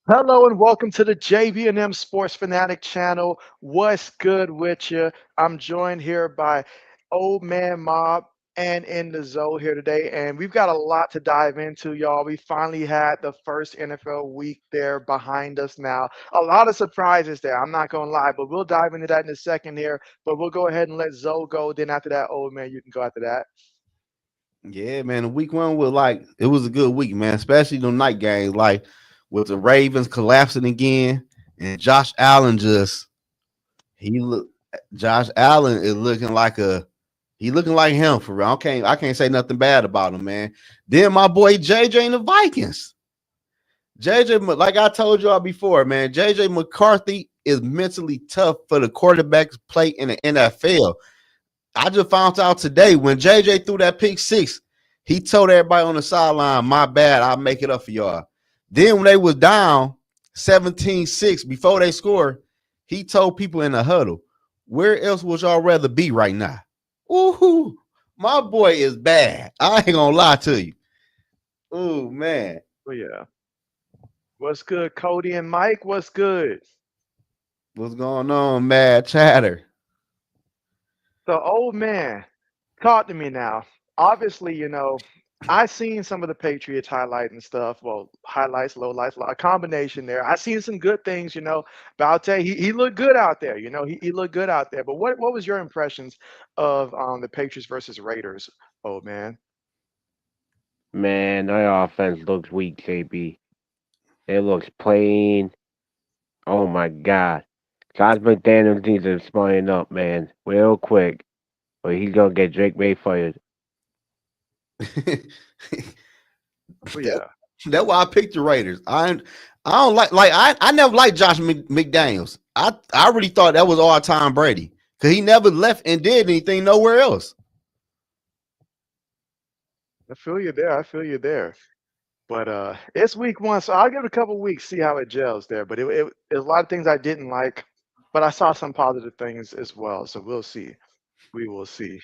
Hello and welcome to the JB&M Sports Fanatic channel. What's good with you? I'm joined here by Old Man Mob and in the Zoe here today, and we've got a lot to dive into, y'all. We finally had the first NFL week there behind us now. A lot of surprises there. I'm not gonna lie, but we'll dive into that in a second here. But we'll go ahead and let Zoe go. Then after that, Old Man, you can go after that. Yeah, man. Week one was like it was a good week, man. Especially the night games, like with the Ravens collapsing again, and Josh Allen just he look. Josh Allen is looking like he looking like him for real. I can't say nothing bad about him, man. Then my boy JJ and the Vikings. JJ, like I told y'all before, man, JJ McCarthy is mentally tough for the quarterbacks play in the NFL. I just found out today when JJ threw that pick six, he told everybody on the sideline, my bad, I'll make it up for y'all. Then when they was down 17-6 before they scored, he told people in the huddle, where else would y'all rather be right now? Ooh, my boy is bad. I ain't gonna lie to you. Ooh, man. Oh yeah. What's good, Cody and Mike? What's good? What's going on, mad chatter? So, old man, talk to me now. Obviously, I seen some of the Patriots highlight and stuff. Well, highlights, lowlights, a combination there. I seen some good things, but I'll tell you, he looked good out there. He looked good out there. But what was your impressions of the Patriots versus Raiders, old man? Man, our offense looks weak, JB. It looks plain. Oh my God. Josh McDaniels needs to smarten up, man, real quick, or he's gonna get Drake May fired. Oh yeah. That's why I picked the Raiders. I don't I never liked Josh McDaniels. I really thought that was all Tom Brady because he never left and did anything nowhere else. I feel you there. I feel you there. But it's week one, so I'll give it a couple weeks, see how it gels there. But there's a lot of things I didn't like, but I saw some positive things as well. So we'll see. We will see.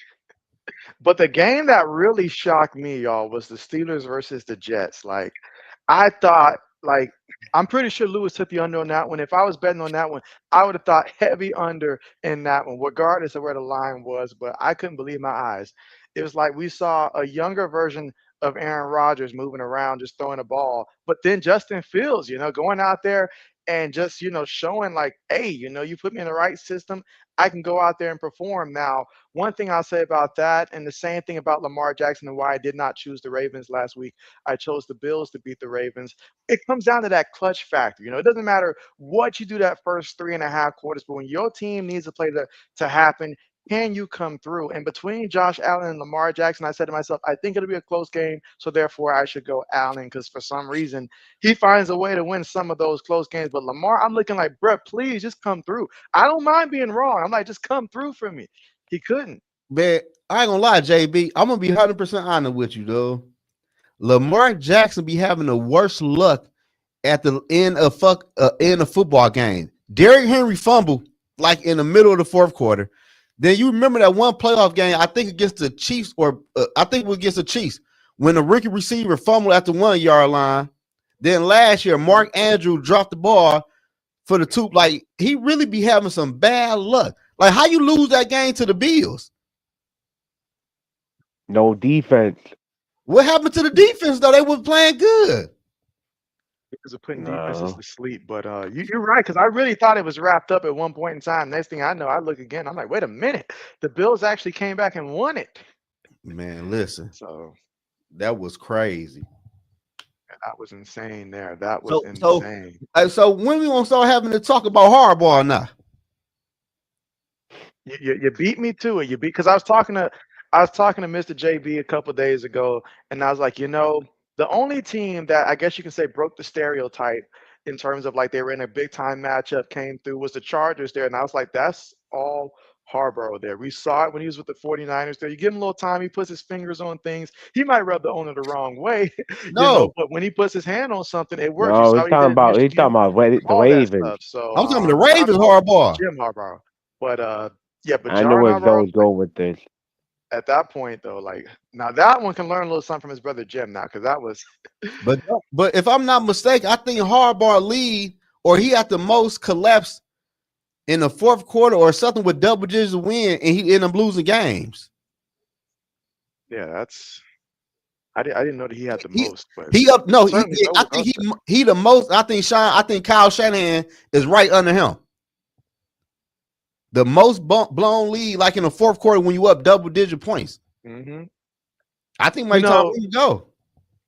But the game that really shocked me, y'all, was the Steelers versus the Jets. Like, I thought, like, I'm pretty sure Lewis took the under on that one. If I was betting on that one, I would have thought heavy under in that one, regardless of where the line was. But I couldn't believe my eyes. It was like we saw a younger version of Aaron Rodgers moving around, just throwing a ball. But then Justin Fields, going out there and just, showing like, hey, you put me in the right system, I can go out there and perform. Now, one thing I'll say about that, and the same thing about Lamar Jackson and why I did not choose the Ravens last week, I chose the Bills to beat the Ravens. It comes down to that clutch factor. It doesn't matter what you do that first 3.5 quarters, but when your team needs a play to happen, can you come through? And between Josh Allen and Lamar Jackson, I said to myself, I think it'll be a close game, so therefore I should go Allen because for some reason he finds a way to win some of those close games. But Lamar, I'm looking like, bruh, please just come through. I don't mind being wrong. I'm like, just come through for me. He couldn't. Man, I ain't gonna lie, JB. I'm gonna be 100% honest with you, though. Lamar Jackson be having the worst luck at the end of football game. Derrick Henry fumble like in the middle of the fourth quarter. Then you remember that one playoff game, I think against the Chiefs, or I think it was against the Chiefs, when the rookie receiver fumbled at the 1 yard line. Then last year, Mark Andrews dropped the ball for the two. Like, he really be having some bad luck. Like, how you lose that game to the Bills? No defense. What happened to the defense, though? They was playing good. Because of putting defenses No. to sleep. But you're right, because I really thought it was wrapped up at one point in time. Next thing I know, I look again. I'm like, wait a minute. The Bills actually came back and won it. Man, listen, So that was crazy. that was insane there. That was So, so, insane. so when we gonna start having to talk about hardball now? You beat me to it. You beat because I was talking to Mr. JB a couple days ago, and I was like, the only team that I guess you can say broke the stereotype in terms of like they were in a big time matchup came through was the Chargers there, and I was like, that's all Harborough there. We saw it when he was with the 49ers there. You give him a little time, he puts his fingers on things. He might rub the owner the wrong way, No, but when he puts his hand on something, it works. You No, saw what he did in he's talking Michigan, about the all that Ravens. stuff. So I'm talking the shout out Ravens to hardball. Jim Harbaugh. But yeah, but I know John where Harbaugh, Zoe's going with this. at that point though, like now that one can learn a little something from his brother Jim now, because that was But if I'm not mistaken, I think Harbaugh lead or he had the most collapse in the fourth quarter or something with double digits win, and he ended up losing games. yeah, that's I didn't know that he had the He most, but he up no, certainly I so think up there. he the most. I think Kyle Shanahan is right under him. The most blown lead, like in the fourth quarter when you up double digit points. Hmm. I think You my time know, to go.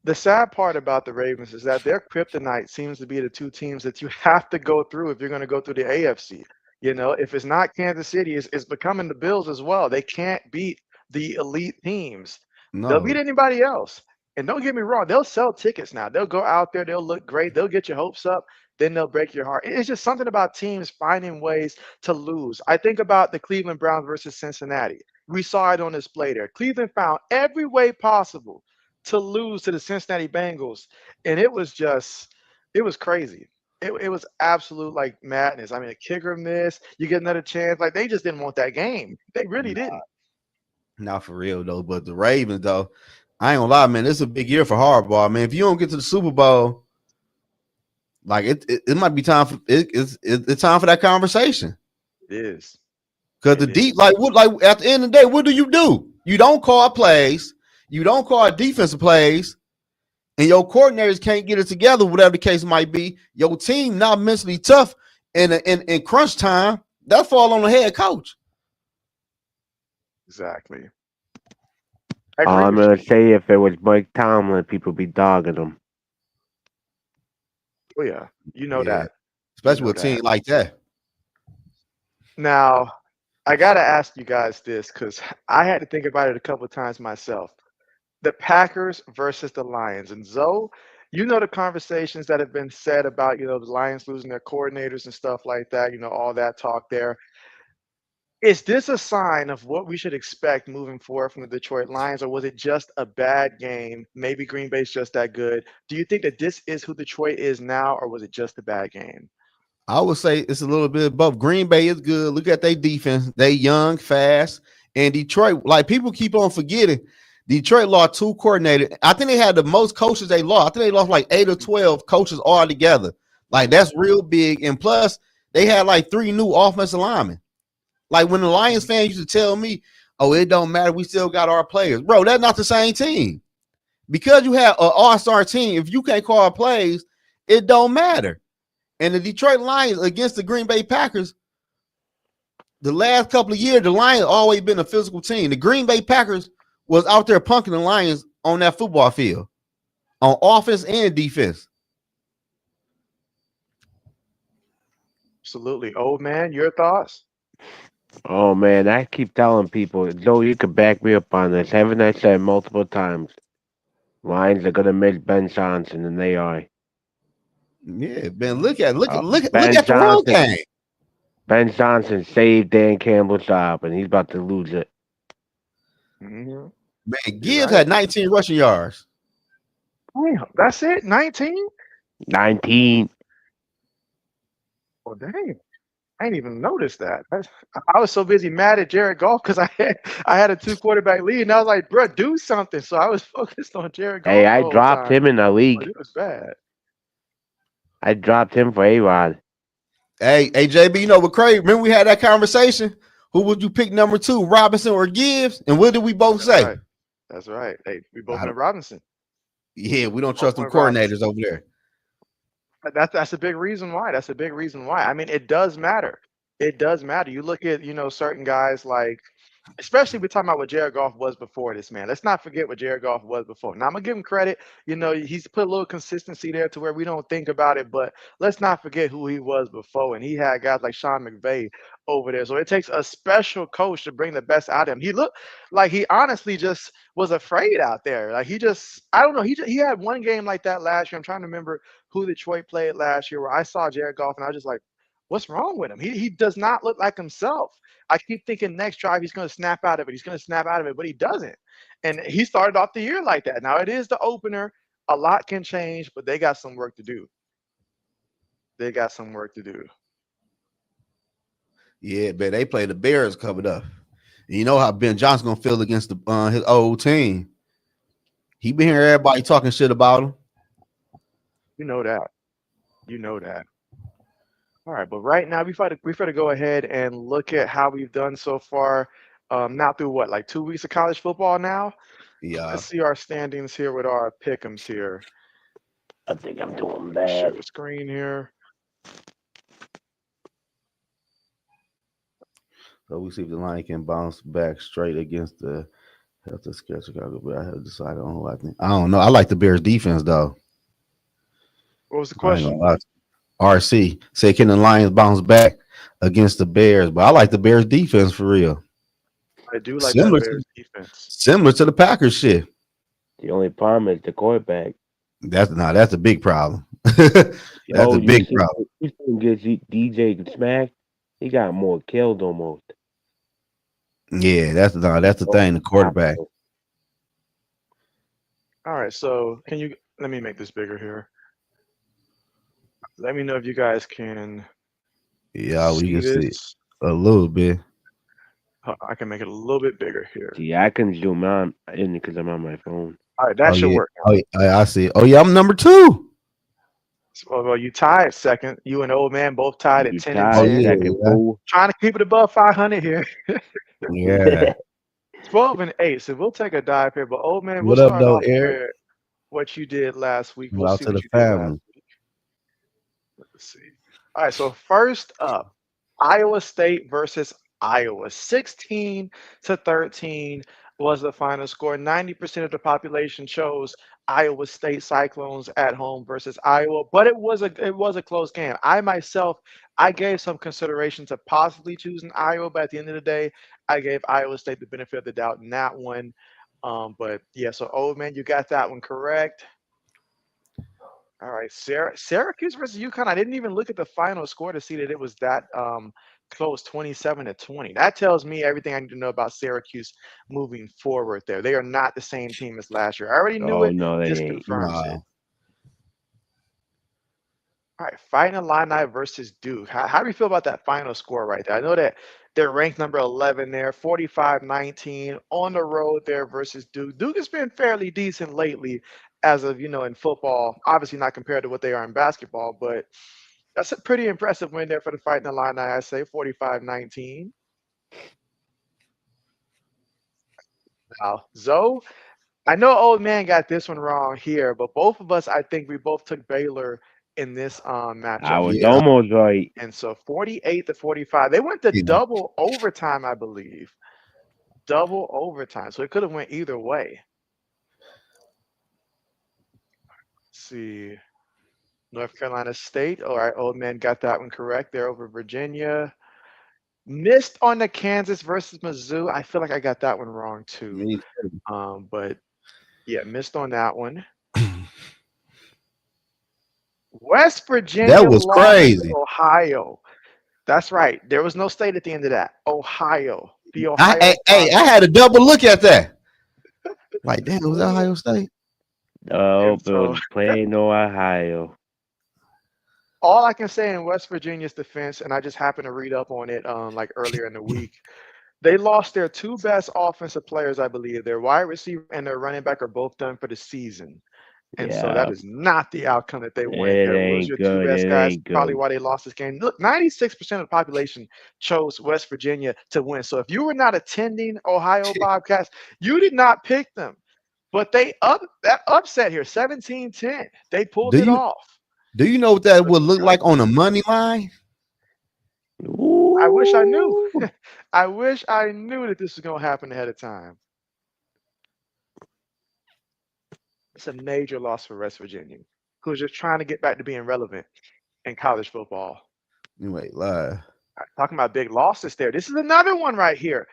the sad part about the Ravens is that their kryptonite seems to be the two teams that you have to go through if you're going to go through the AFC. You know, if it's not Kansas City, it's becoming the Bills as well. They can't beat the elite teams. They'll beat No, anybody else. And don't get me wrong, they'll sell tickets now. They'll go out there, they'll look great, they'll get your hopes up, then they'll break your heart. It's just something about teams finding ways to lose. I think about the Cleveland Browns versus Cincinnati. We saw it on display there. Cleveland found every way possible to lose to the Cincinnati Bengals, and it was crazy. It was absolute like madness. I mean, a kicker missed, you get another chance. Like they just didn't want that game. They really didn't. not for real though. But the Ravens though, I ain't gonna lie, man. This is a big year for Harbaugh, man. If you don't get to the Super Bowl, like it might be time for it's time for that conversation. It is. Because the It deep, is. like at the end of the day, what do? You don't call plays, you don't call defensive plays, and your coordinators can't get it together, whatever the case might be. Your team not mentally tough in crunch time. That fall on the head coach. Exactly. I agree I'm with gonna you. say if it was Mike Tomlin, people be dogging him. Oh yeah. You know Yeah, that. You especially know with a team that. like that. Now, I gotta ask you guys this because I had to think about it a couple of times myself. The Packers versus the Lions. And Zoe, you know the conversations that have been said about, the Lions losing their coordinators and stuff like that, all that talk there. Is this a sign of what we should expect moving forward from the Detroit Lions, or was it just a bad game? Maybe Green Bay's just that good. Do you think that this is who Detroit is now, or was it just a bad game? I would say it's a little bit of both. Green Bay is good. Look at their defense. They young, fast, and Detroit. Like people keep on forgetting, Detroit lost two coordinators. I think they had the most coaches they lost. I think they lost like 8 or 12 coaches all together. Like that's real big. And plus, they had like 3 new offensive linemen. Like when the Lions Mhm. fans used to tell me, "Oh, it don't matter. We still got our players, bro." That's not the same team. Because you have an all-star team. If you can't call plays, it don't matter. And the Detroit Lions against the Green Bay Packers, the last couple of years, the Lions always been a physical team. The Green Bay Packers was out there punking the Lions on that football field, on offense and defense. Absolutely. Old man, your thoughts? Oh man, I keep telling people, Joe, you could back me up on this. Haven't I said multiple times? Lions are gonna miss Ben Johnson, and they are. Yeah, man. Look Ben at the run Johnson, game. Ben Johnson saved Dan Campbell's job, and he's about to lose it. Hmm. Man, You're Gibbs right. had 19 rushing yards. Damn, that's it? 19? 19. Well, dang. I didn't even notice that. I was so busy mad at Jared Goff because I had a 2 quarterback lead, and I was like, "Bro, do something." So I was focused on Jared Hey, Goff the I whole dropped time, him in the but league. it was bad. I dropped him for A-Rod. Hey, JB, you know what crazy? Remember we had that conversation? Who would you pick number 2, Robinson or Gibbs? And what did we both That's say? right. That's right. Hey, we both I went don't, Robinson. yeah, we don't Both trust them went Robinson. coordinators over there. That's a big reason why. That's a big reason why. I mean, it does matter. It does matter. You look at, certain guys like, especially we're talking about what Jared Goff was before this, man. Let's not forget what Jared Goff was before. Now I'm gonna give him credit. He's put a little consistency there to where we don't think about it, but let's not forget who he was before. And he had guys like Sean McVay over there. So it takes a special coach to bring the best out of him. He looked like he honestly just was afraid out there. Like I don't know. He had one game like that last year. I'm trying to remember who Detroit played last year where I saw Jared Goff and I was just like, what's wrong with him? He does not look like himself. I keep thinking next drive he's going to snap out of it. He's going to snap out of it, but he doesn't. And he started off the year like that. Now it is the opener. A lot can change, but they got some work to do. They got some work to do. Yeah, man, they play the Bears coming up. You know how Ben Johnson's gonna feel against the his old team. He been hearing everybody talking shit about him. You know that. You know that. All right, but right now we try to go ahead and look at how we've done so far. Now through what, like 2 weeks of college football now? Yeah. Let's see our standings here with our pick'ems here. I think I'm doing Share bad. the screen here. So we see if the line can bounce back straight against the have to scare Chicago, but I have to decide on who I think. I don't know. I like the Bears defense though. What was the I ain't gonna question? lie. RC say can the Lions bounce back against the Bears? But I like the Bears defense for real. I do like that Similar to Bears defense. similar to the Packers shit. The only problem is the quarterback. That's a big problem. That's Yo, a big problem. you seen get DJ smacked? He got more killed almost. Yeah, that's the Oh, thing. The quarterback. All right, so can you let me make this bigger here? Let me know if you guys can Yeah, we see can see this. a little bit. I can make it a little bit bigger here. See, I can zoom out in because I'm on my phone. All right, Oh that should yeah. work Oh now. yeah, I see. Oh yeah, I'm number 2. Well, you tied second. You and old man both tied at You 10 and Oh tied 10. yeah, second, yeah. fool. Trying to keep it above 500 here. Yeah. 12 and 8. So we'll take a dive here. But old man, we'll What up start though, off Eric? with what you did last week. We'll Shout out see to the what you did last family. week. Let's see. All right, so first up, Iowa State versus Iowa. 16 to 13 was the final score. 90% of the population chose Iowa State Cyclones at home versus Iowa, but it was a close game. I gave some consideration to possibly choosing Iowa, but at the end of the day, I gave Iowa State the benefit of the doubt in that one. But yeah, so old man, you got that one correct. All right, Syracuse versus UConn. I didn't even look at the final score to see that it was that close, 27 to 20. That tells me everything I need to know about Syracuse moving forward. There, they are not the same team as last year. I already knew Oh it. no, they This ain't. confirms it. Nah. All right, Fighting Illini versus Duke. How do you feel about that final score right there? I know that they're ranked number 11 there, 45-19 on the road there versus Duke. Duke has been fairly decent lately as of, in football. Obviously not compared to what they are in basketball, but that's a pretty impressive win there for the Fighting Illini, I say, 45-19. Now, Zoe, I know old man got this one wrong here, but both of us, I think we both took Baylor in this I matchup was here. Yeah, almost right. And so 48 to 45. They went to you know. double overtime, I believe. Double overtime. So it could have went either way. Let's see. North Carolina State. All right, old man got that one correct there over Virginia. Missed on the Kansas versus Mizzou. I feel like I got that one wrong too. Me But yeah, missed on that one. too. West That Virginia was lost to crazy. Ohio. That's right. There was no state at the end of that. Ohio. The I Ohio I Bobcats. had a double look at that. Like, damn, was that Ohio State? Oh, And it so was playing Ohio. all I can say in West Virginia's defense, and I just happened to read up on it like earlier in the week, they lost their two best offensive players, I believe. Their wide receiver and their running back are both done for the season. And so that Yeah, is not the outcome that they want. it There lose ain't your two good. best It guys, ain't probably good. why they lost this game. Look, 96% of the population chose West Virginia to win. So if you were not attending Ohio Bobcats, you did not pick them. But that upset here, 17-10. They pulled Do it you off. do you know what that So would look like on a congratulations. money line? I wish I knew. Ooh. I wish I knew that this was going to happen ahead of time. It's a major loss for West Virginia, who's just trying to get back to being relevant in college football. You ain't lie. Talking about big losses there. This is another one right here.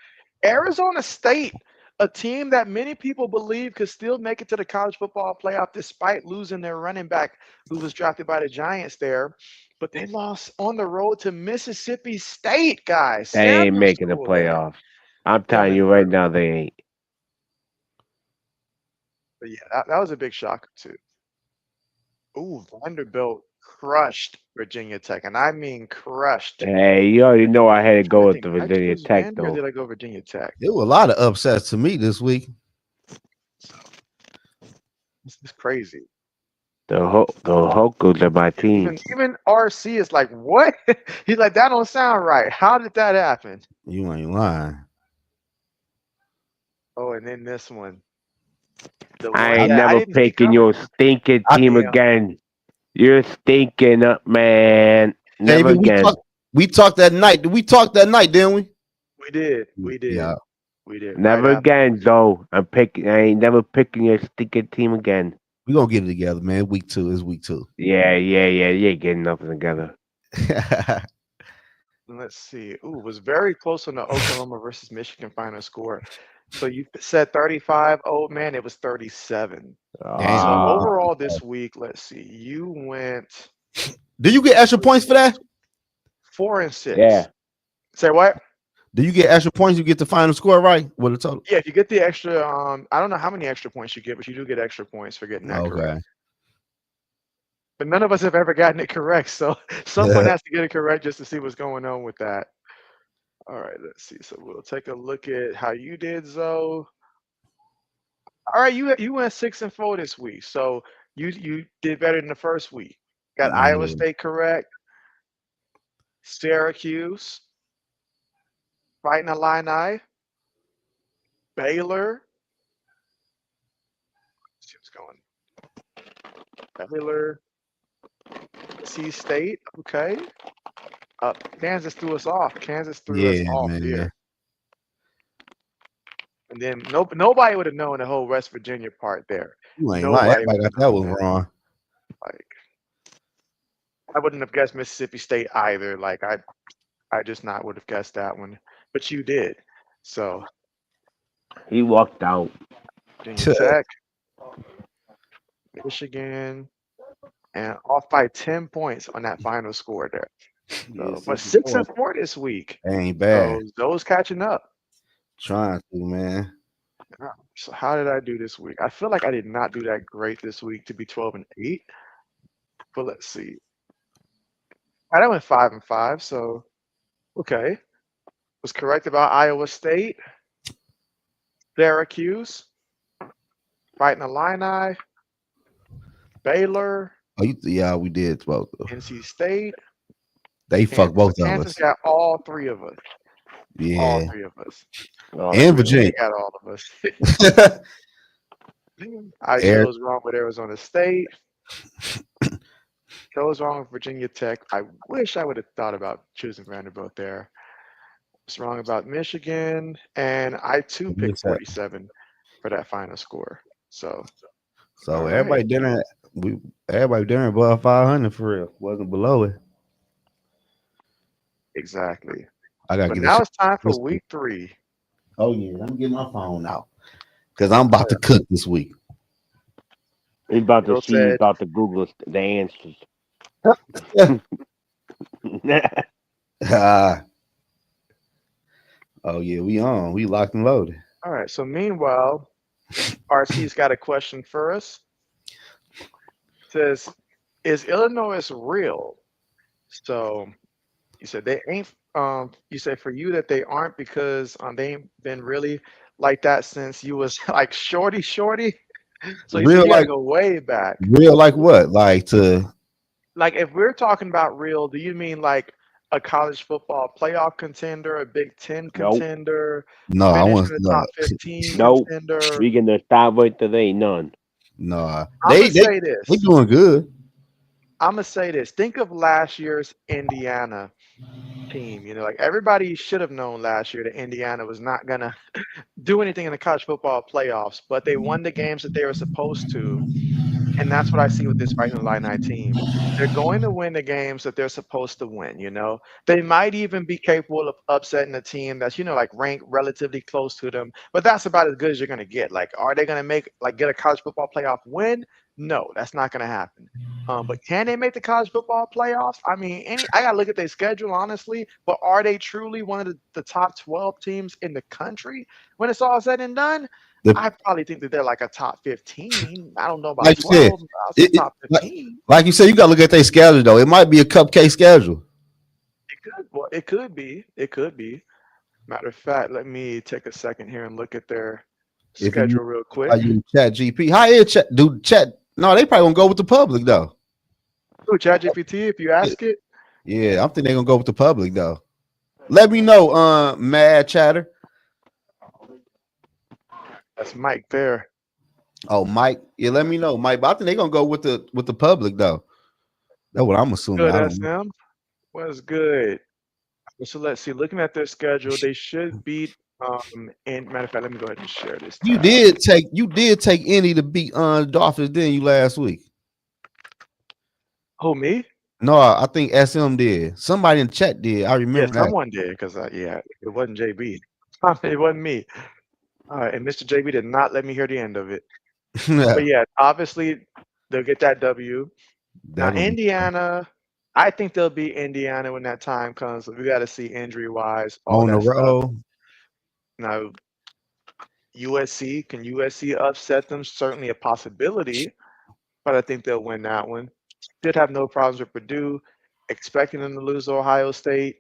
Arizona State, a team that many people believe could still make it to the college football playoff despite losing their running back who was drafted by the Giants there. But they lost on the road to Mississippi State, guys. They ain't Samuel making the School there playoffs. I'm on telling in you right Myrtle. now, they ain't. But yeah, that was a big shocker too. Ooh, Vanderbilt crushed Virginia Tech, and I mean crushed. Hey, you already know I had to I go with think the did I Virginia choose Tech Vandy or though. did I go Virginia Tech? There were a lot of upsets to me this week. This is crazy. The Hokies are my team. Even RC is like, what? He's like, that don't sound right. How did that happen? You ain't lying. Oh, and then this one. The I one ain't that I never didn't see picking coming. your stinking I, team Damn. again. You're stinking up, man. Never JB, again. we talked that night. We talked that night, didn't we? We did. We did. Yeah. We did. Right Never after. again, Zoe. I ain't never picking your stinking team again. We gonna get it together, man. Week 2 is week 2. Yeah. You ain't getting nothing together. Let's see. Ooh, it was very close on the Oklahoma versus Michigan final score. So you said 35. Oh man, it was 37. So Ah, overall this week, let's see. You went Did you get extra points for that? 4 and 6. yeah. Say what? Do you get extra points? You get the final score right? What the total? Yeah, if you get the extra, I don't know how many extra points you get, but you do get extra points for getting that correct. But none of us have ever gotten it correct, so someone has to get it correct just to see what's going on with that. All right, let's see. So we'll take a look at how you did, Zoe. All right, you went 6 and 4 this week, so you did better than the first week. Got Iowa State correct, Syracuse, Fighting Illini, Baylor. Let's see what's going. Baylor, C State, okay. Kansas threw us off. Kansas threw us off man. here. And then nobody would have known the whole West Virginia part there. You ain't lying. Everybody got that one wrong. Like, I wouldn't have guessed Mississippi State either. Like, I just not would have guessed that one. But you did. So He walked out. Virginia Tech, Michigan, and off by 10 points on that final score there. So, but 6 and 4 this week. That ain't bad. So those catching up. Trying to, man. So how did I do this week? I feel like I did not do that great this week to be 12 and 8. But let's see. I went 5 and 5, so okay. Was correct about Iowa State, Syracuse, Fighting Illini, Baylor. Oh, yeah, we did both. NC State. They fucked both of Kansas us. got all 3 of us. Yeah. All 3 of us. And Virginia got all of us. I chose wrong with Arizona State. Chose wrong with Virginia Tech. I wish I would have thought about choosing Vanderbilt there. Was wrong about Michigan, and I too picked 47 for that final score. So everybody dinner above 500 for real. Wasn't below it. Exactly. But now it's time for week 3. Oh yeah, let me get my phone out because I'm about to cook this week. He's about to see. About to Google the answers. Oh yeah, we on. We locked and loaded. All right. So meanwhile, RC's got a question for us. It says, "Is Illinois real?" So you said they ain't. You said for you that they aren't because they ain't been really like that since you was like shorty. So you said you gotta go way back. Real like what? Like if we're talking about real, do you mean like a college football playoff contender, a Big Ten contender? No, I want the top 15 Nope. contender. We can stop right today. None. No, they say this. They doing good. I'm gonna say this. Think of last year's Indiana team. Like everybody should have known last year that Indiana was not gonna do anything in the college football playoffs, but they won the games that they were supposed to. And that's what I see with this Fighting Illini team. They're going to win the games that they're supposed to win, They might even be capable of upsetting a team that's, like ranked relatively close to them. But that's about as good as you're going to get. Like, are they going to get a college football playoff win? No, that's not going to happen. But can they make the college football playoffs? I mean, I got to look at their schedule, honestly. But are they truly one of the top 12 teams in the country when it's all said and done? I probably think that they're like a top 15. I don't know about Like you said, 12, but I'll say top 15. like you said, you got to look at their schedule though. It might be a cupcake schedule. Well, it could be. It could be. Matter of fact, let me take a second here and look at their If you schedule real quick. use Chat GP, how is Chat? Dude, Chat? No, they probably gonna go with the public though. Ooh, ChatGPT, if you ask it. Yeah, I'm thinking they're gonna go with the public though. Let me know, Mad Chatter. That's Mike there. Oh, Mike. Yeah, let me know, Mike. But I think they're gonna go with the public though. That's what I'm assuming. Good, SM. What's good? So let's see. Looking at their schedule, they should beat. And matter of fact, let me go ahead and share this. You did take any to beat Dolphins, didn't you, last week? Who, me? No, I think SM did. Somebody in chat did. I remember that. Someone did because it wasn't JB. It wasn't me. And Mr. JB did not let me hear the end of it. But yeah, obviously they'll get that W. Now Indiana, I think they'll beat Indiana when that time comes. We got to see injury wise on the road. Now USC, can USC upset them? Certainly a possibility, but I think they'll win that one. Did have no problems with Purdue. Expecting them to lose to Ohio State.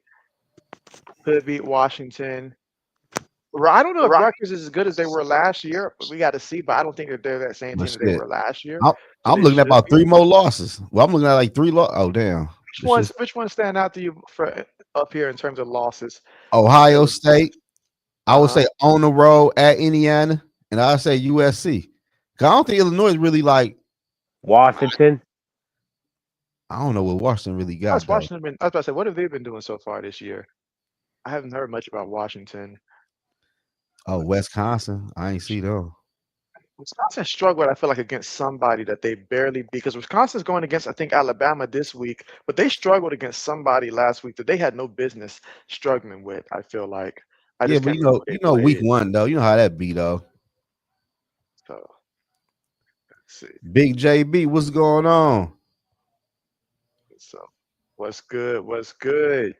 Could beat Washington. I don't know if Rutgers is as good as they were last year. But we got to see, but I don't think that they're that same team that they were last year. I'm looking at about 3 more losses. Well, I'm looking at like 3 losses. Oh, damn. Which ones stand out to you for up here in terms of losses? Ohio State. I would say on the road at Indiana, and I would say USC. Cause I don't think Illinois is really like Washington. I don't know what Washington really got. I was about to say, what have they been doing so far this year? I haven't heard much about Washington. Oh, Wisconsin. I ain't see them. Wisconsin struggled, I feel like, against somebody that they barely beat. Because Wisconsin's going against, I think, Alabama this week, but they struggled against somebody last week that they had no business struggling with, I feel like. But you know, week 1 though. You know how that be though. So let's see. Big JB, what's going on? So what's good? What's good?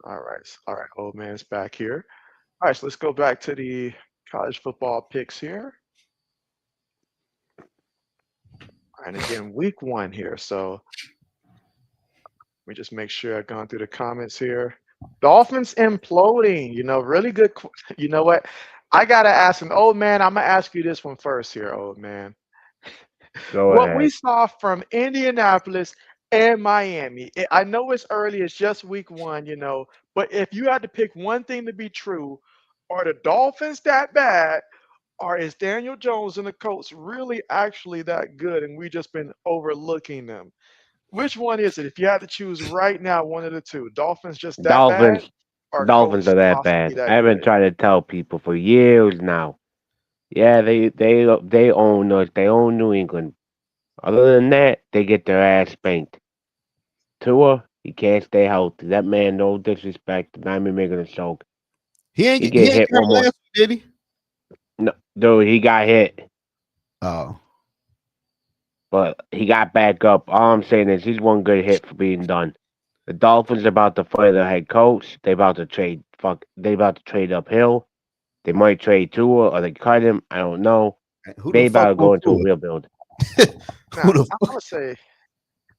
All right. Old man's back here. All right, so let's go back to the college football picks here. And again, week 1 here. So let me just make sure I've gone through the comments here. Dolphins imploding, really good. You know what? I got to ask an old man. I'm going to ask you this one first here, old man. What we saw from Indianapolis and Miami, I know it's early. It's just week 1, but if you had to pick one thing to be true, are the Dolphins that bad? Or is Daniel Jones and the Colts really actually that good and we just been overlooking them? Which one is it? If you had to choose right now, one of the two, Dolphins just that bad? Or Dolphins are that bad. I've been trying to tell people for years now. Yeah, they own us. They own New England. Other than that, they get their ass spanked. Tua, he can't stay healthy. That man, no disrespect, not even making a joke. He get hit one more. Did he? No, dude, he got hit. Oh. But he got back up. All I'm saying is he's one good hit for being done. The Dolphins are about to fire their head coach. They about to trade uphill. They might trade Tua or they cut him. I don't know. They about to go into a rebuild.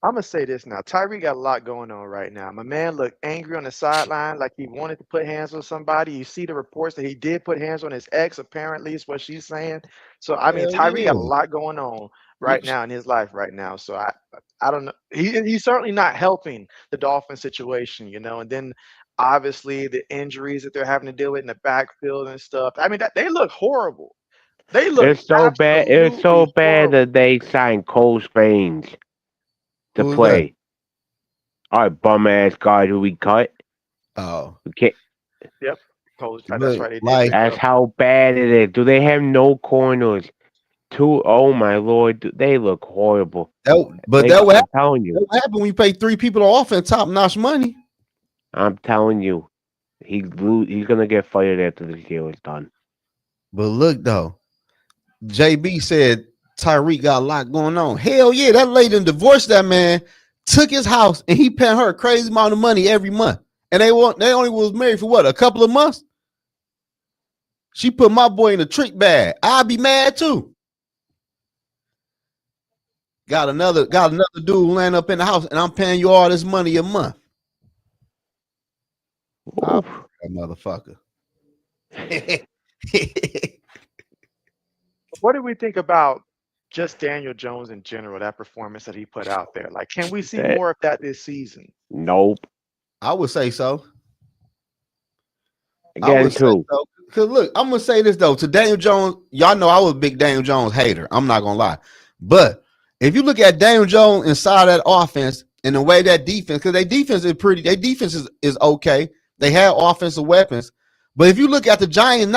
I'm gonna say this now. Tyree got a lot going on right now. My man looked angry on the sideline, like he wanted to put hands on somebody. You see the reports that he did put hands on his ex, apparently, is what she's saying. So I mean, Tyree got a lot going on right now in his life right now. So I don't know. He's certainly not helping the Dolphin situation, And then obviously the injuries that they're having to deal with in the backfield and stuff. I mean, they look horrible. They look. It's so bad. It's so bad that they signed Cole Strange to play. All right, bum ass guy who we cut. Oh, okay. Yep, that's right. That's how bad it is. Do they have no corners? Oh my lord, they look horrible. That would happen when you pay 3 people to offense top notch money. I'm telling you, he's gonna get fired after this year is done. But look though, JB said Tyreek got a lot going on. Hell yeah, that lady done divorced that man, took his house, and he paying her a crazy amount of money every month. And they only was married for what, a couple of months? She put my boy in a trick bag. I'd be mad too. Got another dude laying up in the house, and I'm paying you all this money a month. That motherfucker. What do we think about just Daniel Jones in general, that performance that he put out there? Like, can we see more of that this season? Nope. I would say so. Again, too. Because look, I'm gonna say this though. To Daniel Jones, y'all know I was a big Daniel Jones hater. I'm not gonna lie. But if you look at Daniel Jones inside that offense and the way that defense, because their defense is okay. They have offensive weapons. But if you look at the Giants,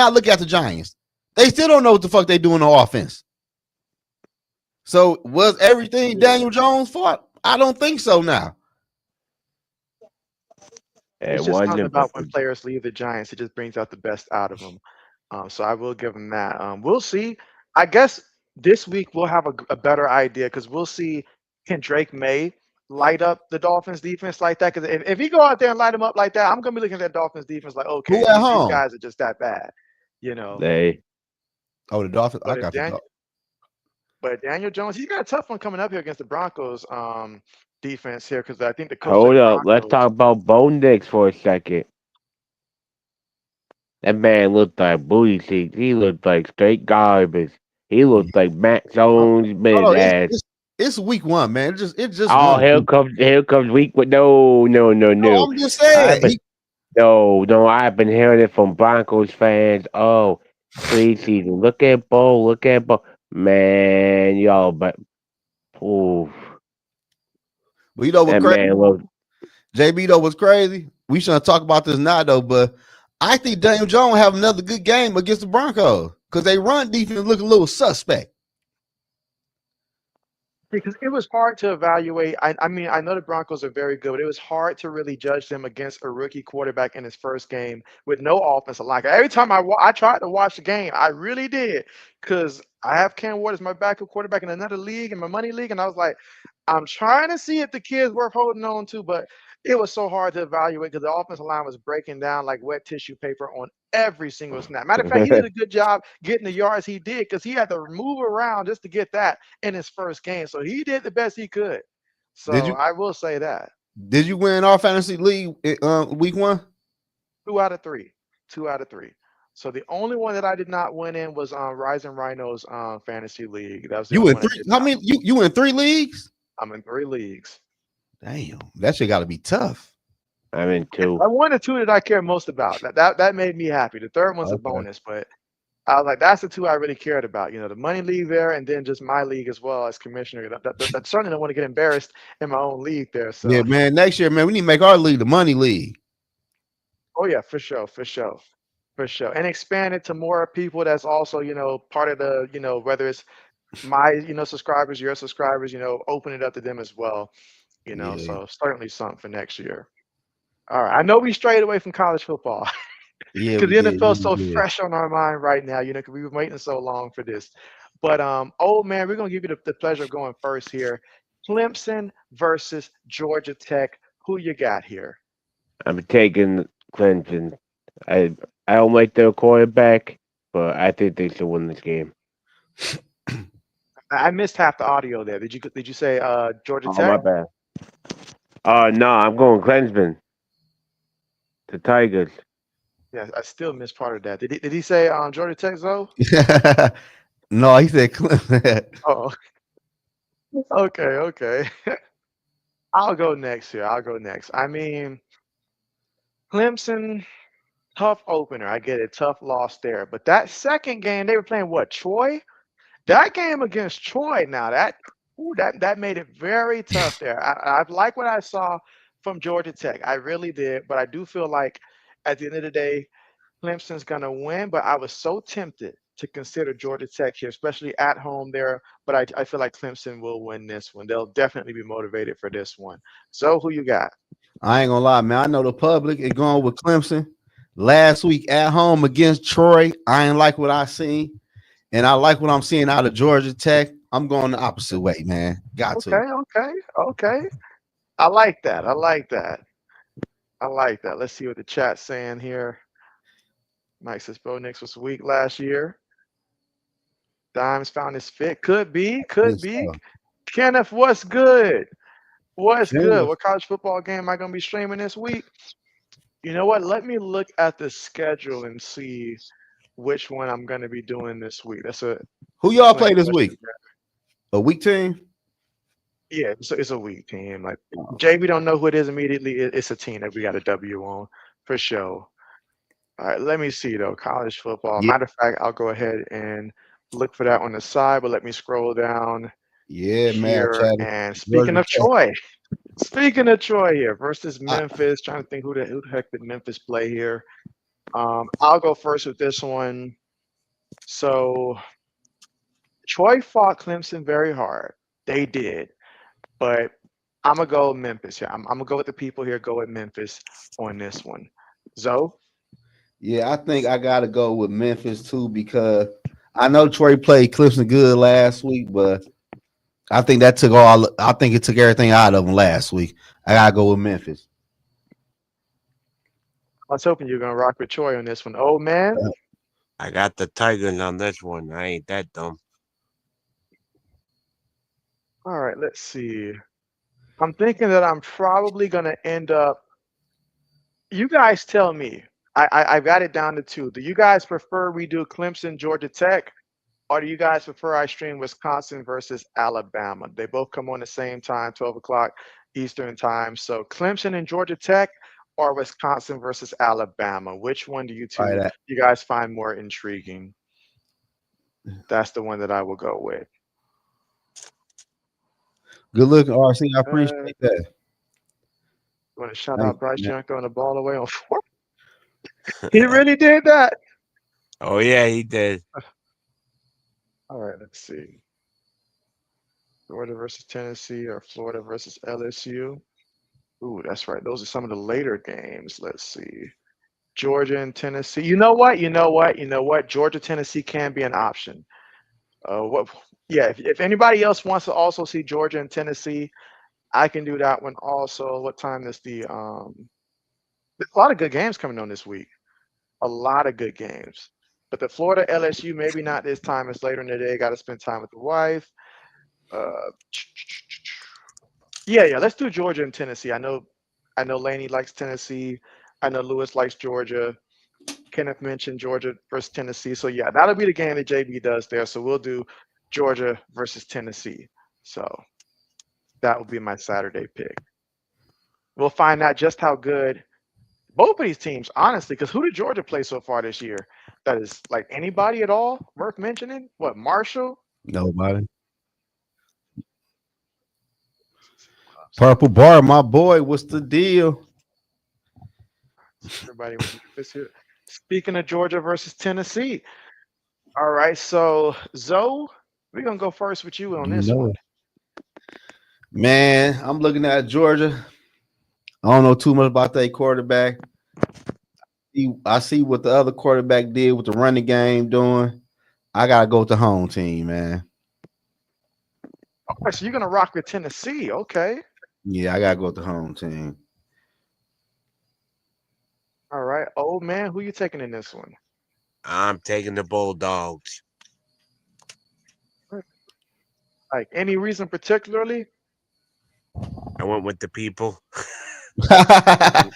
they still don't know what the fuck they do in the offense. So was everything Daniel Jones' fault? I don't think so now. It's just something about when players leave the Giants, it just brings out the best out of them. So I will give them that. We'll see. I guess this week we'll have a better idea because we'll see, can Drake May light up the Dolphins defense like that? Because if he go out there and light them up like that, I'm gonna be looking at that Dolphins defense like, okay, these guys are just that bad, you know. The Dolphins. I got the But Daniel Jones, he's got a tough one coming up here against the Broncos defense here because I think the coach. Hold up, let's talk about Bo Nix for a second. That man looked like booty cheeks. He looked like straight garbage. He looked like Mac Jones' ass. It's week one, man. It just. Oh, here comes week one. No. I'm just saying. No. I've been hearing it from Broncos fans. Oh, preseason. Look at Bo. Man, y'all, but oof. Well, you know what crazy? JB though was crazy. We shouldn't talk about this now though, but I think Daniel Jones have another good game against the Broncos because they run defense look a little suspect. Because it was hard to evaluate. I mean, I know the Broncos are very good, but it was hard to really judge them against a rookie quarterback in his first game with no offensive line. Every time I tried to watch the game, I really did, because I have Cam Ward as my backup quarterback in another league, in my money league, and I was like, I'm trying to see if the kid's worth holding on to, but it was so hard to evaluate because the offensive line was breaking down like wet tissue paper on every single snap. Matter of fact, he did a good job getting the yards he did because he had to move around just to get that in his first game. So he did the best he could. So I will say that. Did you win our fantasy league week one? 2 out of 3. 2 out of 3. So the only one that I did not win in was Rising Rhinos fantasy league. That was you in 3. How many? You in 3 leagues? I'm in 3 leagues. Damn, that shit got to be tough. I'm in 2. I won the 2 that I care most about. That made me happy. The third one's a bonus, but I was like, that's the 2 I really cared about. You know, the money league there, and then just my league as well as commissioner. That certainly don't want to get embarrassed in my own league there. So yeah, man. Next year, man, we need to make our league the money league. Oh yeah, for sure. And expand it to more people that's also, part of the, whether it's my, subscribers, your subscribers, open it up to them as well. So certainly something for next year. All right. I know we strayed away from college football. Yeah. Because the NFL's so fresh on our mind right now, because we've been waiting so long for this. But old man, we're gonna give you the pleasure of going first here. Clemson versus Georgia Tech. Who you got here? I'm taking Clemson. I don't like their quarterback, but I think they should win this game. I missed half the audio there. Did you say Georgia Tech? Oh, my bad. No, I'm going Clemson. The Tigers. Yeah, I still missed part of that. Did he say Georgia Tech, Zoe? No, he said Clemson. Oh, okay. I'll go next here. I mean, Clemson, tough opener. I get it. Tough loss there. But that second game, they were playing what? Troy? That game against Troy now, that made it very tough there. I like what I saw from Georgia Tech. I really did. But I do feel like at the end of the day, Clemson's going to win. But I was so tempted to consider Georgia Tech here, especially at home there. But I feel like Clemson will win this one. They'll definitely be motivated for this one. So who you got? I ain't gonna lie, man. I know the public is going with Clemson. Last week at home against Troy, I ain't like what I seen. And I like what I'm seeing out of Georgia Tech. I'm going the opposite way, man. Got to. Okay. I like that. I like that. I like that. Let's see what the chat's saying here. Mike says Bo Nix was weak last year. Dimes found his fit. Could be. Could Yes, be. Kenneth, what's good? What's good? sir. What college football game am I going to be streaming this week? You know what? Let me look at the schedule and see which one I'm going to be doing this week. That's a Who y'all excellent play this question. week? A weak team? Yeah, it's a weak team. Like JB don't know who it is immediately. It's a team that we got a W on for sure. All right, let me see though. College football. Yeah, Matter of fact, I'll go ahead and look for that on the side, but let me scroll down yeah, man. here. Chad, And speaking Georgia of Tech. Troy here versus Memphis. Trying to think who the heck did Memphis play here. I'll go first with this one. So Troy fought Clemson very hard. They did, but I'm gonna go Memphis here. I'm gonna go with the people here. Go with Memphis on this one. Zoe? Yeah, I think I gotta go with Memphis too because I know Troy played Clemson good last week, but I think that took all. I think it took everything out of them last week. I gotta go with Memphis. I was hoping you were gonna rock with Troy on this one. Oh man. I got the Tigers on this one. I ain't that dumb. All right, let's see. I'm thinking that I'm probably gonna end up. You guys tell me. I've got it down to two. Do you guys prefer we do Clemson, Georgia Tech, or do you guys prefer I stream Wisconsin versus Alabama? They both come on the same time, 12 o'clock Eastern time. So Clemson and Georgia Tech or Wisconsin versus Alabama? Which one do Right. you guys find more intriguing? That's the one that I will go with. Good looking, RC. I Uh, appreciate that. you want to shout Thank out you, Bryce man. Young throwing the ball away on fourth? He really did that. Oh yeah, he did. All right, let's see. Florida versus Tennessee or Florida versus LSU. Ooh, that's right. Those are some of the later games. Let's see. Georgia and Tennessee. You know what? Georgia, Tennessee can be an option. What? Yeah, if anybody else wants to also see Georgia and Tennessee, I can do that one also. What time is there's a lot of good games coming on this week. A lot of good games. But the Florida LSU, maybe not this time. It's later in the day. Got to spend time with the wife. Uh, yeah. Let's do Georgia and Tennessee. I know Laney likes Tennessee. I know Lewis likes Georgia. Kenneth mentioned Georgia versus Tennessee. So yeah, that'll be the game that JB does there. So we'll do Georgia versus Tennessee. So that will be my Saturday pick. We'll find out just how good both of these teams, honestly, because who did Georgia play so far this year? That is like anybody at all worth mentioning? What, Marshall? Nobody. Purple Bar, my boy. What's the deal? Everybody with Memphis here. Speaking of Georgia versus Tennessee. All right, so Zoe, we're gonna go first with you on You this know one. it. Man, I'm looking at Georgia. I don't know too much about that quarterback. I see what the other quarterback did with the running game doing. I gotta go with the home team, man. All right, so you're gonna rock with Tennessee, okay? Yeah, I gotta go with the home team. All right, old man, who you taking in this one? I'm taking the Bulldogs. Like any reason particularly? I went with the people. I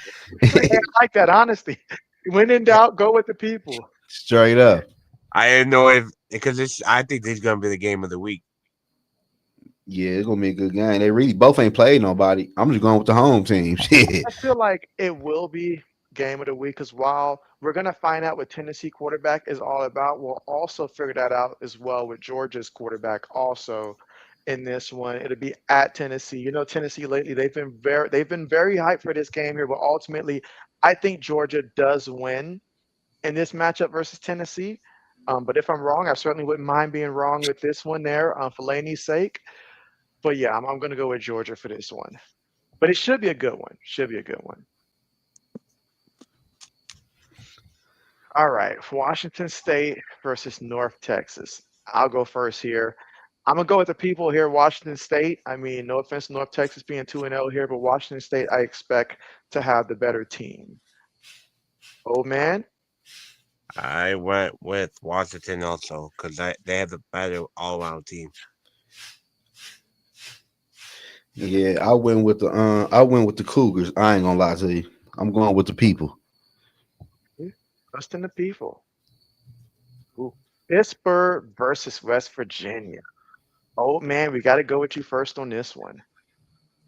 like that honesty. When in doubt, go with the people. Straight up. I didn't know if because it's. I think this is gonna be the game of the week. Yeah, it's gonna be a good game. They really both ain't played nobody. I'm just going with the home team. Shit. I feel like it will be game of the week because while we're gonna find out what Tennessee quarterback is all about, we'll also figure that out as well with Georgia's quarterback also in this one. It'll be at Tennessee. You know, Tennessee lately they've been very hyped for this game here, but ultimately I think Georgia does win in this matchup versus Tennessee. But if I'm wrong, I certainly wouldn't mind being wrong with this one there for Laney's sake. But yeah, I'm going to go with Georgia for this one. But it should be a good one. Should be a good one. All right, Washington State versus North Texas. I'll go first here. I'm gonna go with the people here. Washington State. I mean, no offense to North Texas being 2-0 here, but Washington State, I expect to have the better team. Oh man, I went with Washington also because they have the better all-around team. Yeah, I went with the Cougars. I ain't gonna lie to you. I'm going with the people. trust in the people. Ooh. Pittsburgh versus West Virginia. Oh man, we got to go with you first on this one.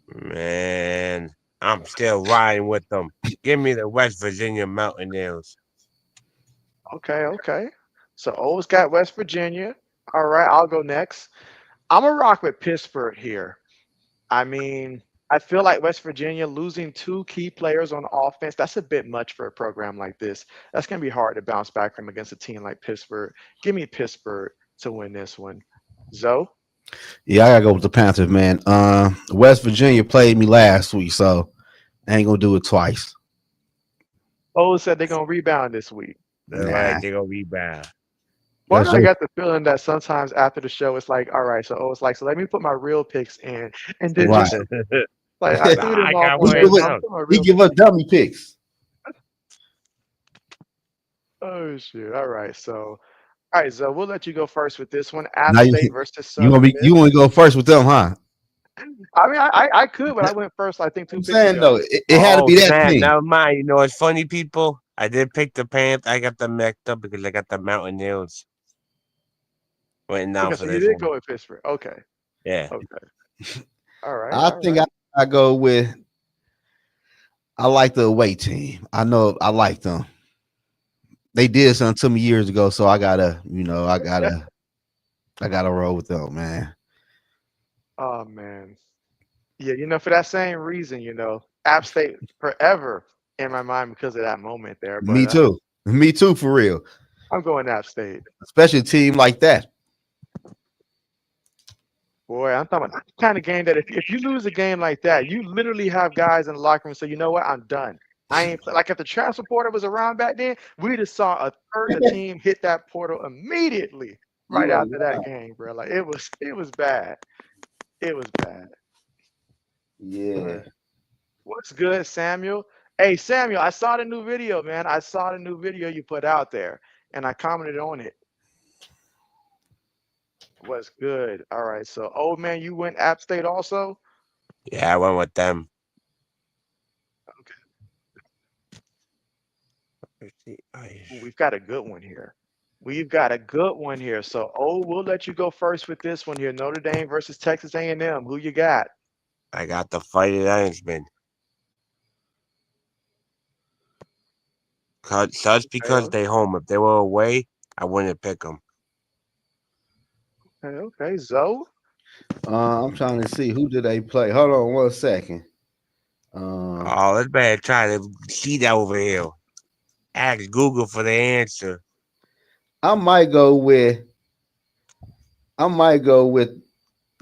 Man, I'm still riding with them. Give me the West Virginia Mountaineers. Okay. So O's got West Virginia. All right, I'll go next. I'm gonna rock with Pittsburgh here. I mean, I feel like West Virginia losing two key players on offense, that's a bit much for a program like this. That's going to be hard to bounce back from against a team like Pittsburgh. Give me Pittsburgh to win this one. Zoe? Yeah, I gotta go with the Panthers, man. West Virginia played me last week, so I ain't gonna do it twice. O said they're going to rebound this week. They're Nah, right, they're gonna be bad. Why that's do I just got the feeling that sometimes after the show, it's like, all right, so O it's like, so let me put my real picks in. And then right. just like, I threw them I off got on He one there. give So us, I'm now. putting my he real give us dummy picks. Oh, shoot. All right. So, all right, Zoe, we'll let you go first with this one. App Now State versus Southern Miss. you want to go first with them, huh? I mean, I could, but I went first, I think, two I'm picks saying ago. though, it had to Oh be that snap! team. Never mind. You know what's funny, people? I did pick the Panthers. I got them mixed up because I got the Mountaineers written down Okay, for so you this did one. go with Pittsburgh. Okay. Yeah, Okay. All right. I All think right. I go with. I like the away team. I know I like them. They did something to me years ago, so I gotta roll with them, man. Oh, man. Yeah, for that same reason, App State forever in my mind because of that moment there. But Me too. Me too, for real. I'm going App State. Especially a team like that. Boy, I'm talking about the kind of game that if you lose a game like that, you literally have guys in the locker room say, you know what, I'm done. I ain't like if the transfer portal was around back then, we just saw a third of the team hit that portal immediately right You ain't after that lying. game, bro. Like it was bad. It was bad. All Yeah. right. What's good, Samuel? Hey, Samuel, I saw the new video, man. I saw the new video you put out there, and I commented on it. What's good? All right. So, old man, you went App State also? yeah, I went with them. Let's see. Ooh, we've got a good one here. We've got a good one here. So, we'll let you go first with this one here. Notre Dame versus Texas A&M. Who you got? I got the Fighting Ironsmen. Just because they home. If they were away, I wouldn't pick them. Okay. Zoe? I'm trying to see who did they play. Hold on 1 second. Oh, let's better try to see that over here. Ask Google for the answer. I might go with.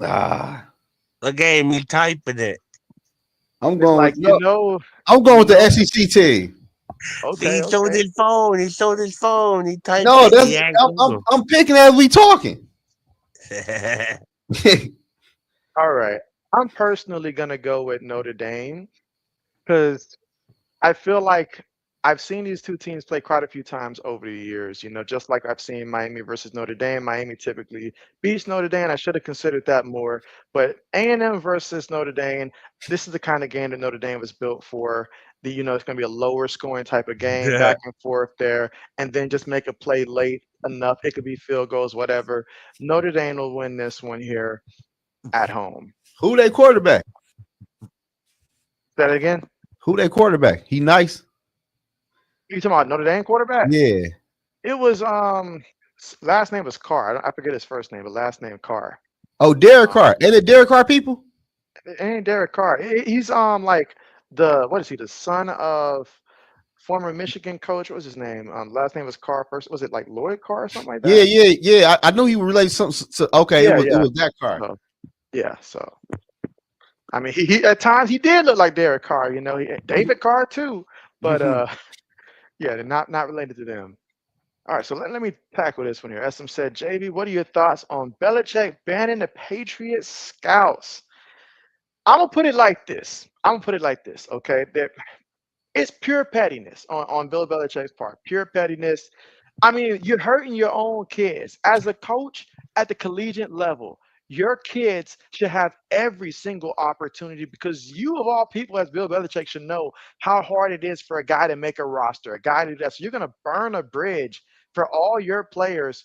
Ah, Look at me typing it. I'm It's going like, with no. I'm you going with the know. SEC team. See, Okay. he showed Okay. his phone. He showed his phone. He typed No, it. that's He asked Google. I'm picking as we talking. All right. I'm personally going to go with Notre Dame because I feel like I've seen these two teams play quite a few times over the years. Just like I've seen Miami versus Notre Dame. Miami typically beats Notre Dame. I should have considered that more. But A&M versus Notre Dame, this is the kind of game that Notre Dame was built for. It's going to be a lower scoring type of game, back and forth there, and then just make a play late enough. It could be field goals, whatever. Notre Dame will win this one here at home. Who they quarterback? Say that again. Who they quarterback? He nice. You talking about Notre Dame quarterback? Yeah. It was last name was Carr. I forget his first name, but last name Carr. Oh, Derek Carr. Ain't it Derek Carr people? It ain't Derek Carr. He's like what is he? The son of former Michigan coach. What was his name? Last name was Carr. First was it like Lloyd Carr or something like Yeah, that? yeah. I knew he was related something. Okay, Yeah, it was that Carr. So, yeah. So I mean, he at times he did look like Derek Carr. David Carr too, but yeah, they're not related to them. All right, so let me tackle this one here. SM said, JB, what are your thoughts on Belichick banning the Patriots scouts? I'm gonna put it like this. Okay? It's pure pettiness on Bill Belichick's part. Pure pettiness. I mean, you're hurting your own kids. As a coach at the collegiate level, your kids should have every single opportunity because you, of all people, as Bill Belichick, should know how hard it is for a guy to make a roster, a guy to do that. So you're going to burn a bridge for all your players,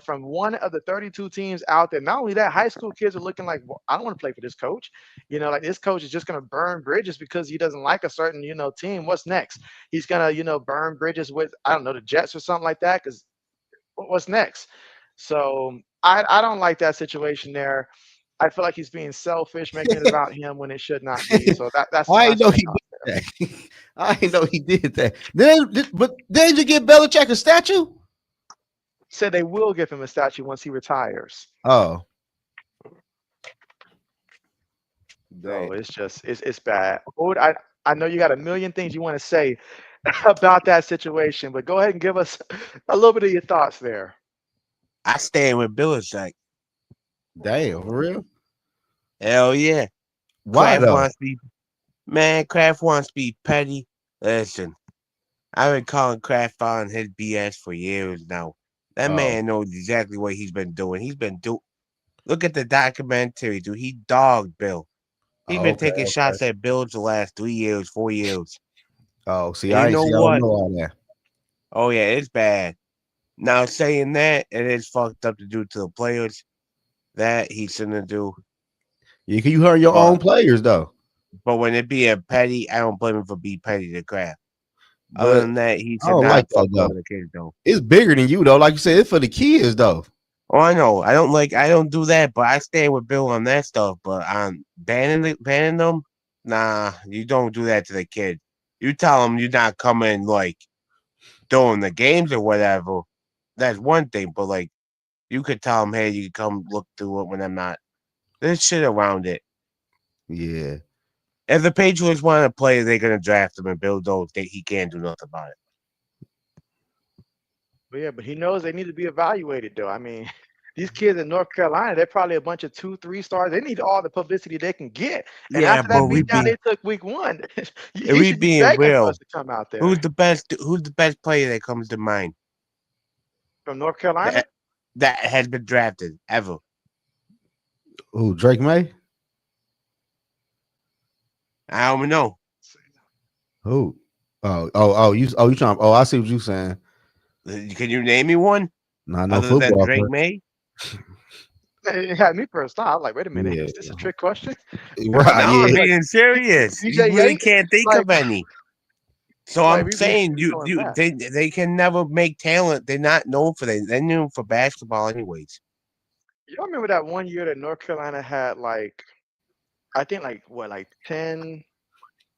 from one of the 32 teams out there. Not only that, high school kids are looking like, well, I don't want to play for this coach. Like this coach is just going to burn bridges because he doesn't like a certain, team. What's next? He's going to, burn bridges with, I don't know, the Jets or something like that because what's next? So I don't like that situation there. I feel like he's being selfish, making it about him when it should not be. So that's I that's didn't know my he thought did there. that. I didn't know he did that. But did you get Belichick a statue? Said they will give him a statue once he retires. Oh, So dang. it's bad. I know you got a million things you want to say about that situation, but go ahead and give us a little bit of your thoughts there. I stand with Belichick. Damn, for real? Hell yeah. Why Kraft though? wants to be Kraft wants to be petty. Listen, I've been calling Kraft on his BS for years now. That Oh, man knows exactly what he's been doing. Look at the documentary, dude. He dogged Bill. He's been okay, taking okay. shots at Bill the last 3 years, 4 years. Oh, see, And you I ain't know see. I don't what? know all that. Oh yeah, it's bad. Now saying that, it is fucked up to do to the players. That he shouldn't do. You hurt your But own players though. when it be a petty, I don't blame him for being petty to Kraft. Other But than that, he I should don't like not that fuck though. over the kids though. It's bigger than you though. Like you said, it's for the kids though. Oh, I know. I don't do that, but I stand with Bill on that stuff. But on banning them, nah, you don't do that to the kid. You tell them you're not coming like during the games or whatever. That's one thing, but like you could tell them, hey, you can come look through it when I'm not. There's shit around it. Yeah. If the Patriots want to play, they're gonna draft him, and Bill knows that he can't do nothing about it. But he knows they need to be evaluated, though. I mean, these kids in North Carolina, they're probably a bunch of 2, 3 stars. They need all the publicity they can get. And Yeah, after but that beatdown they took week 1, if he we should be being begging for real, us to come out who's there. the best? Who's the best player that comes to mind From North Carolina? that that has been drafted ever? Who, Drake May? I don't know. Who? You trying? Oh, I see what you saying. Can you name me one Not no other than football Drake player. May? It had me for a start. I was like, wait a minute, Yeah, is this a trick question? right. No, I'm Yeah, Like being serious. You BJ really Yates? can't think Like, of any. So like I'm saying we going back. they can never make talent. They're not known for that. They're known for basketball anyways. Y'all remember that one year that North Carolina had I think like 10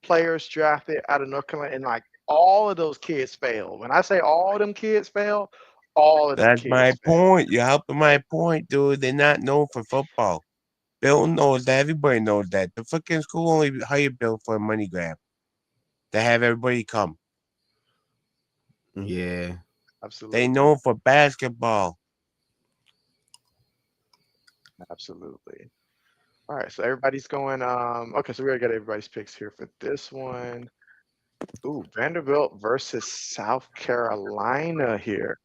players drafted out of North Carolina, and like all of those kids failed. When I say all of them kids failed, all of them That's my kids failed. point. You're helping my point, dude. They're not known for football. Bill knows that. Everybody knows that. The fucking school only hired Bill for a money grab to have everybody come. yeah. They Absolutely, known for basketball. absolutely. All right, so everybody's going. Okay, so we already got everybody's picks here for this one. Ooh, Vanderbilt versus South Carolina here.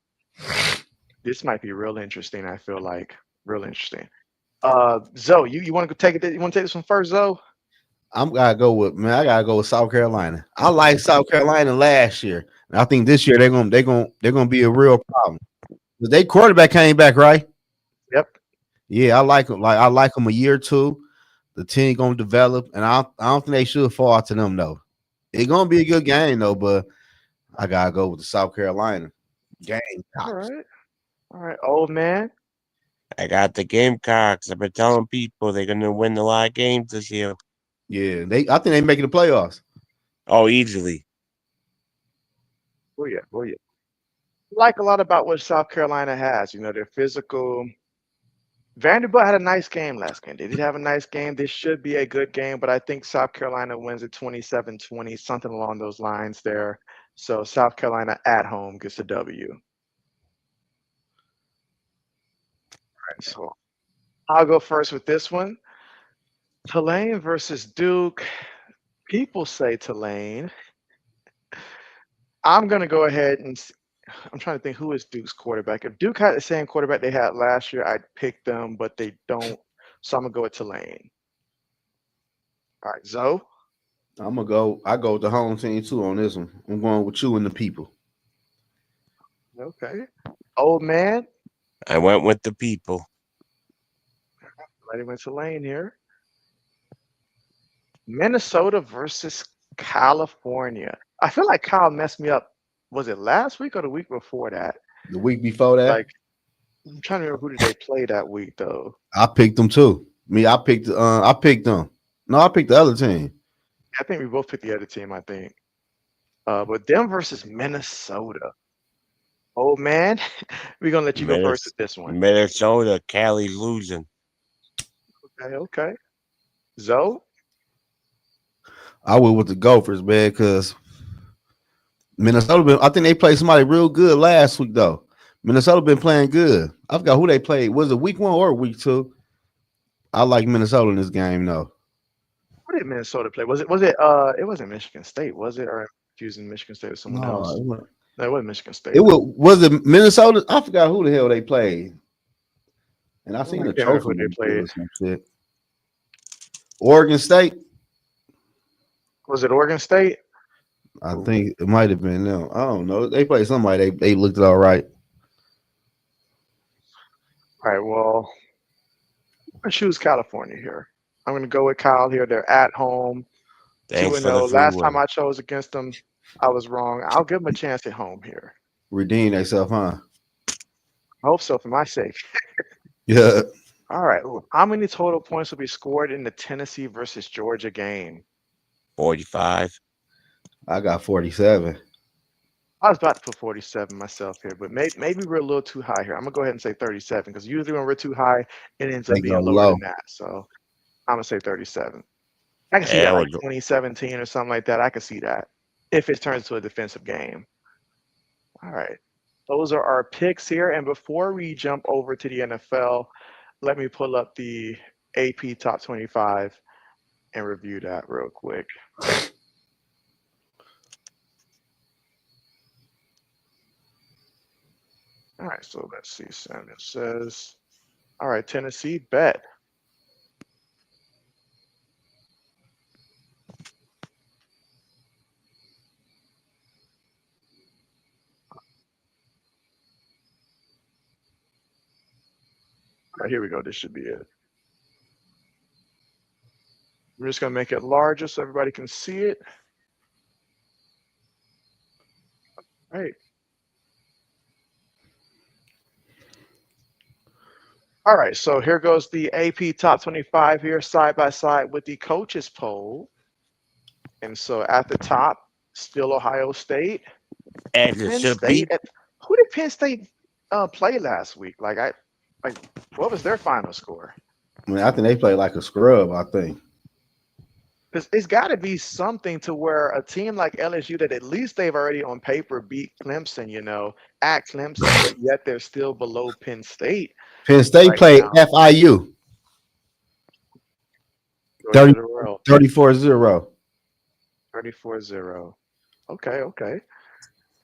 This might be real interesting. I feel like real interesting. Zoe, you want to take it? You want to take this one first, Zoe? I gotta go with South Carolina. I like South Carolina last year. And I think this year they're gonna be a real problem. But they quarterback came back, right? Yep. Yeah, I like him. I like him a year or two. The team gonna develop, and I don't think they should fall to them though. It's gonna be a good game though, but I gotta go with the South Carolina game. All right. All right, old man. I got the Gamecocks. I've been telling people they're gonna win a lot of games this year. Yeah, I think they making the playoffs. Oh, easily. Oh yeah, oh yeah. Like a lot about what South Carolina has. They're physical. Vanderbilt had a nice game last game. They did have a nice game. This should be a good game, but I think South Carolina wins it 27-20, something along those lines there. So South Carolina at home gets a W. right, so I'll go first with this one. Tulane versus Duke. People say Tulane. I'm gonna go ahead and I'm trying to think who is Duke's quarterback. If Duke had the same quarterback they had last year, I'd pick them, but they don't. So I'm gonna go with Tulane. All right, Zoe. I go with the home team too on this one. I'm going with you and the people. Okay. Old man. I went with the people. Letting went Tulane here. Minnesota versus California. I feel like Kyle messed me up. Was it last week or the week before that? The week before that, Like, I'm trying to remember who did they play that week though. I picked them too. I picked them. No, I picked the other team. I think we both picked the other team, I think. But them versus Minnesota. Oh man, we're gonna let you go first with this one. Minnesota, Cali losing. Okay. Zoe? I went with the Gophers, man, because Minnesota I think they played somebody real good last week though. Minnesota been playing good. I forgot who they played. Was it week 1 or week 2? I like Minnesota in this game though. Who did Minnesota play? Was it it wasn't Michigan State, was it? Or I'm confusing Michigan State with someone else. No, it wasn't Michigan State. Was it Minnesota? I forgot who the hell they played. And I seen the trophy who they played. Or some shit. Oregon State. Was it Oregon State? I think it might have been them. I don't know. They played somebody. They looked all right. All right, well, I'm gonna choose California here. I'm gonna go with Kyle here. They're at home. 2-0. Last time I chose against them, I was wrong. I'll give them a chance at home here. Redeem themselves, huh? I hope so for my sake. Yeah. All right. How many total points will be scored in the Tennessee versus Georgia game? 45. I got 47. I was about to put 47 myself here, but maybe we're a little too high here. I'm gonna go ahead and say 37 because usually when we're too high, it ends up being lower than that. So I'm gonna say 37. I can see that like 2017 or something like that. I can see that if it turns to a defensive game. All right. Those are our picks here. And before we jump over to the NFL, let me pull up the AP Top 25 and review that real quick. All right, so let's see. Samuel says, all right, Tennessee, bet. All right, here we go. This should be it. We're just going to make it larger so everybody can see it. All right. All right, so here goes the AP Top 25 here, side by side with the coaches poll. And so at the top, still Ohio State. As it should be. Who did Penn State play last week? Like what was their final score? I mean, I think they played like a scrub, I think. It's got to be something to where a team like LSU that at least they've already on paper beat Clemson, at Clemson, but yet they're still below Penn State. Penn State played FIU. 34-0. 34-0. Okay.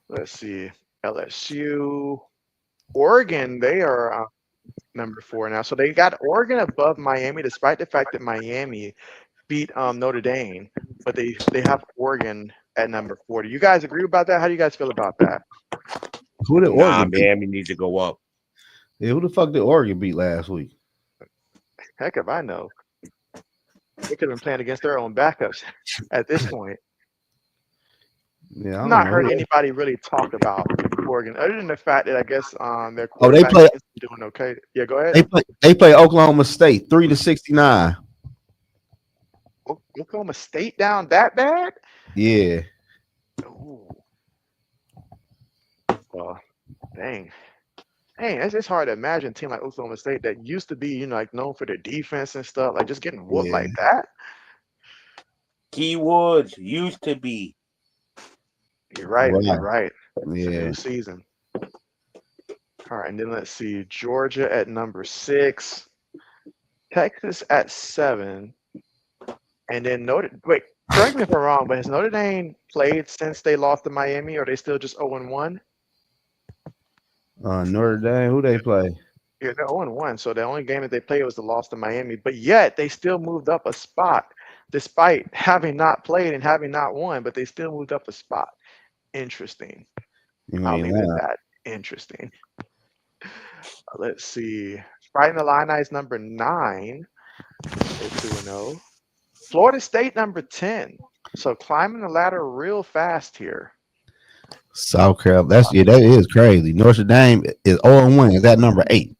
Let's see. LSU. Oregon, they are number 4 now. So they got Oregon above Miami, despite the fact that Miami beat Notre Dame, but they have Oregon at number 4. Do you guys agree about that? How do you guys feel about that? Who did Oregon beat? Miami needs to go up. Yeah, who the fuck did Oregon beat last week? Heck if I know. They could have been playing against their own backups at this point. Yeah, I've not heard anybody really talk about Oregon, other than the fact that I guess their quarterback is doing okay. Yeah, go ahead. They play Oklahoma State 3-69. Oklahoma State down that bad? Yeah. Ooh. Dang, it's hard to imagine a team like Oklahoma State that used to be, like known for their defense and stuff, like just getting whooped like that. Keywords used to be. You're right. You're right. Yeah. New season. All All right, and then let's see. Georgia at number 6, Texas at 7, and then wait, correct me if I'm wrong, but has Notre Dame played since they lost to Miami, or are they still just 0-1? Notre Dame, who they play? Yeah, they're 0-1. So the only game that they played was the loss to Miami, but yet they still moved up a spot despite having not played and having not won, but they still moved up a spot. Interesting. You I'll ain't leave it at lying. that. Interesting. Let's see. Fighting the Illini is number 9. They're 2-0. Florida State number 10. So climbing the ladder real fast here. South Carolina. That is crazy. Notre Dame is 0-1. Is that number 8?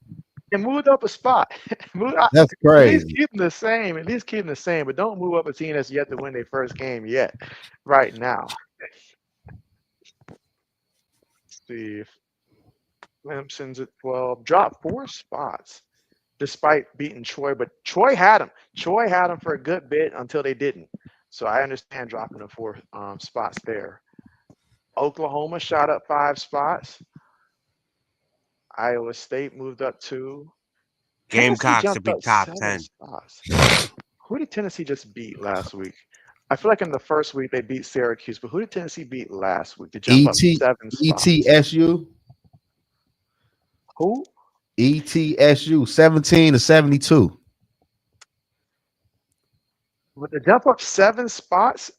It moved up a spot. That's At least crazy. keep them the same. At least keep them the same, but don't move up a team that's yet to win their first game yet. Right now. Let's see. Clemson's at 12. Dropped 4 spots despite beating Troy, but Troy had them. Troy had them for a good bit until they didn't. So I understand dropping the 4 spots there. Oklahoma shot up 5 spots. Iowa State moved up 2. Tennessee Gamecocks to jumped be up top 7 10. spots. Who did Tennessee just beat last week? I feel like in the first week they beat Syracuse, but who did Tennessee beat last week to jump up 7 spots? ETSU. Who? ETSU 17-72. Would they jump up 7 spots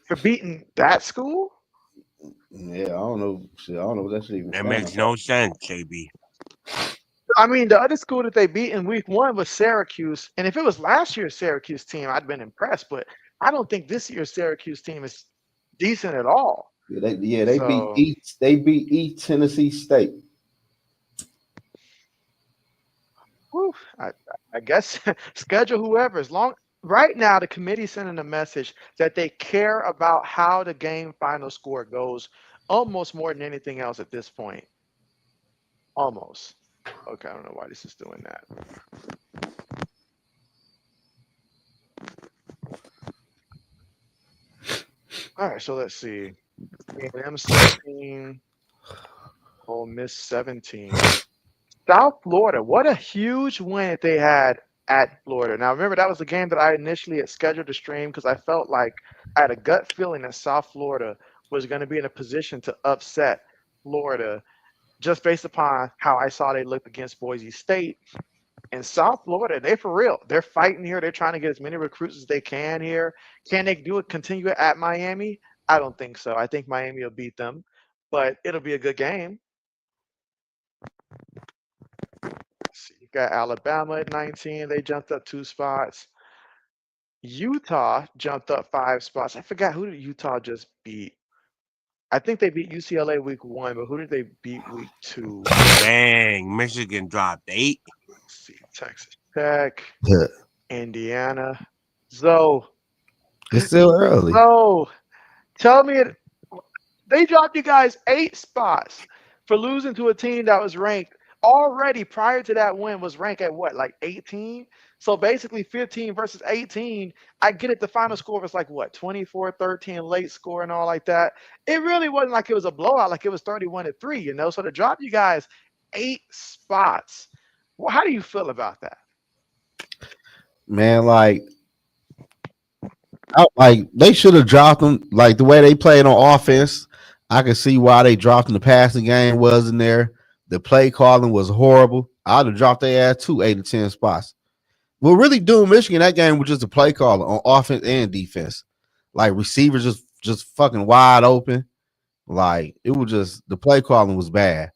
for beating that school? Yeah, I don't know. Shit, I don't know what that shit even That sound makes no sense, JB. I mean, the other school that they beat in week 1 was Syracuse. And if it was last year's Syracuse team, I'd been impressed. But I don't think this year's Syracuse team is decent at all. Yeah, they So- beat East Tennessee State. Whew, I guess schedule whoever. As long right now, the committee's sending a message that they care about how the game final score goes almost more than anything else at this point. Almost. Okay, I don't know why this is doing that. All right, so let's see. A&M 16, Ole Miss 17. South Florida, what a huge win that they had at Florida. Now, remember, that was the game that I initially had scheduled to stream because I felt like I had a gut feeling that South Florida was going to be in a position to upset Florida just based upon how I saw they looked against Boise State. And South Florida, they for real. They're fighting here. They're trying to get as many recruits as they can here. Can they do it, continue it at Miami? I don't think so. I think Miami will beat them, but it'll be a good game. Let's see, you got Alabama at 19. They jumped up 2 spots. Utah jumped up 5 spots. I forgot who did Utah just beat. I think they beat UCLA week 1, but who did they beat week 2? Dang, Michigan dropped 8. Let's see, Texas Tech, Yeah. Indiana. Zoe, It's still early. tell me they dropped you guys 8 spots for losing to a team that was ranked already prior to that win was ranked at what, like 18? So basically 15 versus 18. I get it. The final score was like what, 24-13 late score and all like that. It really wasn't like it was a blowout, like it was 31-3, you know? So to drop you guys 8 spots, well, how do you feel about that? Man, like they should have dropped them. Like the way they played on offense, I could see why they dropped them. The passing game wasn't there. The play calling was horrible. I'd have dropped their ass too 8 to 10 spots. What really doing Michigan that game was just the play calling on offense and defense. Like receivers just fucking wide open. Like it was just the play calling was bad.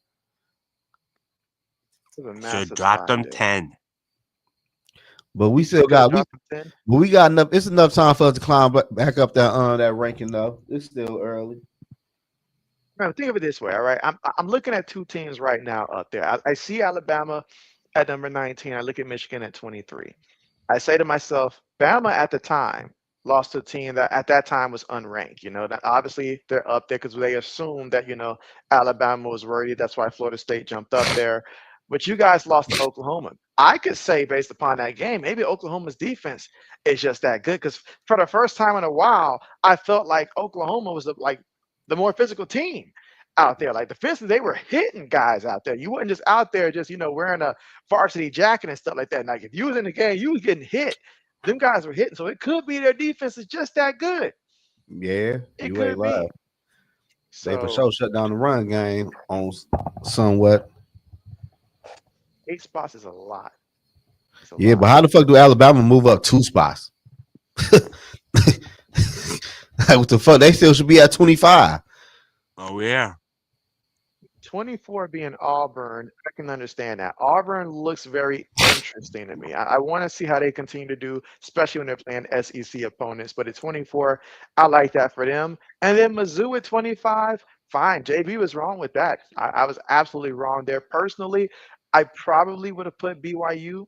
Should drop them 10. But we still got enough. It's enough time for us to climb back up that ranking though. It's still early. Remember, think of it this way, all right? I'm looking at 2 teams right now up there. I see Alabama at number 19. I look at Michigan at 23. I say to myself, Bama at the time lost to a team that at that time was unranked. You know, that obviously they're up there because they assumed that, you know, Alabama was worthy. That's why Florida State jumped up there. But you guys lost to Oklahoma. I could say based upon that game, maybe Oklahoma's defense is just that good because for the first time in a while, I felt like Oklahoma was the more physical team. out there. Like defensively, they were hitting guys out there. You wasn't just out there just, wearing a varsity jacket and stuff like that. Like if you was in the game, you was getting hit. Them guys were hitting. So it could be their defense is just that good. Yeah, It you ain't could be. lying. They for So sure shut down the run game on somewhat. 8 spots is a lot. It's a Yeah, lot. but how the fuck do Alabama move up 2 spots? Like, what the fuck? They still should be at 25. Oh yeah. 24 being Auburn, I can understand that. Auburn looks very interesting to me. I want to see how they continue to do, especially when they're playing SEC opponents. But at 24, I like that for them. And then Mizzou at 25, fine. JB was wrong with that. I was absolutely wrong there. Personally, I probably would have put BYU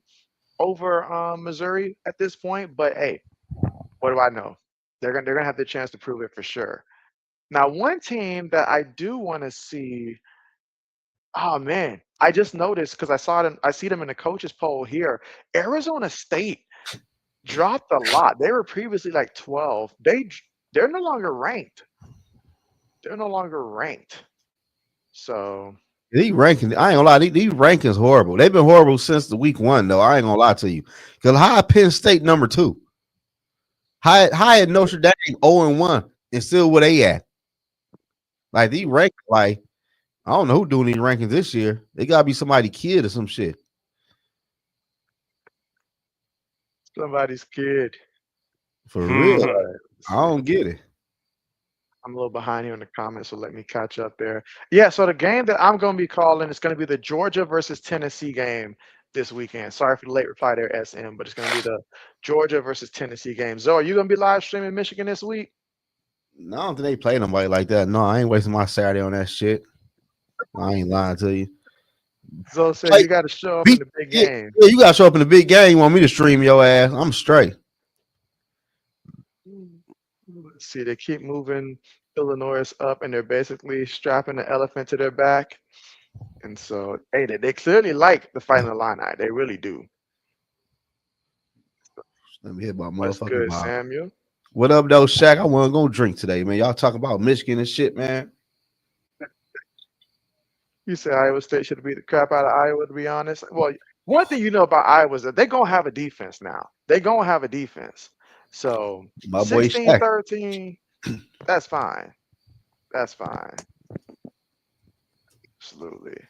over Missouri at this point. But hey, what do I know? They're gonna have the chance to prove it for sure. Now, one team that I do want to see. Oh man, I just noticed because I see them in the coaches poll here. Arizona State dropped a lot. They were previously like 12. They're no longer ranked. They're no longer ranked. So These rankings, I ain't gonna lie, these rankings horrible. They've been horrible since the week 1, though. I ain't gonna lie to you. Because high Penn State number 2. High at Notre Dame 0-1 and still where they at. Like these rankings, like I don't know who doing these rankings this year. They gotta be somebody kid or some shit. somebody's kid. For real. Let's I see. don't get it. I'm a little behind here in the comments, so let me catch up there. Yeah, so the game that I'm going to be calling is going to be the Georgia versus Tennessee game this weekend. Sorry for the late reply there, SM, but it's going to be the Georgia versus Tennessee game. Zoe, are you going to be live streaming Michigan this week? No, I don't think they play nobody like that. No, I ain't wasting my Saturday on that shit. I ain't lying to you. Zoe said Like, you got to show up in the big game. Yeah, you gotta show up in the big game. You want me to stream your ass? I'm straight. Let's see, they keep moving Illinois up, and they're basically strapping the elephant to their back. And so, hey, they clearly like the Fighting Illini. They really do. Let me hit my What's motherfucking good, mouth. Samuel? What up, though, Shaq? I wasn't gonna drink today, man. Y'all talk about Michigan and shit, man. You said Iowa State should have beat the crap out of Iowa, to be honest. Well, one thing you know about Iowa is that they're going to have a defense now. They're going to have a defense. So, My boy 16-13, that's fine. That's fine. Absolutely.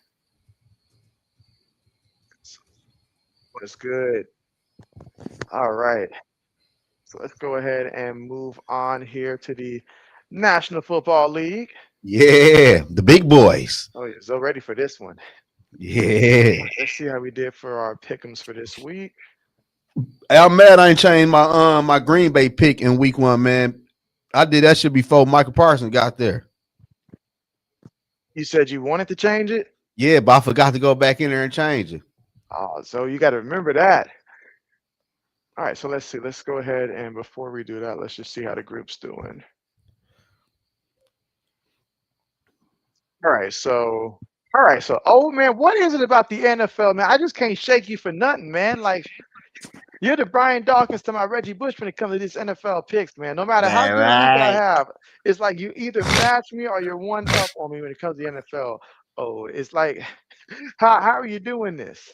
What's good? All right. So let's go ahead and move on here to the National Football League. Yeah, the big boys. Oh, you're so ready for this one. Yeah. Let's see how we did for our pick'ems for this week. Hey, I'm mad I ain't changed my Green Bay pick in week 1, man. I did that shit before Michael Parsons got there. You said you wanted to change it? Yeah, but I forgot to go back in there and change it. Oh, so you got to remember that. All right, so let's see. Let's go ahead and before we do that, let's just see how the group's doing. All right, so oh man, what is it about the NFL, man? I just can't shake you for nothing, man. Like you're the Brian Dawkins to my Reggie Bush when it comes to these NFL picks, man. No matter how good a week I have, it's like you either match me or you're one up on me when it comes to the NFL. Oh, it's like, how are you doing this?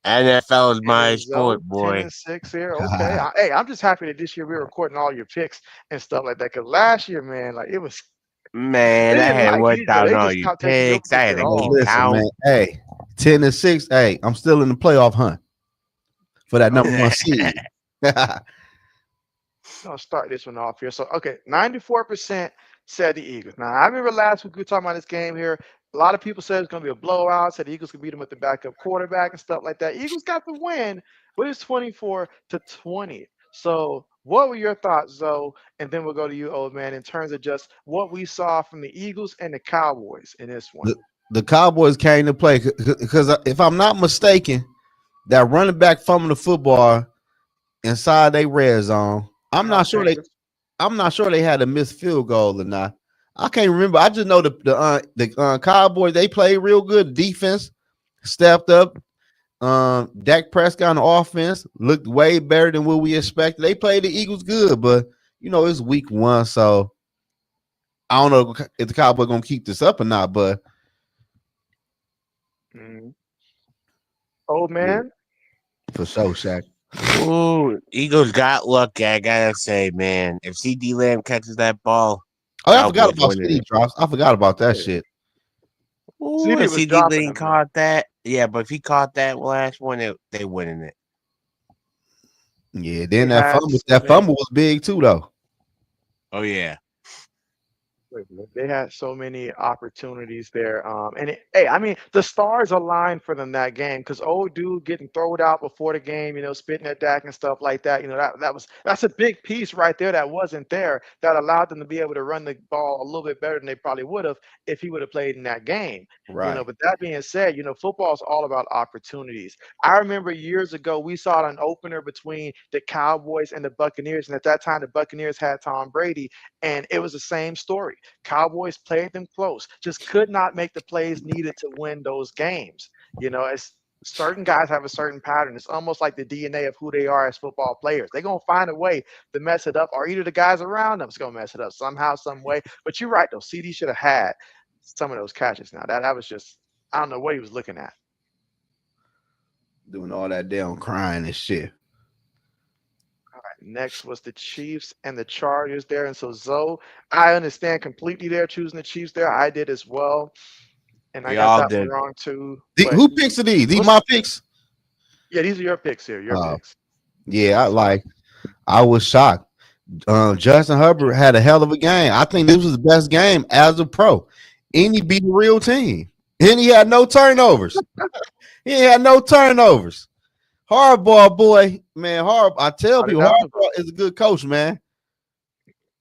NFL is my sport, boy. 10-6 here. Okay. Hey, I'm just happy that this year we're recording all your picks and stuff like that. Because last year, man, like it was. Man, I had worked out all your picks. I had to keep count. Man, hey, 10-6. Hey, I'm still in the playoff hunt for that number 1 seed. I'll start this one off here. So, okay, 94% said the Eagles. Now, I remember last week we were talking about this game here. A lot of people said it's going to be a blowout. Said the Eagles could beat them with the backup quarterback and stuff like that. Eagles got the win, but it's 24-20. So, what were your thoughts, Zoe? And then we'll go to you, old man, in terms of just what we saw from the Eagles and the Cowboys in this one. The Cowboys came to play because if I'm not mistaken, that running back fumbling the football inside their red zone. I'm not sure they had a missed field goal or not. I can't remember. I just know the Cowboys, they played real good. Defense stepped up. Dak Prescott on the offense looked way better than what we expected. They played the Eagles good, but you know it's week 1, so I don't know if the Cowboys gonna keep this up or not, but Old man. For sure, Shaq. Ooh, Eagles got lucky. I gotta say, man. If CD Lamb catches that ball, Oh, I forgot Cowboys about winning CD it. drops. I forgot about that shit. Ooh, CD if was CD dropping Lamb them, man. caught that, yeah. But if he caught that last one, they winning it. Yeah, then They that had fumble, so many. was big too, though. Oh yeah. They had so many opportunities there. Hey, I mean, the stars aligned for them that game because old dude getting thrown out before the game, spitting at Dak and stuff like that. That's a big piece right there that wasn't there that allowed them to be able to run the ball a little bit better than they probably would have if he would have played in that game. Right. But that being said, football is all about opportunities. I remember years ago we saw an opener between the Cowboys and the Buccaneers, and at that time the Buccaneers had Tom Brady, and it was the same story. Cowboys played them close, just could not make the plays needed to win those games. It's certain guys have a certain pattern. It's almost like the DNA of who they are as football players. They're going to find a way to mess it up, or either the guys around them is going to mess it up somehow, some way. But you're right, though. CD should have had some of those catches. Now, that was just, I don't know what he was looking at. Doing all that damn crying and shit. All right, next was the Chiefs and the Chargers there. And so, Zoe, I understand completely there choosing the Chiefs there. I did as well. And I We got all that one did. wrong too. Who picks are these? These my picks? Yeah, these are your picks here. Your picks. Yeah, I was shocked. Justin Herbert had a hell of a game. I think this was the best game as a pro. And he beat a real team. And he had no turnovers. Harbaugh, boy, man, I tell people Harbaugh is a good coach, man.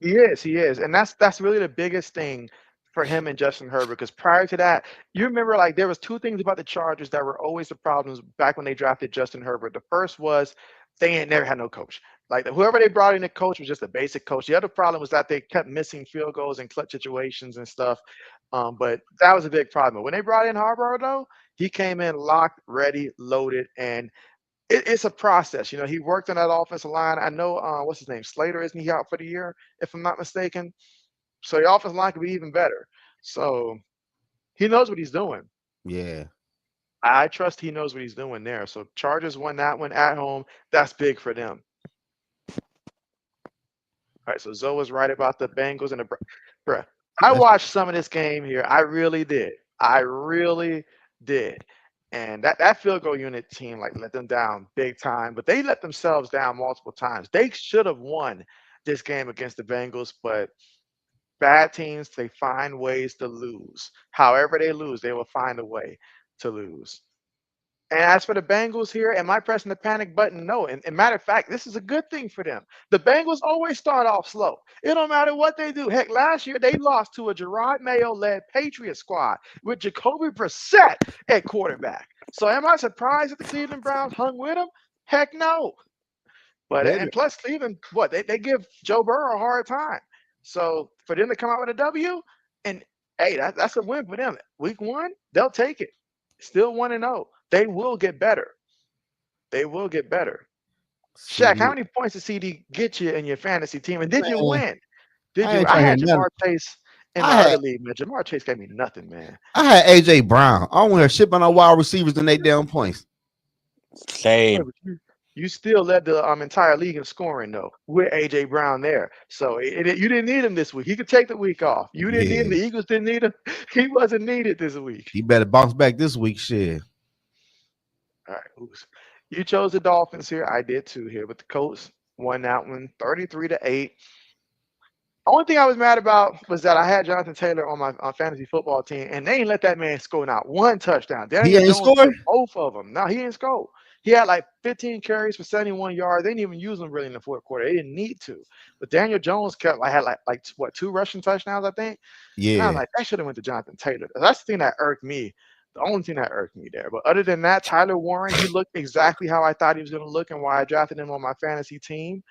He is. And that's really the biggest thing for him and Justin Herbert, because prior to that, you remember, like, there was two things about the Chargers that were always the problems back when they drafted Justin Herbert. The first was they ain't never had no coach. Like, whoever they brought in, the coach was just a basic coach. The other problem was that they kept missing field goals and clutch situations and stuff. But that was a big problem. But when they brought in Harbaugh, though, he came in locked, ready, loaded, and it's a process. He worked on that offensive line. I know, what's his name? Slater, isn't he out for the year, if I'm not mistaken? So the offensive line could be even better. So he knows what he's doing. Yeah. I trust he knows what he's doing there. So Chargers won that one at home. That's big for them. All right, so Zoe was right about the Bengals and the bruh. I watched some of this game here. I really did. And that field goal unit team let them down big time, but they let themselves down multiple times. They should have won this game against the Bengals, but bad teams, they find ways to lose. However they lose, they will find a way to lose. And as for the Bengals here, am I pressing the panic button? No. And matter of fact, this is a good thing for them. The Bengals always start off slow. It don't matter what they do. Heck, last year they lost to a Gerard Mayo-led Patriot squad with Jacoby Brissett at quarterback. So am I surprised that the Cleveland Browns hung with them? Heck no. But and plus Cleveland, they give Joe Burrow a hard time. So for them to come out with a W, and hey, that's a win for them. Week 1, they'll take it. Still 1-0. They will get better. Shaq, how many points did CD get you in your fantasy team? And did you win? I had Jamar Chase in my other league, man. Jamar Chase gave me nothing, man. I had AJ Brown. I don't want to ship on our wide receivers than they damn points. Same. You still led the entire league in scoring, though, with AJ Brown there. So you didn't need him this week. He could take the week off. You didn't need him. The Eagles didn't need him. He wasn't needed this week. He better bounce back this week, shit. All right, you chose the Dolphins here. I did too here, but the Colts won that one 33-8. Only thing I was mad about was that I had Jonathan Taylor on my fantasy football team, and they ain't let that man score not one touchdown. Daniel Jones scored both of them. No, he didn't score. He had like 15 carries for 71 yards. They didn't even use him really in the fourth quarter. They didn't need to. But Daniel Jones had like 2 rushing touchdowns, I think. Yeah. And I was like, that should have went to Jonathan Taylor. That's the thing that irked me. The only thing that irked me there. But other than that, Tyler Warren, he looked exactly how I thought he was going to look and why I drafted him on my fantasy team.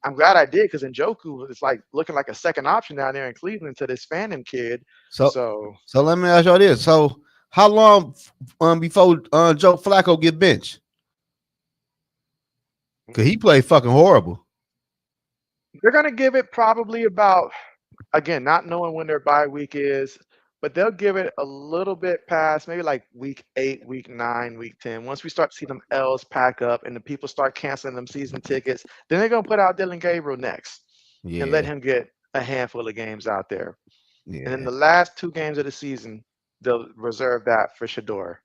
I'm glad I did, because Njoku was like looking like a second option down there in Cleveland to this Phantom kid. So let me ask y'all this. So how long before Joe Flacco get benched? Because he played fucking horrible. They're going to give it probably about again, not knowing when their bye week is, but they'll give it a little bit past, maybe like week 8, week 9, week 10. Once we start to see them L's pack up and the people start canceling them season tickets, then they're gonna put out Dylan Gabriel next and let Yeah, him get a handful of games out there. And then yeah, the last 2 games of the season, they'll reserve that for Shador.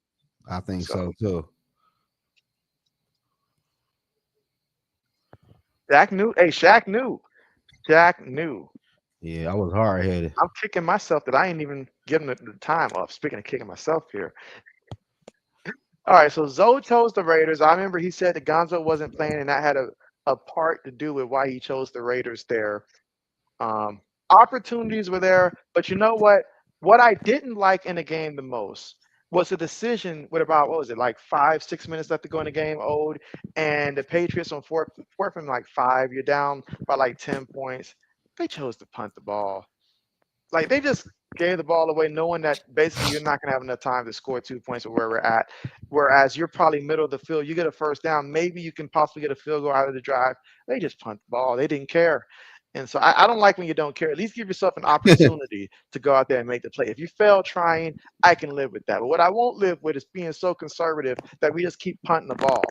I think So so too. Shaq knew. Hey, Shaq knew. Shaq knew. Yeah, I was hard headed. I'm kicking myself that I ain't even giving the time off. Speaking of kicking myself here. All right, so Zoe chose the Raiders. I remember he said that Gonzo wasn't playing, and that had a part to do with why he chose the Raiders there. Um, Opportunities were there, but you know what? What I didn't like in the game the most was the decision with about, what was it, like 5, 6 minutes left to go in the game, old, and the Patriots on fourth and like 5, you're down by like 10 points. They chose to punt the ball. Like they just gave the ball away, knowing that basically you're not gonna have enough time to score 2 points or where we're at. Whereas you're probably middle of the field, you get a first down, maybe you can possibly get a field goal out of the drive. They just punt the ball. They didn't care. And so I don't like when you don't care. At least give yourself an opportunity to go out there and make the play. If you fail trying, I can live with that. But what I won't live with is being so conservative that we just keep punting the ball.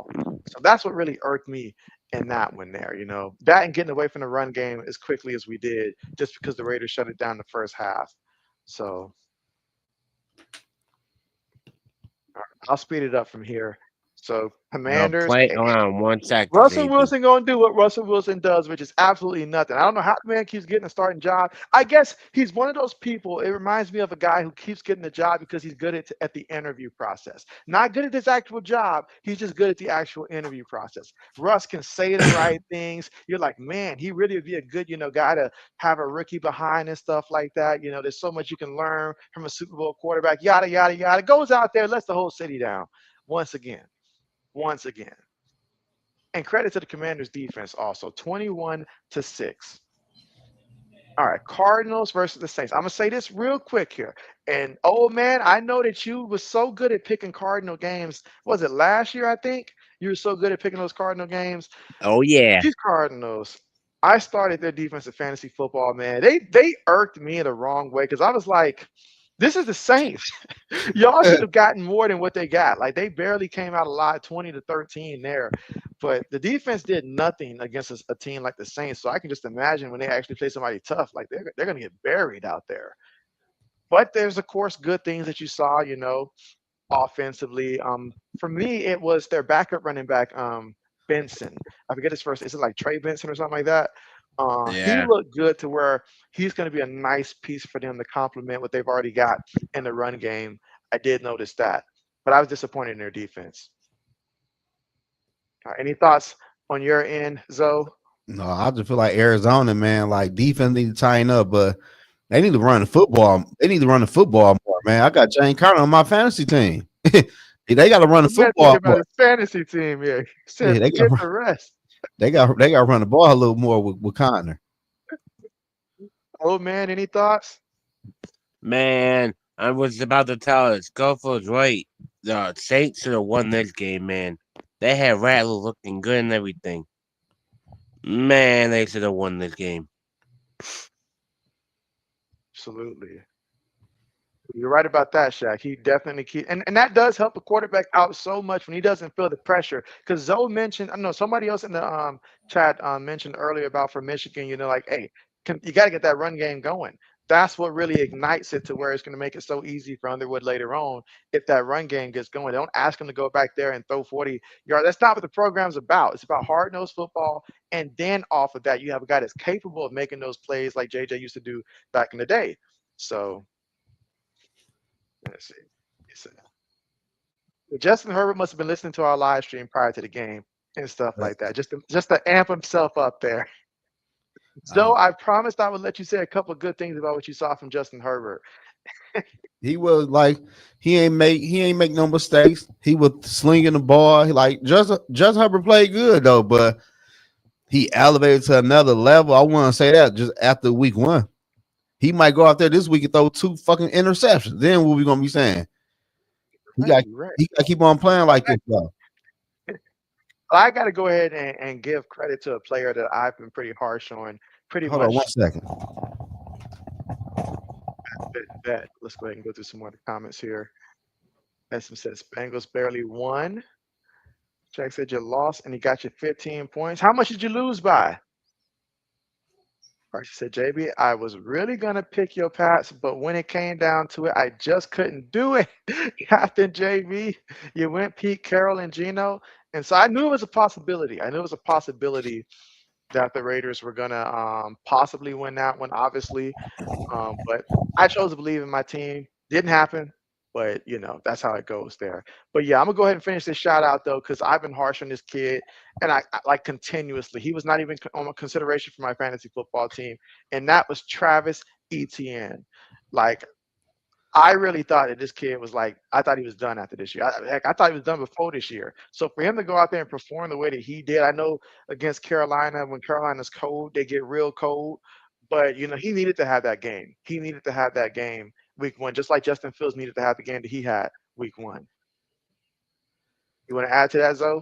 So that's what really irked me in that one there, that and getting away from the run game as quickly as we did, just because the Raiders shut it down the first half. So I'll speed it up from here. So No, Commanders, play on 1 second, Russell JB. Wilson gonna do what Russell Wilson does, which is absolutely nothing. I don't know how the man keeps getting a starting job. I guess he's one of those people. It reminds me of a guy who keeps getting the job because he's good at the interview process. Not good at his actual job. He's just good at the actual interview process. Russ can say the right things. You're like, man, he really would be a good, guy to have a rookie behind and stuff like that. There's so much you can learn from a Super Bowl quarterback. Yada yada yada. Goes out there, lets the whole city down once again. Once again. And credit to the Commanders' defense also, 21-6. All right, Cardinals versus the Saints. I'm gonna say this real quick here. And man, I know that you was so good at picking Cardinal games. Was it last year? I think you were so good at picking those Cardinal games. Oh yeah. These Cardinals, I started their defensive fantasy football, man. They irked me in the wrong way because I was like, this is the Saints. Y'all should have gotten more than what they got. Like they barely came out alive, 20-13 there. But the defense did nothing against a team like the Saints. So I can just imagine when they actually play somebody tough, like they're gonna get buried out there. But there's of course good things that you saw, offensively. For me, it was their backup running back, Benson. I forget his first. Is it like Trey Benson or something like that? He Yeah. looked good to where he's going to be a nice piece for them to complement what they've already got in the run game. I did notice that, but I was disappointed in their defense. Any thoughts on your end, Zoe? No, I just feel like Arizona, man, like defense need to tighten up, but they need to run the football. They need to run the football more, man. I got Jane Carter on my fantasy team. They got to run the The man thinking football about more. his fantasy team. Yeah, he said, Yeah, forget the rest. they got to run the ball a little more with Connor. Oh man, any thoughts? Man, I was about to tell us, Schofield right. The Saints should have won this game, man. They had Rattler looking good and everything. Man, they should have won this game. Absolutely. You're right about that, Shaq. He definitely and that does help a quarterback out so much when he doesn't feel the pressure. Because Zoe mentioned, I don't know, somebody else in the chat mentioned earlier about for Michigan, like, hey, you got to get that run game going. That's what really ignites it to where it's going to make it so easy for Underwood later on if that run game gets going. Don't ask him to go back there and throw 40 yards. That's not what the program's about. It's about hard-nosed football. And then off of that, you have a guy that's capable of making those plays like JJ used to do back in the day. So let's see. Justin Herbert must have been listening to our live stream prior to the game and stuff like that, just to amp himself up there. So I promised I would let you say a couple of good things about what you saw from Justin Herbert. He was like he ain't make no mistakes. He was slinging the ball. Just Herbert played good though, but he elevated to another level. I want to say that just after week 1. He might go out there this week and throw 2 fucking interceptions. Then what we gonna be saying? He got to keep on playing like this though. I got to go ahead and give credit to a player that I've been pretty harsh on. Hold on 1 second. Bet. Let's go ahead and go through some more of the comments here. SM says Bengals barely won. Jack said you lost and he got you 15 points. How much did you lose by? Archie said, JB, I was really going to pick your Pats, but when it came down to it, I just couldn't do it. Captain JB, you went Pete Carroll and Geno. And so I knew it was a possibility. I knew it was a possibility that the Raiders were going to possibly win that one, obviously. But I chose to believe in my team. Didn't happen, but that's how it goes there. But yeah, I'm gonna go ahead and finish this shout out though, because I've been harsh on this kid, and I like continuously. He was not even on consideration for my fantasy football team, and that was Travis Etienne. Like, I really thought that this kid was I thought he was done after this year. I thought he was done before this year. So for him to go out there and perform the way that he did, I know against Carolina, when Carolina's cold, they get real cold. But, he needed to have that game. He needed to have that game week 1, just like Justin Fields needed to have the game that he had week 1. You want to add to that, Zoe?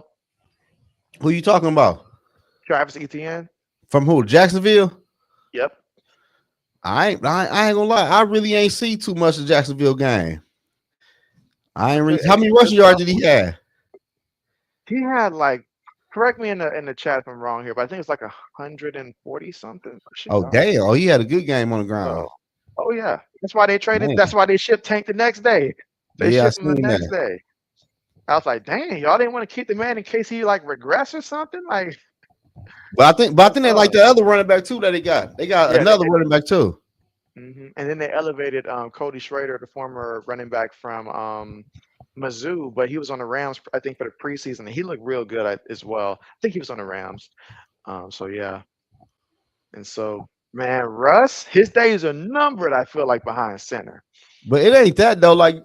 Who you talking about? Travis Etienne? From who? Jacksonville? Yep. I ain't gonna lie. I really ain't see too much of Jacksonville game. I ain't really. How many rushing yards did he have? He had correct me in the chat if I'm wrong here, but I think it's 140 something. Oh damn! Oh, he had a good game on the ground. Oh yeah, that's why they traded. That's why they shipped Tank the next day. They shipped him the next day. I was like, dang, y'all didn't want to keep the man in case he regress or something. But I think they like the other running back too that they got. They got another running back too. And then they elevated Cody Schrader, the former running back from Mizzou, but he was on the Rams, I think, for the preseason, and he looked real good as well. I think he was on the Rams. So yeah. And so, man, Russ, his days are numbered, I feel like, behind center. But it ain't that though. Like,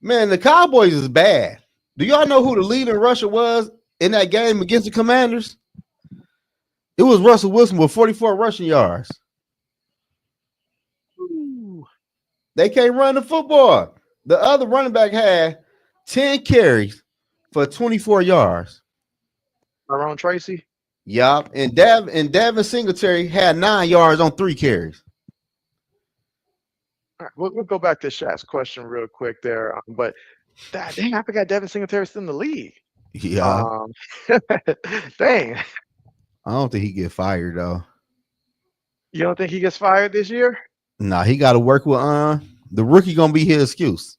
man, the Cowboys is bad. Do y'all know who the leading rusher was in that game against the Commanders? It was Russell Wilson with 44 rushing yards. Ooh. They can't run the football. The other running back had 10 carries for 24 yards. Tyrone Tracy? Yup. And Davin Singletary had 9 yards on 3 carries. All right, we'll go back to Shaq's question real quick there. But dang, I forgot Devin Singletary's still in the league. Yeah. Dang. I don't think he get fired though. You don't think he gets fired this year? Nah, he got to work with the rookie. Gonna be his excuse.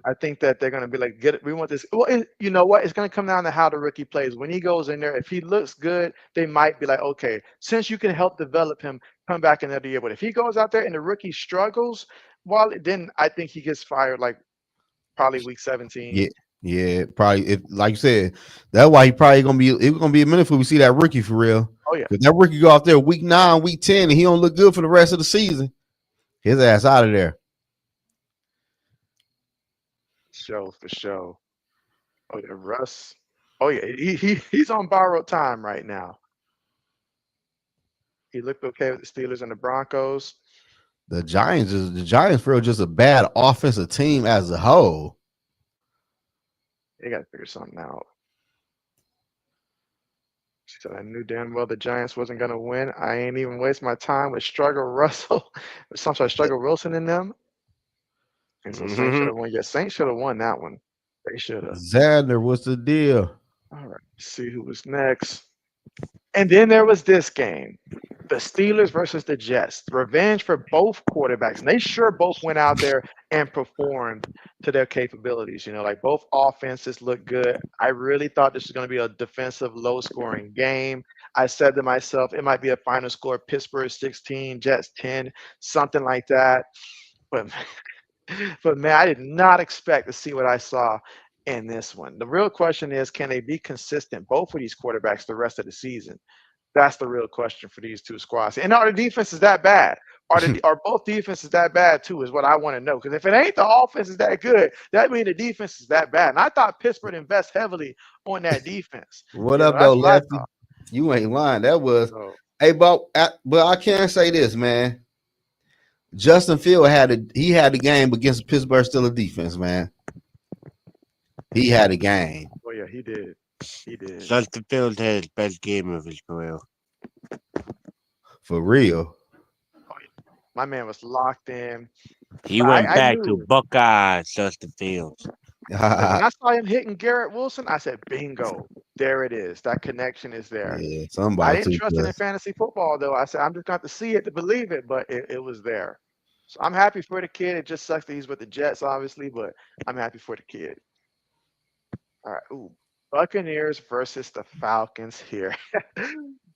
I think that they're gonna be like, get it. We want this. Well, you know what? It's gonna come down to how the rookie plays. When he goes in there, if he looks good, they might be like, okay, since you can help develop him, come back another year. But if he goes out there and the rookie struggles, then I think he gets fired probably week 17. Yeah, probably. If, like you said, that's why he probably gonna be. It's gonna be a minute before we see that rookie for real. Oh yeah, because that rookie go out there week 9, week 10, and he don't look good for the rest of the season. His ass out of there. For sure. Oh yeah, Russ. Oh yeah, he's on borrowed time right now. He looked okay with the Steelers and the Broncos. The Giants feel just a bad offensive team as a whole. They got to figure something out. She said, I knew damn well the Giants wasn't going to win. I ain't even waste my time with Struggle Russell. Some sort of Struggle Wilson in them. And so Saints should have won. Yeah, Saints should have won that one. They should have. Xander, what's the deal? All right, let's see who was next. And then there was this game. The Steelers versus the Jets. Revenge for both quarterbacks. And they sure both went out there and performed to their capabilities. Both offenses look good. I really thought this was going to be a defensive, low-scoring game. I said to myself, it might be a final score, Pittsburgh 16, Jets 10, something like that. But man, I did not expect to see what I saw in this one. The real question is, can they be consistent, both of these quarterbacks, the rest of the season? That's the real question for these two squads. And are the defenses that bad? Are both defenses that bad too, is what I want to know. Because if it ain't the offense is that good, that means the defense is that bad. And I thought Pittsburgh invests heavily on that defense. What up, though, Lefty? You ain't lying. That was but I can't say this, man. Justin Field had the game against Pittsburgh Steelers defense, man. He had a game. Oh yeah, he did. He did. Justin Fields had his best game of his career. For real. My man was locked in. He But went I back to knew. Buckeye, Justin Fields. Like when I saw him hitting Garrett Wilson, I said, "Bingo, there it is. That connection is there." Yeah, I somebody didn't too trust it in close. fantasy football though. I said, "I'm just going to see it to believe it," but it was there. So I'm happy for the kid. It just sucks that he's with the Jets, obviously, but I'm happy for the kid. All right, ooh, Buccaneers versus the Falcons here.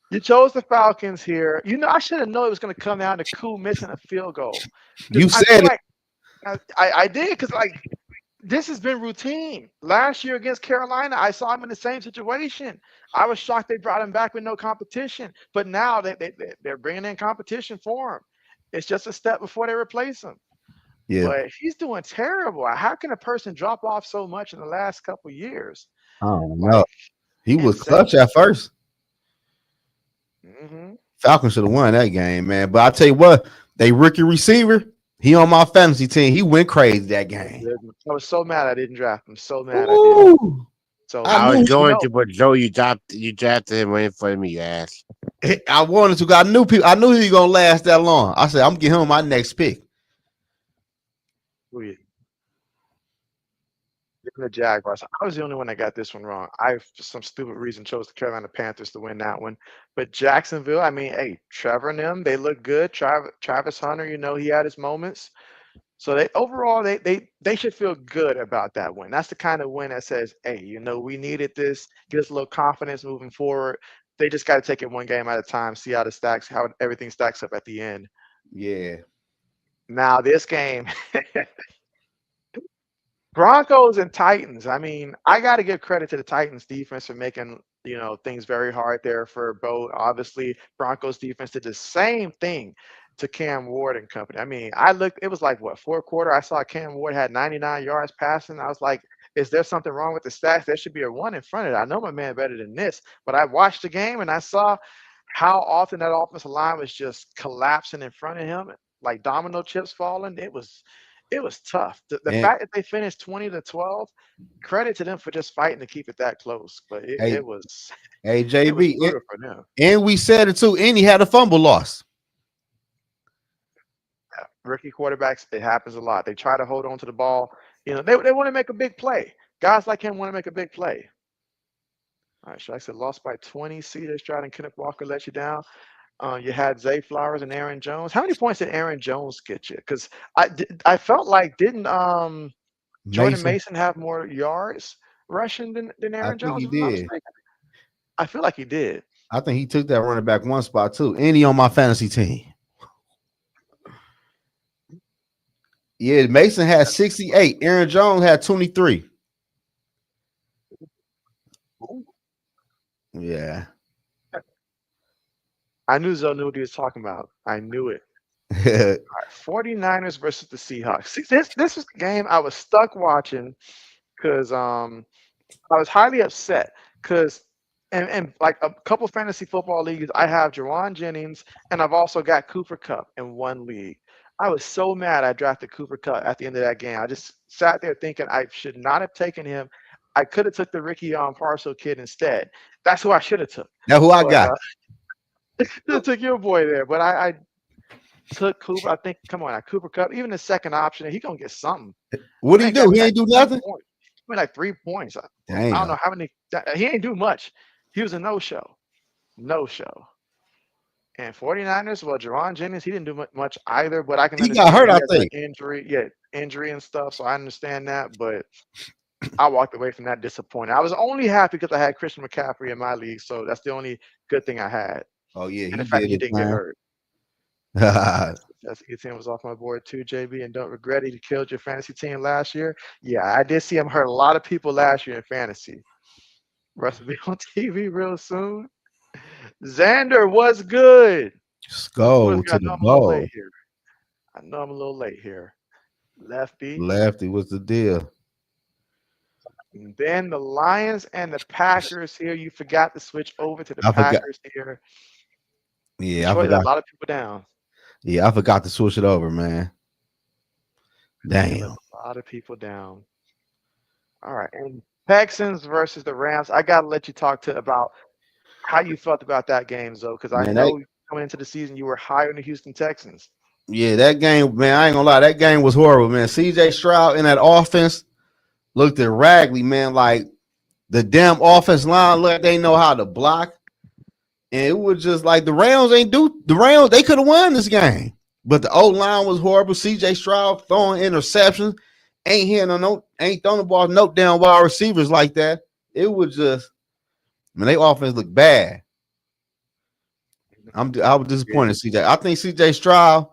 You chose the Falcons here. You know, I should have known it was going to come down to Koo missing a field goal because You I feel said it. like I did because like this has been routine. Last year against Carolina, I saw him in the same situation. I was shocked they brought him back with no competition, but now they're bringing in competition for him. It's just a step before they replace him. Yeah, But he's doing terrible. How can a person drop off so much in the last couple years? I don't know. Like He was clutch insane. at first. Hmm. Falcons should have won that game, man. But I tell you what, they rookie receiver, he on my fantasy team. He went crazy that game. I was so mad I didn't draft him. So mad I didn't. Ooh, So I I mad. was knew You going know, to, but Joe, you drafted him right in front of me, you ass. I wanted to. 'Cause I knew people. I knew he was gonna last that long. I said, I'm getting him my next pick. who you- the Jaguars. I was the only one that got this one wrong. I, for some stupid reason, chose the Carolina Panthers to win that one. But Jacksonville, I mean, hey, Trevor and them, they look good. Travis Hunter, you know, he had his moments. So they overall they should feel good about that win. That's the kind of win that says, hey, you know, we needed this, get us a little confidence moving forward. They just got to take it one game at a time, see how everything stacks up at the end. Yeah, Now this game, Broncos and Titans. I mean, I got to give credit to the Titans defense for making, you know, things very hard there for both. Obviously, Broncos defense did the same thing to Cam Ward and company. I mean, I looked, it was like what, fourth quarter, I saw Cam Ward had 99 yards passing. I was like, is there something wrong with the stats? There should be a one in front of it. I know my man better than this, but I watched the game and I saw how often that offensive line was just collapsing in front of him, like domino chips falling. It was tough. The and fact that they finished 20-12, credit to them for just fighting to keep it that close. But it, hey, it was hey, it was JB, brutal for them. and we said it too. And he had a fumble loss. Rookie quarterbacks, it happens a lot. They try to hold on to the ball. You know, they want to make a big play. Guys like him want to make a big play. All right, Shaq said lost by 20. Cedar Stroud and Kenneth Walker let you down. You had Zay Flowers and Aaron Jones. How many points did Aaron Jones get you? Because I felt like didn't Jordan Mason, Mason have more yards rushing than I Aaron think Jones, he if I'm not did. mistaken? I feel like he did. I think he took that running back one spot too. And he on my fantasy team. Yeah, Mason had 68. Aaron Jones had 23. Yeah. I knew Zoe knew what he was talking about. I knew it. All right, 49ers versus the Seahawks. See, this is the game I was stuck watching because I was highly upset because and like a couple fantasy football leagues, I have Jawan Jennings and I've also got Cooper Cup in one league. I was so mad I drafted Cooper Cup at the end of that game. I just sat there thinking I should not have taken him. I could have took the Ricky Parcel kid instead. That's who I should have took. Now who I But got? I took your boy there. But I took Cooper. I think, come on, Cooper Cup, even the second option, he gonna get something. What did he Man got do? me He like ain't do 3 nothing. points. Give me like 3 points. I don't Damn. know how many. He ain't do much. He was a no-show. No-show. And 49ers, well, Jaron Jennings, he didn't do much either, but I can He got understand hurt, he I has an think. injury, injury and stuff, so I understand that, but I walked away from that disappointed. I was only happy because I had Christian McCaffrey in my league, so that's the only good thing I had, Oh yeah, and he the fact that did he it, didn't get man. hurt. That's ETN was off my board too, JB, and don't regret it. He killed your fantasy team last year. Yeah, I did see him hurt a lot of people last year in fantasy. Russ will be on TV real soon. Xander, what's good? Let's What go if to I the know I'm a little bowl. late here? I know I'm a little late here. Lefty. Lefty, what's the deal? And then the Lions and the Packers here. You forgot to switch over to the I forgot. Packers here. Yeah, I Detroit let forgot. a lot of people down. Yeah, I forgot to switch it over, man. They let Damn. a lot of people down. All right. And Texans versus the Rams. I got to let you talk to about how you felt about that game, Zoe, because I Man, that know coming into the season you were higher in the Houston Texans. Yeah, that game, man. I ain't gonna lie, that game was horrible, man. CJ Stroud in that offense looked at raggedy, man. Like the damn offense line, look, they know how to block. And it was just like the Rams ain't do the Rams, they could have won this game. But the O line was horrible. CJ Stroud throwing interceptions, ain't hitting no, ain't throwing the ball no down wide receivers like that. It was just, man, they offense looked bad. I was disappointed in CJ. I think CJ Stroud,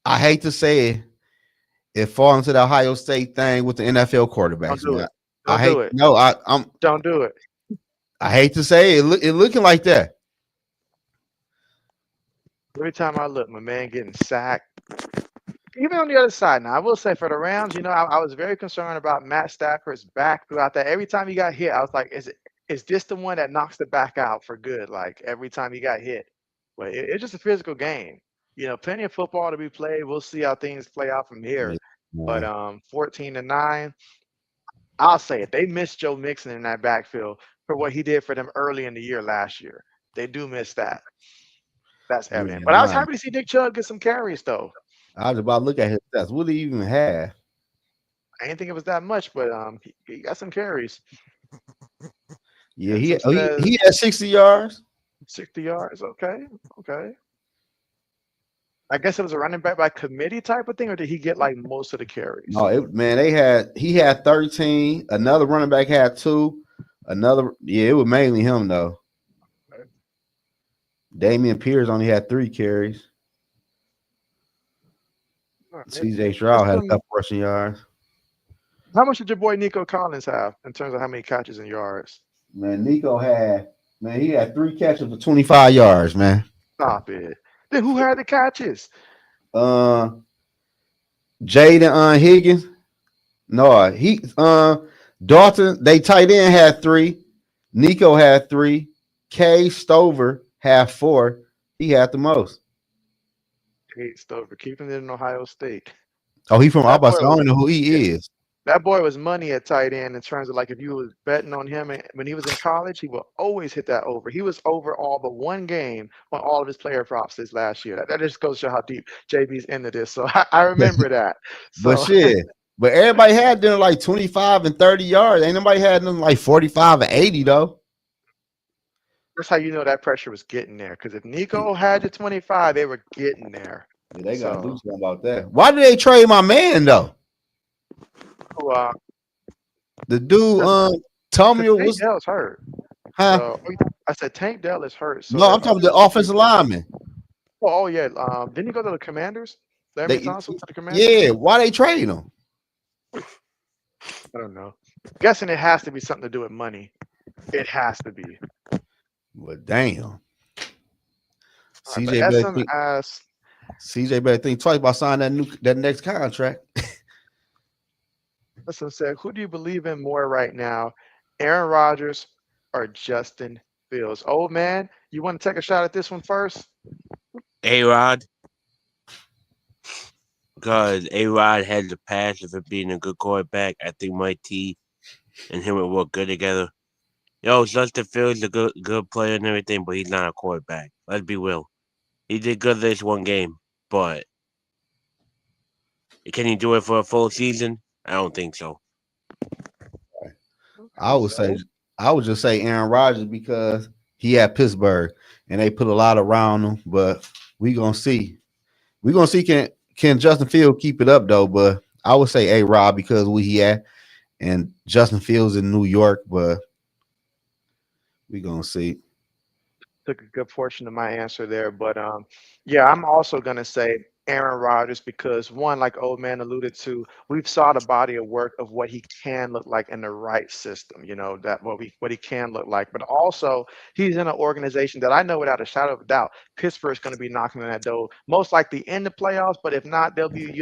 I hate to say it, it falls into the Ohio State thing with the NFL Don't quarterbacks, do man. it. I Don't hate do it. no, Don't do it. I hate to say it, it looking like that. Every time I look, my man getting sacked. Even on the other side now, I will say for the Rams, I was very concerned about Matt Stafford's back throughout that. Every time he got hit, I was like, is this the one that knocks the back out for good? Like every time he got hit. But it's just a physical game. Plenty of football to be played. We'll see how things play out from here. But 14-9, I'll say it. They missed Joe Mixon in that backfield for what he did for them early in the year last year. They do miss that. That's Yeah, evident. But I was happy to see Nick Chubb get some carries though. I was about to look at his stats. What do he even have? I didn't think it was that much, but he got some carries. Yeah, And some he had 60 yards. 60 yards. Okay. I guess it was a running back by committee type of thing, or did he get like most of the carries? No, man, he had 13. Another running back had 2. It was mainly him though. Okay. Damian Pierce only had 3 carries. Right. CJ Stroud had a couple rushing yards. How much did your boy Nico Collins have in terms of how many catches and yards? Man, he had 3 catches for 25 yards, man. Stop it. Then who had the catches? Jaden Higgins. No, Dalton, they tight end had 3. Nico had 3. K Stover had 4. He had the most. Kate Stover, keeping it in Ohio State. Oh, he from Abbas. I don't know who he is. That boy was money at tight end in terms of like if you was betting on him when he was in college, he will always hit that over. He was over all but one game on all of his player props this last year. That just goes to show how deep JB's into this. So I remember that. So, but everybody had them like 25 and 30 yards. Ain't nobody had them like 45 and 80 though. That's how you know that pressure was getting there. Because if Nico had the 25, they were getting there. Yeah, they gotta do something about that. Why did they trade my man though? The dude, Tommy was Tank Dell's hurt. Huh? So, I said Tank Dell is hurt. So no, I'm talking about the offensive lineman. Oh yeah. Didn't he go to the Commanders? Thompson to the Commanders? Yeah. Why they trade him? I don't know. Guessing it has to be something to do with money. It has to be. Well, damn. CJ better think twice about signing that next contract. Listen said, who do you believe in more right now, Aaron Rodgers or Justin Fields? Old man, you want to take a shot at this one first? A-Rod. Because A-Rod has the passion for being a good quarterback. I think my T and him would work good together. Justin Fields is a good player and everything, but he's not a quarterback. Let's be real. He did good this one game, but can he do it for a full season? I don't think so. I would just say Aaron Rodgers because he had Pittsburgh and they put a lot around him, but we gonna see. We're gonna see can Justin Fields keep it up though, but I would say A-Rod because we he at and Justin Fields in New York, but we gonna see. Took a good portion of my answer there, but yeah, I'm also gonna say Aaron Rodgers because one, like old man alluded to, we've saw the body of work of what he can look like in the right system. That what he can look like, but also he's in an organization that I know without a shadow of a doubt, Pittsburgh's going to be knocking on that door, most likely in the playoffs. But if not, they'll be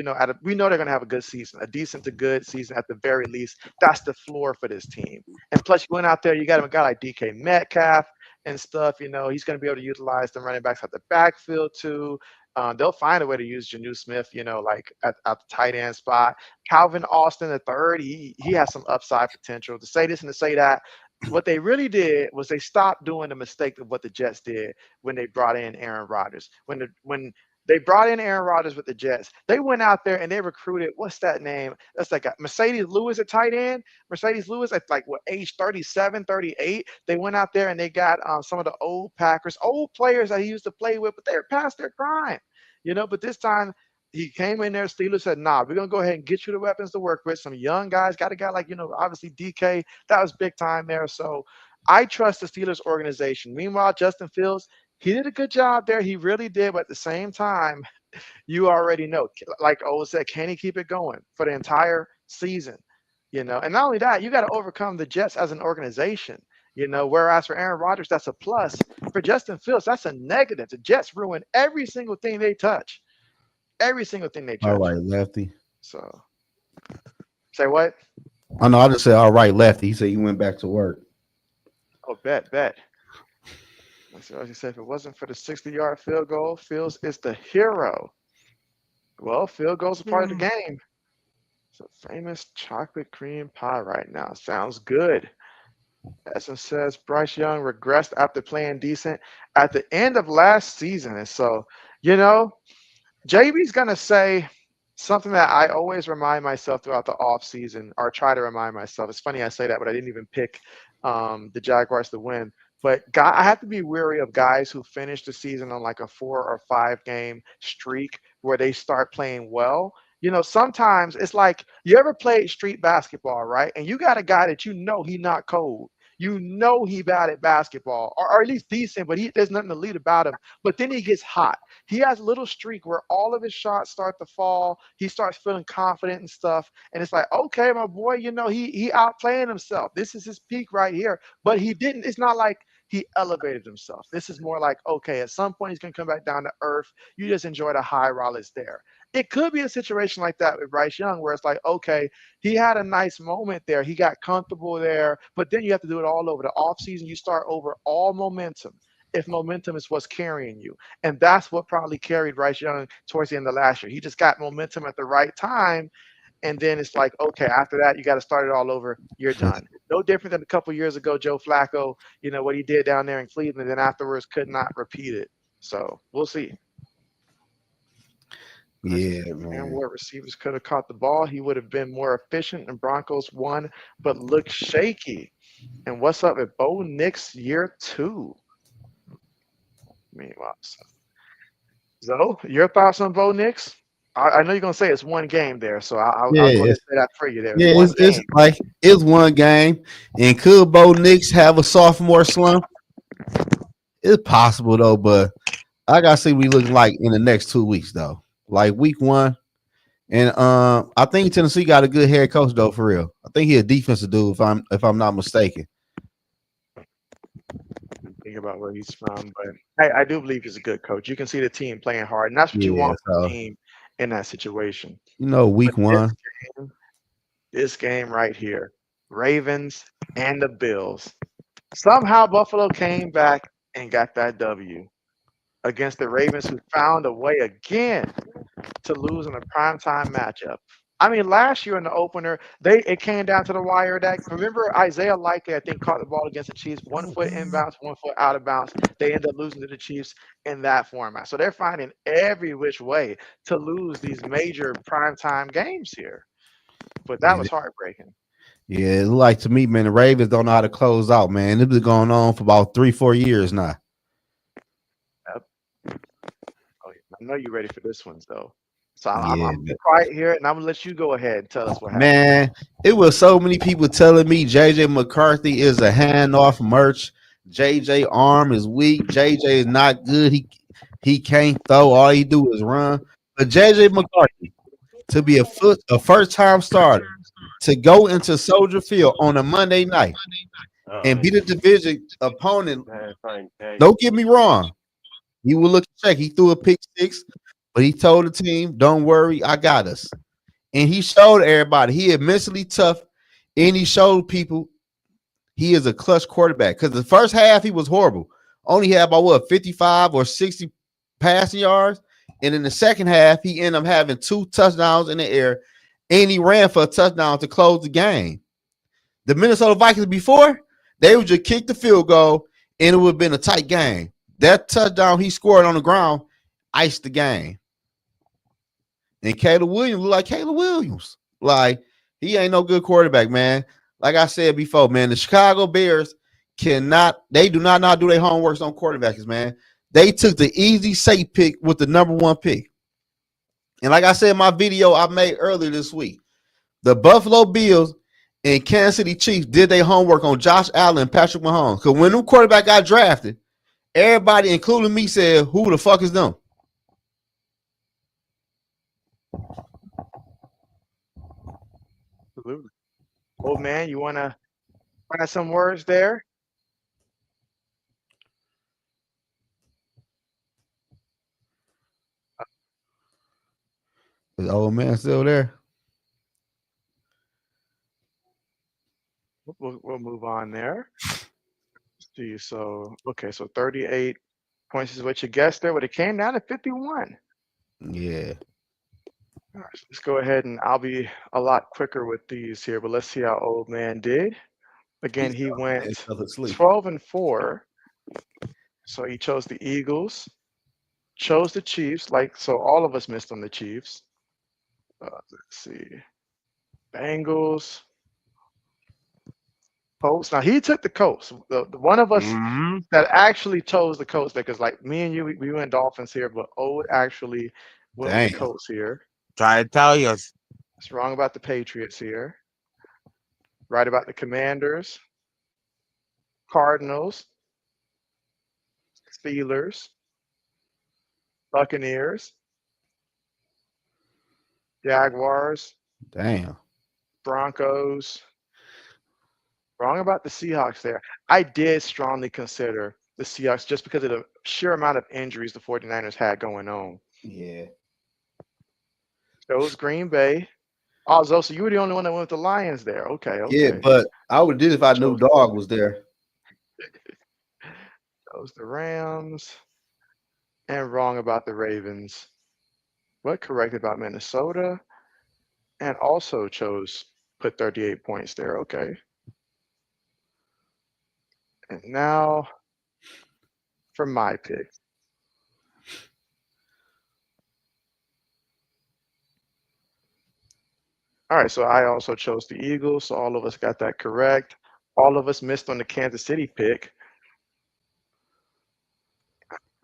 we know they're going to have a good season, a decent to good season at the very least. That's the floor for this team. And plus, you went out there, you got a guy like DK Metcalf and stuff, he's going to be able to utilize the running backs at the backfield too. They'll find a way to use Janu Smith, like at the tight end spot. Calvin Austin the third, he has some upside potential. To say this and to say that, what they really did was they stopped doing the mistake of what the Jets did when they brought in Aaron Rodgers. When they brought in Aaron Rodgers with the Jets, they went out there and they recruited, what's that name? That's like a Mercedes Lewis at tight end. Mercedes Lewis at like what age 37, 38. They went out there and they got some of the old Packers, old players that he used to play with, but they're past their prime. But this time he came in there. Steelers said, "Nah, we're gonna go ahead and get you the weapons to work with. Some young guys, got a guy like obviously DK. That was big time there. So I trust the Steelers organization. Meanwhile, Justin Fields, he did a good job there. He really did. But at the same time, you already know, like O said, can he keep it going for the entire season? And not only that, you got to overcome the Jets as an organization. Whereas for Aaron Rodgers, that's a plus. For Justin Fields, that's a negative. The Jets ruin every single thing they touch. Every single thing they touch. All right, Lefty. So, say what? I know. I just said, all right, Lefty. He said he went back to work. Oh, bet. That's what I said. If it wasn't for the 60-yard field goal, Fields is the hero. Well, field goals are part of the game. So, famous chocolate cream pie right now. Sounds good. Essence says Bryce Young regressed after playing decent at the end of last season. And so, JB's going to say something that I always remind myself throughout the offseason, or try to remind myself. It's funny I say that, but I didn't even pick the Jaguars to win. But I have to be wary of guys who finish the season on like a 4 or 5 game streak where they start playing well. Sometimes it's like, you ever played street basketball, right? And you got a guy that he not cold. He bad at basketball, or at least decent, but there's nothing to lead about him. But then he gets hot. He has a little streak where all of his shots start to fall. He starts feeling confident and stuff. And it's like, okay, my boy, he outplaying himself. This is his peak right here. But he didn't. It's not like he elevated himself. This is more like, okay, at some point he's going to come back down to earth. You just enjoy the high while it's there. It could be a situation like that with Bryce Young where it's like, okay, he had a nice moment there. He got comfortable there, but then you have to do it all over. The offseason, you start over all momentum, if momentum is what's carrying you. And that's what probably carried Bryce Young towards the end of last year. He just got momentum at the right time, and then it's like, okay, after that, you got to start it all over. You're done. No different than a couple years ago, Joe Flacco, what he did down there in Cleveland, and then afterwards could not repeat it. So we'll see. Yeah, man. Where receivers could have caught the ball, he would have been more efficient, and Broncos won, but looked shaky. And what's up with Bo Nix year 2? Meanwhile, Zoe, your thoughts on Bo Nix? I know you're gonna say it's one game there, so I'll go ahead and say that for you there. It's one game, and could Bo Nix have a sophomore slump? It's possible though, but I gotta see what he looks like in the next 2 weeks though. Like week 1, and I think Tennessee got a good head coach though, for real. I think he's a defensive dude, if I'm not mistaken. Think about where he's from, but I do believe he's a good coach. You can see the team playing hard, and that's what you want from the team in that situation. Week 1. This game right here, Ravens and the Bills. Somehow Buffalo came back and got that W against the Ravens, who found a way again to lose in a primetime matchup. I mean, last year in the opener, it came down to the wire. Remember Isaiah Likely, I think, caught the ball against the Chiefs, 1 foot inbounds, 1 foot out of bounds. They ended up losing to the Chiefs in that format. So they're finding every which way to lose these major primetime games here. But that was heartbreaking. Yeah, it looked like to me, man, the Ravens don't know how to close out, man. It's been going on for about 3-4 years now. Yep. Oh, I know you're ready for this one, though. So I'm going to be quiet here, and I'm going to let you go ahead and tell us what happened. Man, it was so many people telling me JJ McCarthy is a handoff merch. JJ arm is weak. JJ is not good. He can't throw. All he do is run. But JJ McCarthy, to be a first-time starter, to go into Soldier Field on a Monday night and beat a division opponent, don't get me wrong. He will look check. He threw a pick 6. But he told the team, don't worry, I got us. And he showed everybody he is mentally tough, and he showed people he is a clutch quarterback. Because the first half, he was horrible. Only had about, 55 or 60 passing yards. And in the second half, he ended up having 2 touchdowns in the air, and he ran for a touchdown to close the game. The Minnesota Vikings before, They would just kick the field goal, and it would have been a tight game. That touchdown he scored on the ground iced the game. And Caleb Williams look like Caleb Williams. Like, he ain't no good quarterback, man. Like I said before, man, the Chicago Bears do not do their homework on quarterbacks, man. They took the easy safe pick with the number 1 pick. And like I said in my video I made earlier this week, the Buffalo Bills and Kansas City Chiefs did their homework on Josh Allen and Patrick Mahomes. Because when them quarterback got drafted, everybody, including me, said, who the fuck is them? Absolutely. Old man, you want to find some words there? Is the old man still there? We'll move on there. See, so okay, so 38 points is what you guessed there, but it came down to 51. Yeah. All right, so let's go ahead and I'll be a lot quicker with these here, but let's see how old man did. Again, he went 12-4. So he chose the Eagles, chose the Chiefs, so all of us missed on the Chiefs. Let's see. Bengals. Colts. Now he took the Colts. The one of us that actually chose the Colts, because like me and you, we went Dolphins here, but Ode actually went with the Colts here. Try to tell you. It's wrong about the Patriots here. Right about the Commanders, Cardinals, Steelers, Buccaneers, Jaguars, Damn. Broncos. Wrong about the Seahawks there. I did strongly consider the Seahawks just because of the sheer amount of injuries the 49ers had going on. Yeah. Chose Green Bay. Oh, so you were the only one that went with the Lions there. Okay. Yeah, but I would did if I knew Dog was there. Chose the Rams. And wrong about the Ravens. But correct about Minnesota. And also put 38 points there. Okay. And now for my pick. All right, so I also chose the Eagles, so all of us got that correct. All of us missed on the Kansas City pick.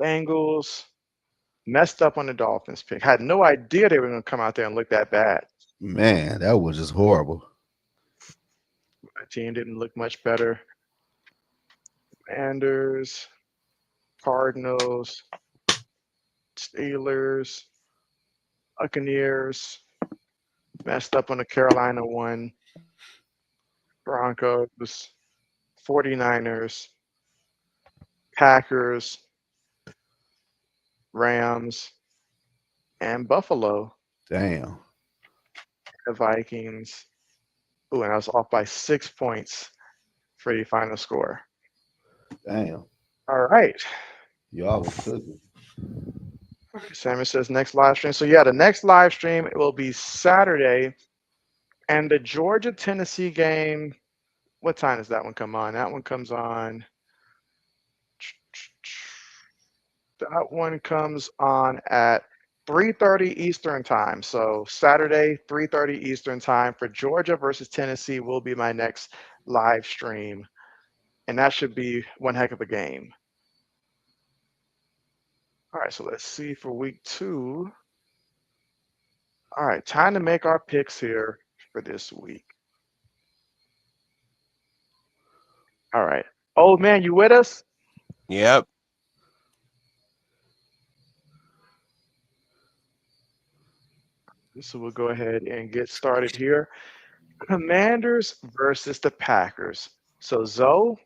Bengals messed up on the Dolphins pick. Had no idea they were going to come out there and look that bad. Man, that was just horrible. My team didn't look much better. Commanders, Cardinals, Steelers, Buccaneers, messed up on the Carolina one, Broncos, 49ers, Packers, Rams, and Buffalo. Damn. The Vikings. Ooh, and I was off by 6 points for the final score. Damn. All right. Y'all was cooking. Samuel says next live stream. So yeah, the next live stream it will be Saturday, and the Georgia-Tennessee game. What time does that one come on? That one comes on. That one comes on at 3:30 Eastern time. So Saturday, 3:30 Eastern time for Georgia versus Tennessee will be my next live stream, and that should be one heck of a game. All right, so let's see for week 2. All right, time to make our picks here for this week. All right. Old man, you with us? Yep. So we'll go ahead and get started here. Commanders versus the Packers. So Zoe,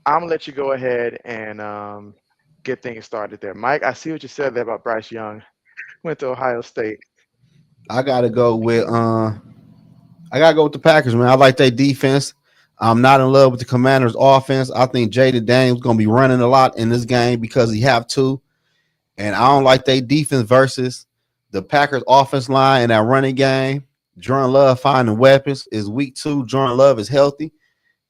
I'm gonna let you go ahead and get things started there. Mike, I see what you said there about Bryce Young. Went to Ohio State. I gotta go with the Packers, man. I like their defense. I'm not in love with the Commanders' offense. I think Jaden Daniels gonna be running a lot in this game because he have to, and I don't like their defense versus the Packers' offense line in that running game. Jordan Love finding weapons is week 2. Jordan Love is healthy,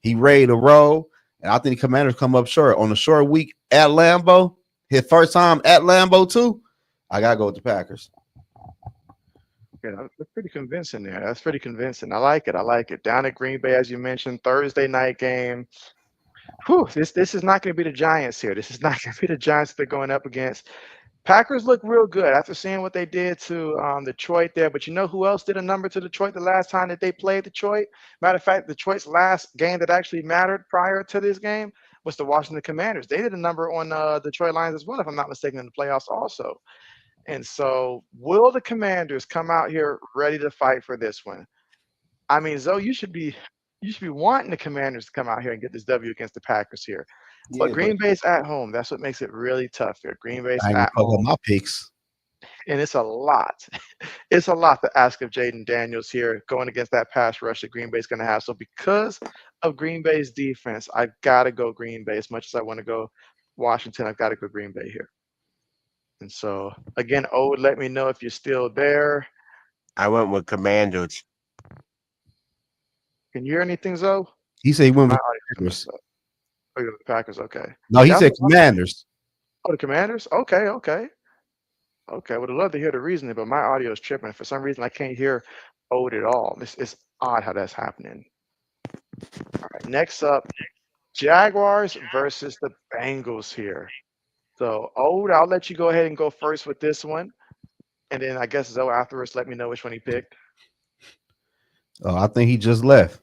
He ready to roll. And I think the Commanders come up short on a short week at Lambeau. His first time at Lambeau too. I gotta go with the Packers. Yeah, that's pretty convincing there. That's pretty convincing. I like it. I like it. Down at Green Bay, as you mentioned, Thursday night game. Whew, this is not going to be the Giants here. This is not going to be the Giants that they're going up against. Packers look real good after seeing what they did to Detroit there. But you know who else did a number to Detroit the last time that they played Detroit? Matter of fact, Detroit's last game that actually mattered prior to this game was the Washington Commanders. They did a number on Detroit Lions as well, if I'm not mistaken, in the playoffs also. And so, will the Commanders come out here ready to fight for this one? I mean, Zoe, you should be wanting the Commanders to come out here and get this W against the Packers here. But Yeah, but Green Bay's at home. That's what makes it really tough here. Green Bay's I ain't gonna at fuck up home, my picks. and it's a lot. It's a lot to ask of Jaden Daniels here going against that pass rush that Green Bay's going to have. So because of Green Bay's defense, I've got to go Green Bay. As much as I want to go Washington, I've got to go Green Bay here. And so again, let me know if you're still there. I went with Commanders. Can you hear anything, Zoe? He said he went My with audio Packers. messed up. Oh, you're the Packers. Okay. No, he Yeah, said Commanders. oh, the Commanders. Okay. Okay. Would have loved to hear the reasoning, but my audio is tripping. For some reason, I can't hear Ode at all. It's odd how that's happening. All right. Next up, Jaguars versus the Bengals here. So, Ode, I'll let you go ahead and go first with this one. And then I guess Zoe afterwards, let me know which one he picked. Oh, I think he just left.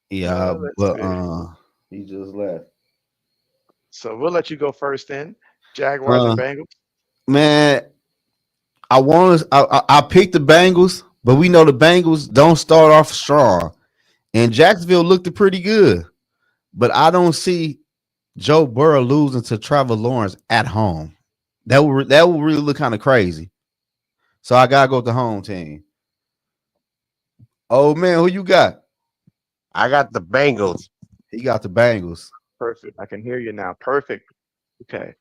Yeah, Let's but see. he just left. So we'll let you go first then. Jaguars and Bengals. Man, I picked the Bengals, but we know the Bengals don't start off strong. And Jacksonville looked pretty good. But I don't see Joe Burrow losing to Trevor Lawrence at home. That would really look kind of crazy. So I gotta go with the home team. Oh man, who you got? I got the Bengals. He got the Bengals. Perfect. I can hear you now. Perfect. Okay.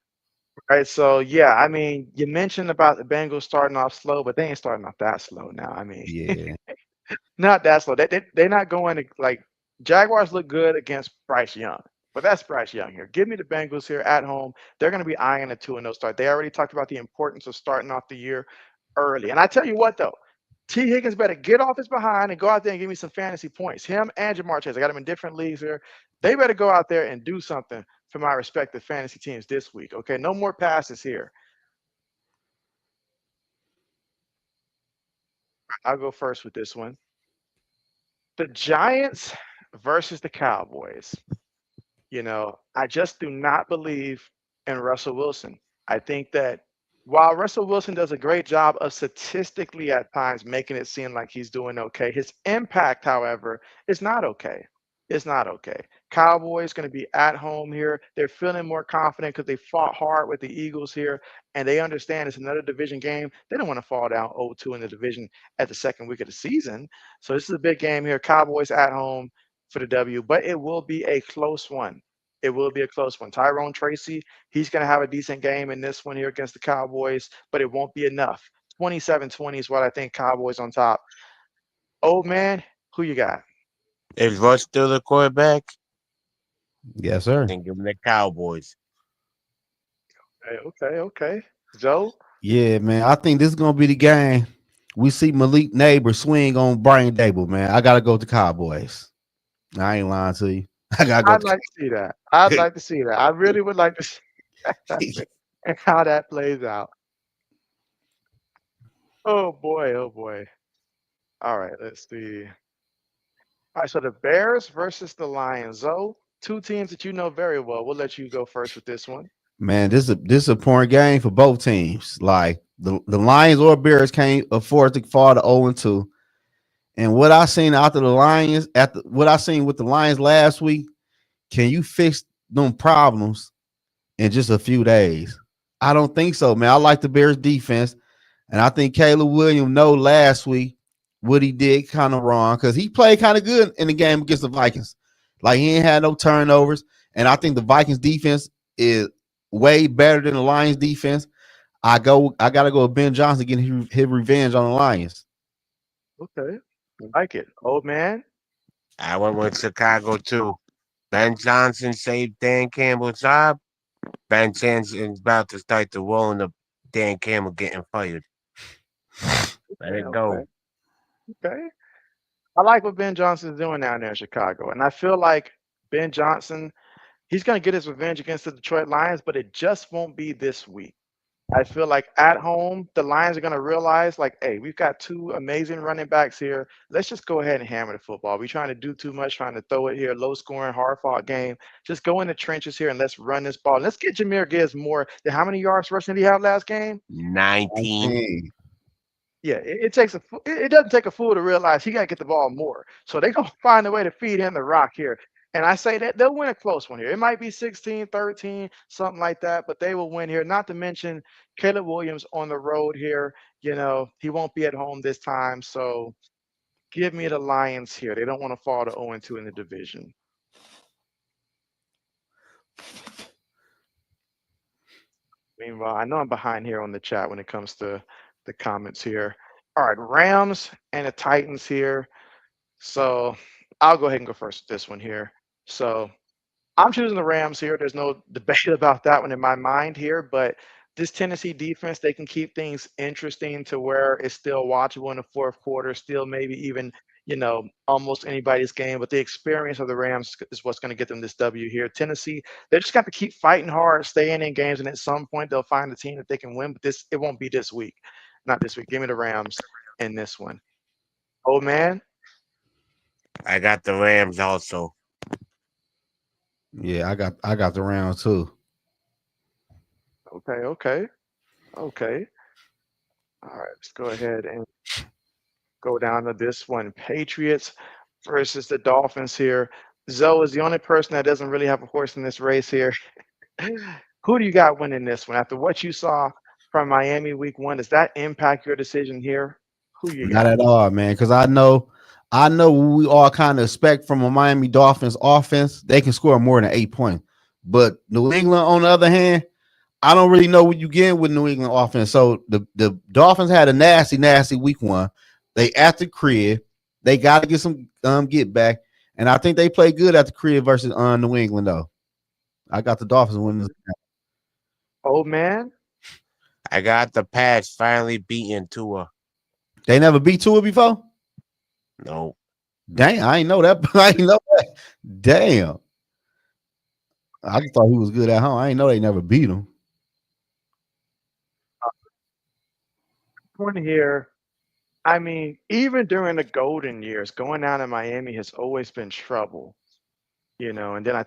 All right. So yeah, I mean, you mentioned about the Bengals starting off slow, but they ain't starting off that slow now. I mean, Yeah. not that slow. They're not going to like Jaguars look good against Bryce Young, but that's Bryce Young here. Give me the Bengals here at home. They're going to be eyeing a 2-0 start. They already talked about the importance of starting off the year early. And I tell you what, though, T. Higgins better get off his behind and go out there and give me some fantasy points. Him and Jamar Chase. I got them in different leagues here. They better go out there and do something for my respective fantasy teams this week. Okay, no more passes here. I'll go first with this one. The Giants versus the Cowboys. You know, I just do not believe in Russell Wilson. I think that while Russell Wilson does a great job of statistically at times making it seem like he's doing okay, his impact, however, is not okay. It's not okay. Cowboys going to be at home here. They're feeling more confident because they fought hard with the Eagles here, and they understand it's another division game. They don't want to fall down 0-2 in the division at the second week of the season. So this is a big game here. Cowboys at home for the W, but it will be a close one. It will be a close one. Tyrone Tracy, he's going to have a decent game in this one here against the Cowboys, but it won't be enough. 27-20 is what I think. Cowboys on top. Old man, who you got? Is Russ still the quarterback? Yes, sir. Then give him the Cowboys. Okay. Joe? Yeah, man. I think this is gonna be the game. We see Malik Neighbor swing on Brian Dable, man. I gotta go with the Cowboys. I ain't lying to you. I gotta go. I'd like to see that. I'd like to see that. I really would like to see and how that plays out. Oh boy. All right, let's see. All right, so the Bears versus the Lions. Zoe, two teams that you know very well. We'll let you go first with this one. Man, this is a important game for both teams. Like the Lions or Bears can't afford to fall to 0-2. And what I seen after the Lions, what I seen with the Lions last week, can you fix them problems in just a few days? I don't think so, man. I like the Bears defense, and I think Caleb Williams know last week what he did kind of wrong because he played kind of good in the game against the Vikings. Like he ain't had no turnovers, and I think the Vikings defense is way better than the Lions defense. I gotta go with Ben Johnson getting his revenge on the Lions. Okay. I like it. Old man. I went with Chicago too. Ben Johnson saved Dan Campbell's job. Ben Johnson's about to start the rolling of Dan Campbell getting fired. Let it Okay, go. okay. I like what Ben Johnson's doing down there in Chicago, and I feel like Ben Johnson, he's going to get his revenge against the Detroit Lions, but it just won't be this week. I feel like at home, the Lions are going to realize, like, hey, we've got two amazing running backs here. Let's just go ahead and hammer the football. We're trying to do too much, trying to throw it here, low scoring, hard fought game. Just go in the trenches here and let's run this ball. Let's get Jameer Gibbs more. How many yards rushing did he have last game? 19. 19. Yeah, it takes it doesn't take a fool to realize he got to get the ball more. So they're going to find a way to feed him the rock here. And I say that they'll win a close one here. It might be 16-13, something like that, but they will win here. Not to mention Caleb Williams on the road here. He won't be at home this time. So give me the Lions here. They don't want to fall to 0-2 in the division. Meanwhile, I know I'm behind here on the chat when it comes to the comments here. All right, Rams and the Titans here. So I'll go ahead and go first with this one here. So I'm choosing the Rams here. There's no debate about that one in my mind here, but this Tennessee defense, they can keep things interesting to where it's still watchable in the fourth quarter, still maybe even, almost anybody's game. But the experience of the Rams is what's going to get them this W here. Tennessee, they just got to keep fighting hard, staying in games, and at some point they'll find a team that they can win. But it won't be this week. Not this week. Give me the Rams in this one. Oh, man. I got the Rams also. Yeah, I got the Rams too. Okay. All right, let's go ahead and go down to this one. Patriots versus the Dolphins here. Zoe is the only person that doesn't really have a horse in this race here. Who do you got winning this one? After what you saw from Miami week 1, does that impact your decision here? Who you Not got? at all, man. Because I know what we all kind of expect from a Miami Dolphins offense. They can score more than 8 points. But New England, on the other hand, I don't really know what you get with New England offense. So the Dolphins had a nasty week 1. They at the crib. They got to get some get back. And I think they play good at the crib versus New England, though. I got the Dolphins winning. Oh, man. I got the Pats finally beating Tua. They never beat Tua before? No. Dang, I ain't know that. I ain't know that. Damn. I just thought he was good at home. I ain't know they never beat him. One here. I mean, even during the golden years, going down to Miami has always been trouble. And then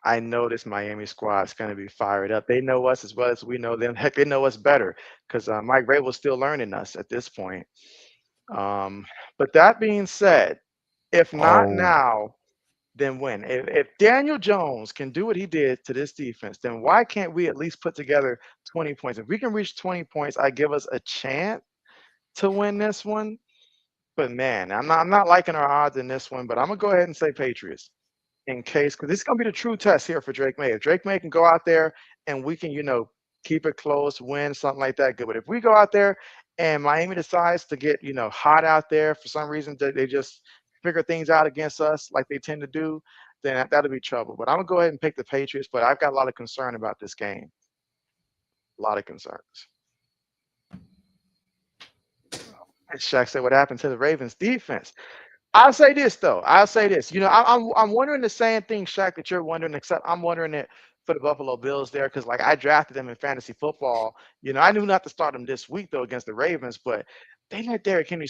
I know this Miami squad's going to be fired up. They know us as well as we know them. Heck, they know us better because Mike Vrabel's still learning us at this point. But that being said, if not Oh, now, then when? If Daniel Jones can do what he did to this defense, then why can't we at least put together 20 points? If we can reach 20 points, I give us a chance to win this one. But man, I'm not liking our odds in this one, but I'm gonna go ahead and say Patriots in case, because this is going to be the true test here for Drake May. If Drake May can go out there and we can, keep it close, win, something like that, good. But if we go out there and Miami decides to get, hot out there for some reason, they just figure things out against us like they tend to do, then that'll be trouble. But I'm going to go ahead and pick the Patriots, but I've got a lot of concern about this game. A lot of concerns. Shaq said, what happened to the Ravens defense? I'll say this though. I'm wondering the same thing, Shaq, that you're wondering. Except I'm wondering it for the Buffalo Bills there because, like, I drafted them in fantasy football. I knew not to start them this week though against the Ravens, but they let Derrick Henry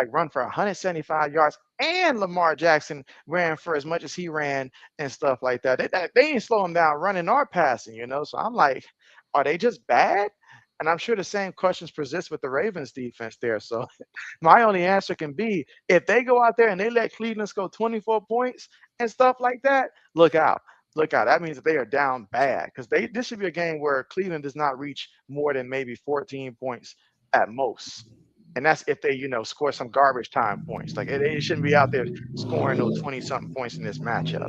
run for 175 yards, and Lamar Jackson ran for as much as he ran and stuff like that. They ain't slowing down running or passing. So I'm like, are they just bad? And I'm sure the same questions persist with the Ravens defense there. So my only answer can be if they go out there and they let Cleveland score 24 points and stuff like that, look out. Look out. That means that they are down bad because this should be a game where Cleveland does not reach more than maybe 14 points at most. And that's if they, score some garbage time points. Like they shouldn't be out there scoring no 20-something points in this matchup.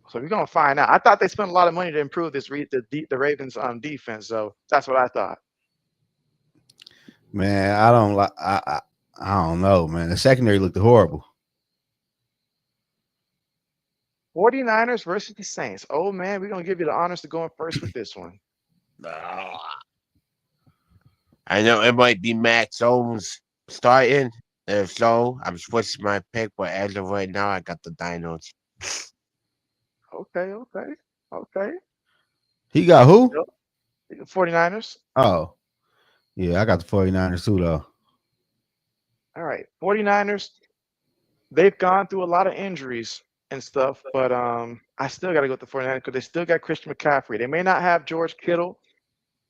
So we're gonna find out. I thought they spent a lot of money to improve the Ravens defense. So that's what I thought. Man, I don't know, man. The secondary looked horrible. 49ers versus the Saints. Oh man, we're gonna give you the honors to going first with this one. I know it might be Max Jones starting. If so, I'm switching my pick, but as of right now, I got the Dinos. Okay. He got who? Yep. 49ers. Oh, yeah, I got the 49ers too, though. All right. 49ers, they've gone through a lot of injuries and stuff, but I still gotta go with the 49ers because they still got Christian McCaffrey. They may not have George Kittle.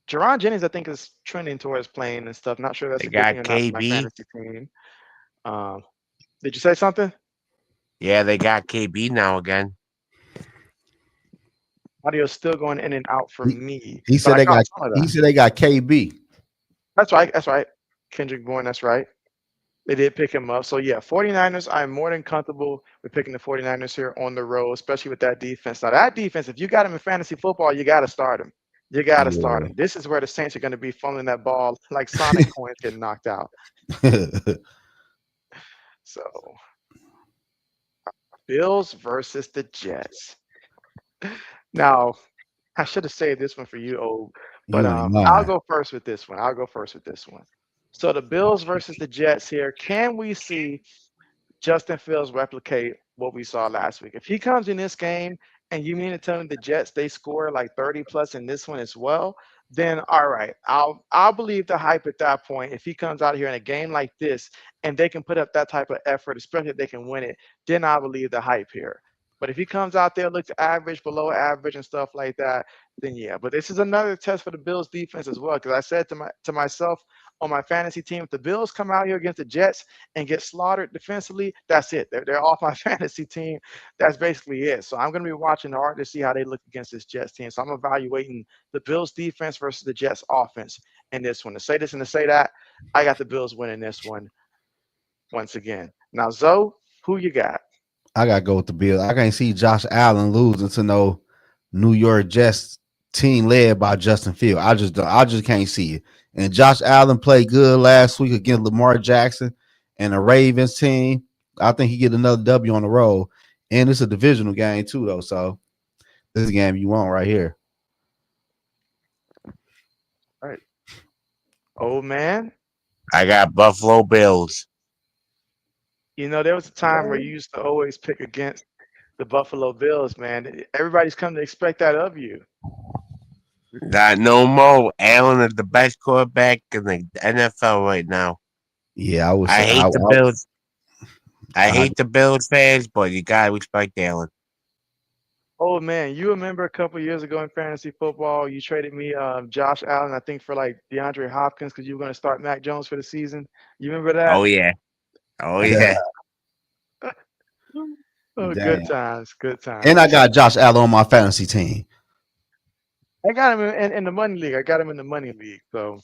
Jerron Jennings, I think, is trending towards playing and stuff. Not sure that's They a good thing got or not for my KB. fantasy team. Um, did you say something? Yeah, they got KB now again. Audio's still going in and out for He, me, he but said I they caught got. some of He that. said they got KB. That's right. That's right. Kendrick Bourne, that's right. They did pick him up. So, yeah, 49ers, I'm more than comfortable with picking the 49ers here on the road, especially with that defense. Now, that defense, if you got him in fantasy football, you got to start him. You got to start Yeah. him. This is where the Saints are going to be fumbling that ball like Sonic coins getting knocked out. So, Bills versus the Jets. Now, I should have saved this one for you, but You ain't I'll lying. go first with this one. So the Bills versus the Jets here. Can we see Justin Fields replicate what we saw last week? If he comes in this game and you mean to tell me the Jets they score like 30 plus in this one as well, then all right, I'll believe the hype at that point. If he comes out here in a game like this and they can put up that type of effort, especially if they can win it, then I believe the hype here. But if he comes out there, looks average, below average, and stuff like that, then yeah. But this is another test for the Bills defense as well. Because I said to myself on my fantasy team, if the Bills come out here against the Jets and get slaughtered defensively, that's it. They're off my fantasy team. That's basically it. So I'm going to be watching hard to see how they look against this Jets team. So I'm evaluating the Bills defense versus the Jets offense in this one. To say this and to say that, I got the Bills winning this one once again. Now, Zoe, who you got? I gotta go with the Bills. I can't see Josh Allen losing to no New York Jets team led by Justin Fields. I just can't see it. And Josh Allen played good last week against Lamar Jackson and the Ravens team. I think he get another W on the road. And it's a divisional game too, though. So this is a game you want right here. All right. Old man, I got Buffalo Bills. there was a time where you used to always pick against the Buffalo Bills, man. Everybody's come to expect that of you. Not no more. Allen is the best quarterback in the NFL right now. Yeah, I would I say hate the Bills. I hate the Bills fans, but you gotta respect Allen. Oh man, you remember a couple years ago in fantasy football, you traded me Josh Allen, I think, for like DeAndre Hopkins because you were going to start Mac Jones for the season. You remember that? Oh yeah. Oh yeah. Oh, good damn. times, good And I times. got Josh Allen on my fantasy team. I got him in the money league. I got him in the money league. So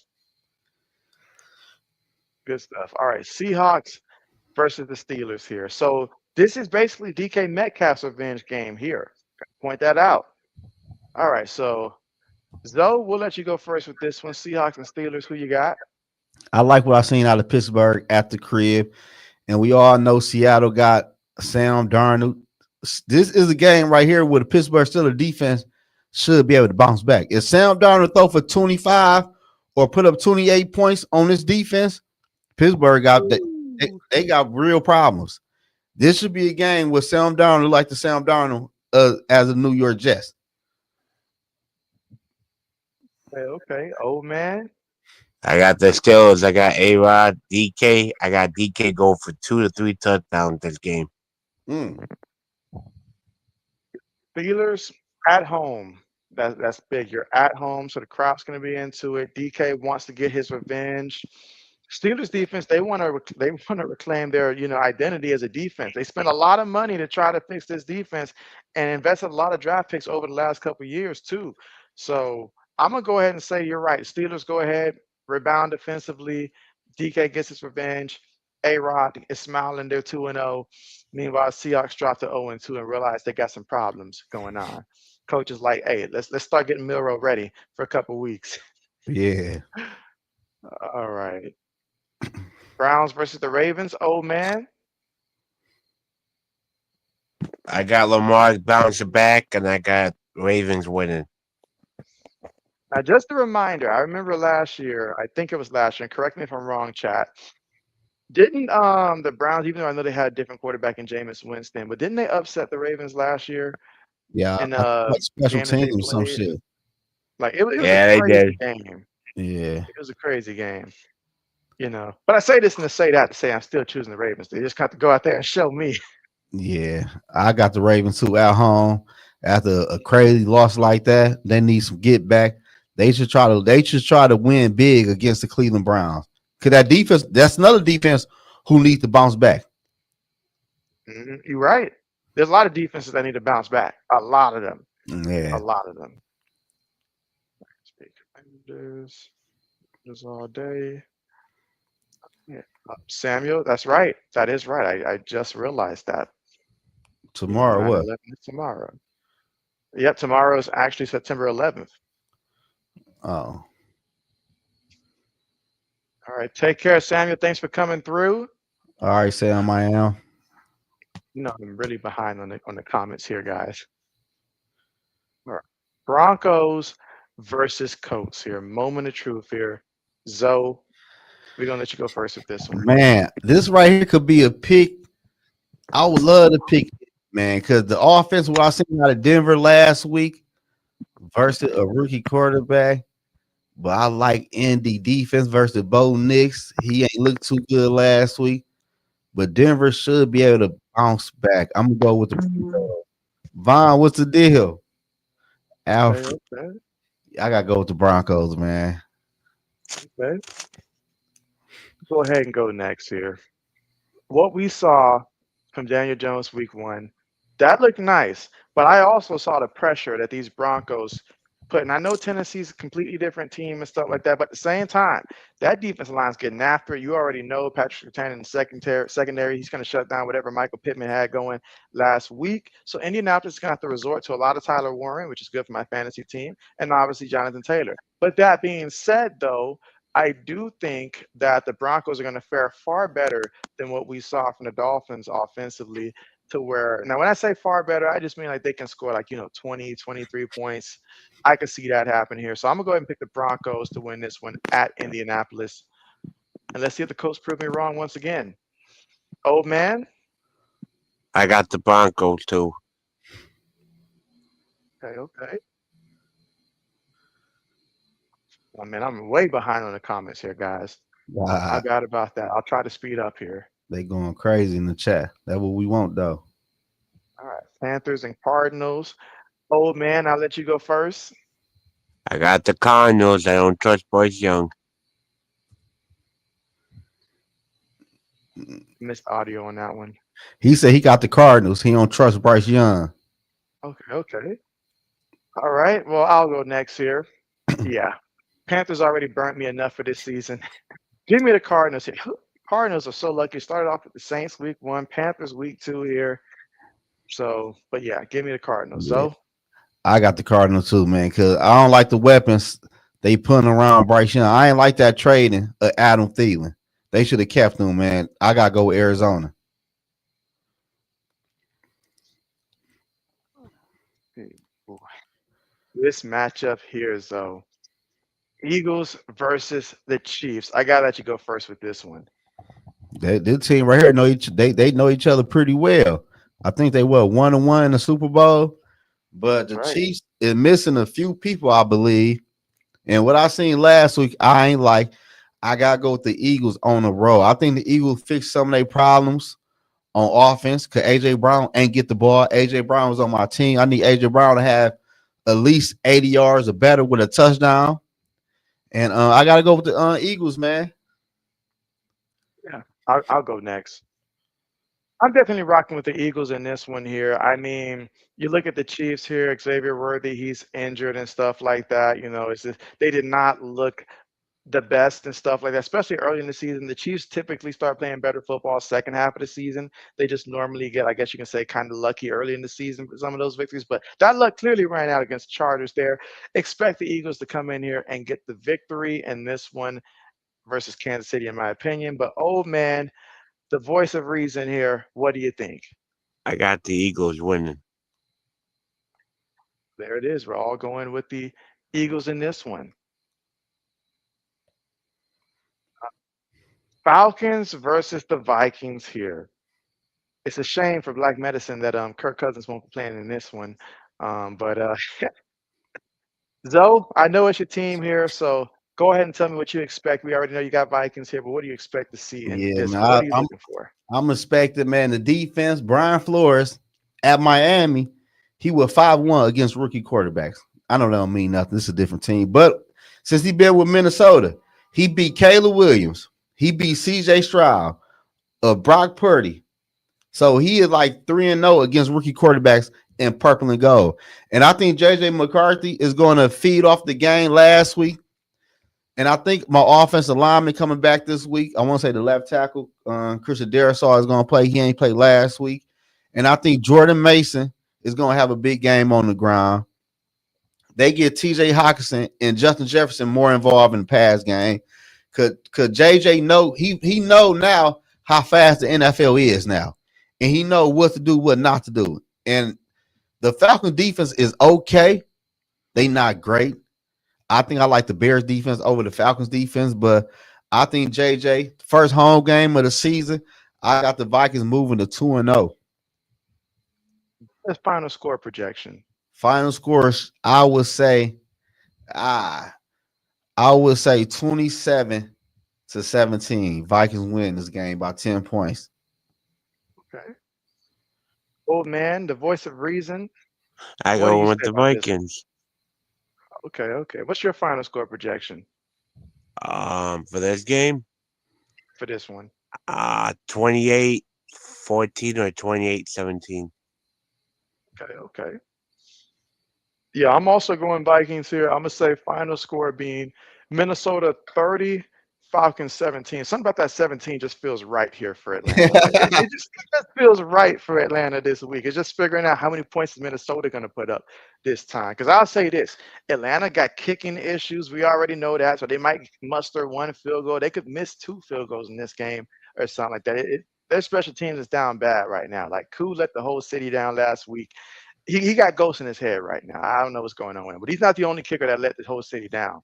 good stuff. All right, Seahawks versus the Steelers here. So this is basically DK Metcalf's revenge game here. Point that out. All right, so Zoe, we'll let you go first with this one. Seahawks and Steelers. Who you got? I like what I seen out of Pittsburgh at the crib. And we all know Seattle got Sam Darnold. This is a game right here where the Pittsburgh Steelers defense should be able to bounce back. If Sam Darnold throw for 25 or put up 28 points on this defense, Pittsburgh they got real problems. This should be a game where Sam Darnold like the Sam Darnold as a New York Jets. Okay, old man. I got the Steelers. I got A-Rod, DK. I got DK go for 2 to 3 touchdowns this game. Steelers at home. That's big. You're at home, so the crowd's going to be into it. DK wants to get his revenge. Steelers defense, they want to reclaim their identity as a defense. They spent a lot of money to try to fix this defense and invested a lot of draft picks over the last couple of years too. So I'm gonna go ahead and say you're right. Steelers go ahead, rebound defensively. DK gets his revenge. A-Rod is smiling. They're 2-0. Meanwhile, Seahawks dropped to 0-2 and realized they got some problems going on. Coach is like, hey, let's start getting Milrow ready for a couple weeks. Yeah. All right. Browns versus the Ravens. Old man. I got Lamar bouncing back, and I got Ravens winning. Now, just a reminder, I remember last year, I think it was last year, and correct me if I'm wrong, chat. Didn't the Browns, even though I know they had a different quarterback in Jameis Winston, but didn't they upset the Ravens last year Yeah, in I think like the special game that they teams, some played? shit. Like it was a Yeah, they crazy did. game. Yeah, It was a crazy game, you know. But I say this and to say that to say I'm still choosing the Ravens. They just got to go out there and show me. yeah. I got the Ravens too at home after a crazy loss like that. They need some get back. They should try to win big against the Cleveland Browns. Cause that defense, that's another defense who needs to bounce back. You're right. There's a lot of defenses that need to bounce back. A lot of them. A Yeah. lot of them. Speak Commanders all day. Yeah. Samuel, that's right. That is right. I just realized that. Yeah, Tomorrow what? 9/11 is tomorrow. Yep, tomorrow is actually September 11th. Oh. All right, take care, Samuel. Thanks for coming through. All right, Sam, I am. You know, I'm really behind on the comments here, guys. All right. Broncos versus Colts here. Moment of truth here. Zoe, we're gonna let you go first with this one. Man, this right here could be a pick. I would love to pick it, man, because the offense, what I seen out of Denver last week versus a rookie quarterback. But I like Indy defense versus Bo Nix. He ain't looked too good last week. But Denver should be able to bounce back. I'm gonna go with the Vaughn. What's the deal? Okay, Alfred, okay, I gotta go with the Broncos, man. okay. Go ahead and go next here. What we saw from Daniel Jones week 1, that looked nice, but I also saw the pressure that these Broncos put. And I know Tennessee's a completely different team and stuff like that, but at the same time, that defense line's getting after it. You already know Patrick Surtain in the secondary, he's going to shut down whatever Michael Pittman had going last week. So Indianapolis is going to have to resort to a lot of Tyler Warren, which is good for my fantasy team, and obviously Jonathan Taylor. But that being said, though, I do think that the Broncos are going to fare far better than what we saw from the Dolphins offensively, to where now when I say far better, I just mean like they can score like, 20, 23 points. I could see that happen here. So I'm gonna go ahead and pick the Broncos to win this one at Indianapolis. And let's see if the Colts prove me wrong once again. Old man. I got the Broncos too. Okay, okay. I mean, I'm way behind on the comments here, guys. My bad about that. I'll try to speed up here. They going crazy in the chat. That's what we want, though. All right. Panthers and Cardinals. Old man, I'll let you go first. I got the Cardinals. I don't trust Bryce Young. Missed audio on that one. He said he got the Cardinals. He don't trust Bryce Young. Okay, okay. All right. Well, I'll go next here. Yeah. Panthers already burnt me enough for this season. Give me the Cardinals here. Cardinals are so lucky. Started off with the Saints week 1, Panthers week 2 here. So, but yeah, give me the Cardinals. Yeah. So, I got the Cardinals too, man, because I don't like the weapons they putting around Bryce Young. I ain't like that trading Adam Thielen. They should have kept him, man. I got to go with Arizona. this matchup here is though Eagles versus the Chiefs. I gotta let you go first with this one. This team right here they know each other pretty well. I think they were 1-1 in the Super Bowl, but the Right. Chiefs is missing a few people, I believe. And what I seen last week, I ain't like. I gotta go with the Eagles on the road. I think the Eagles fixed some of their problems on offense because AJ Brown ain't get the ball. AJ Brown was on my team. I need AJ Brown to have at least 80 yards or better with a touchdown. And I gotta go with the Eagles, man. Yeah, I'll go next. I'm definitely rocking with the Eagles in this one here. I mean, you look at the Chiefs here, Xavier Worthy, he's injured and stuff like that. It's just they did not look the best and stuff like that, especially early in the season. The Chiefs typically start playing better football second half of the season. They just normally get, I guess you can say, kind of lucky early in the season for some of those victories. But that luck clearly ran out against Chargers there. Expect the Eagles to come in here and get the victory in this one versus Kansas City, in my opinion. But, oh, man, the voice of reason here, what do you think? I got the Eagles winning. There it is. We're all going with the Eagles in this one. Falcons versus the Vikings here. It's a shame for Black Medicine that Kirk Cousins won't be playing in this one. But Zoe, I know it's your team here, so go ahead and tell me what you expect. We already know you got Vikings here, but what do you expect to see in Yeah, this man. one? What are you looking for? I'm expecting, man, the defense. Brian Flores at Miami, he was 5-1 against rookie quarterbacks. I know that don't mean nothing. This is a different team. But since he been with Minnesota, he beat Caleb Williams. He beat CJ Stroud, Brock Purdy. So he is like 3-0 against rookie quarterbacks in purple and gold. And I think JJ McCarthy is going to feed off the game last week. And I think my offensive lineman coming back this week, I want to say the left tackle, Christian Darrisaw is going to play. He ain't played last week. And I think Jordan Mason is going to have a big game on the ground. They get TJ Hawkinson and Justin Jefferson more involved in the pass game. Could JJ know he know now how fast the NFL is now. And he know what to do, what not to do. And the Falcons defense is okay. They not great. I think I like the Bears defense over the Falcons defense, but I think JJ, first home game of the season, I got the Vikings moving to 2-0. That's final score projection. Final scores, I would say 27-17. Vikings win this game by 10 points. Okay. Old man, the voice of reason. I What do go you with say the about this? Vikings. Okay. What's your final score projection For this game, for this one? 28-14 or 28-17. Okay. Yeah, I'm also going Vikings here. I'm gonna say final score being Minnesota 30, Falcons 17. Something about that 17 just feels right here for Atlanta. Like, it just feels right for Atlanta this week. It's just figuring out how many points is Minnesota going to put up this time. Because I'll say this, Atlanta got kicking issues. We already know that. So they might muster one field goal. They could miss 2 field goals in this game or something like that. Their special teams is down bad right now. Like, Koo let the whole city down last week. He got ghosts in his head right now. I don't know what's going on with him. But he's not the only kicker that let the whole city down.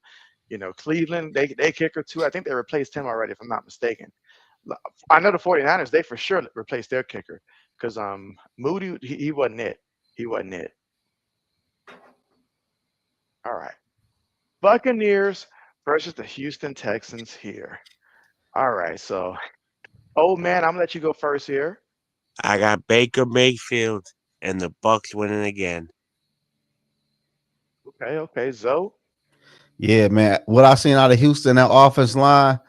You know, Cleveland, they kicker too. I think they replaced him already, if I'm not mistaken. I know the 49ers, they for sure replaced their kicker because Moody, he wasn't it. He wasn't it. All right. Buccaneers versus the Houston Texans here. All right. So, old man, I'm going to let you go first here. I got Baker Mayfield and the Bucks winning again. Okay. Zoe? Yeah, man. What I seen out of Houston, that offense line,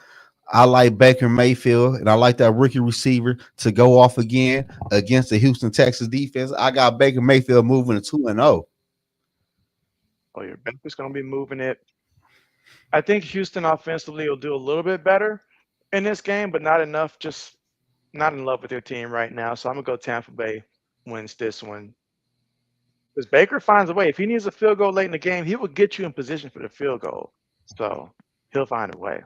I like Baker Mayfield, and I like that rookie receiver to go off again against the Houston Texas defense. I got Baker Mayfield moving to 2-0. Oh, your Baker's going to be moving it. I think Houston offensively will do a little bit better in this game, but not enough. Just not in love with their team right now. So I'm going to go Tampa Bay wins this one. Because Baker finds a way. If he needs a field goal late in the game, he will get you in position for the field goal. So he'll find a way.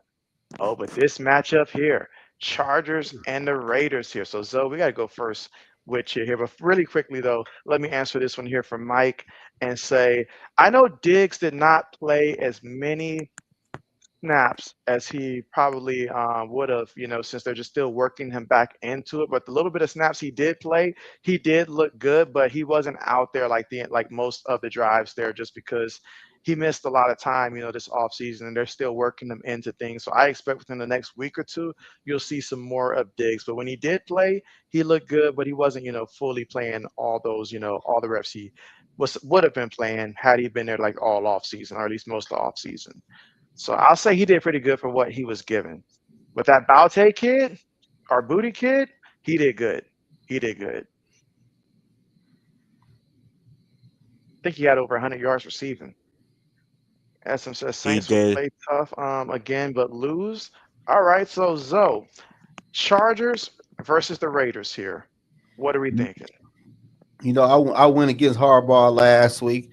Oh, but this matchup here, Chargers and the Raiders here. So Zoe, we got to go first with you here. But really quickly, though, let me answer this one here from Mike and say, I know Diggs did not play as many snaps as he probably would have, since they're just still working him back into it. But the little bit of snaps he did play, he did look good, but he wasn't out there like most of the drives there just because he missed a lot of time, this offseason, and they're still working him into things. So I expect within the next week or two, you'll see some more of Diggs. But when he did play, he looked good, but he wasn't, fully playing all those, all the reps he would have been playing had he been there like all offseason, or at least most of the offseason. So I'll say he did pretty good for what he was given. With that Baute kid, our Booty kid, he did good. He did good. I think he had over 100 yards receiving. As some says, Saints will play tough again, but lose. All right, so Zoe, Chargers versus the Raiders here. What are we thinking? I went against Harbaugh last week.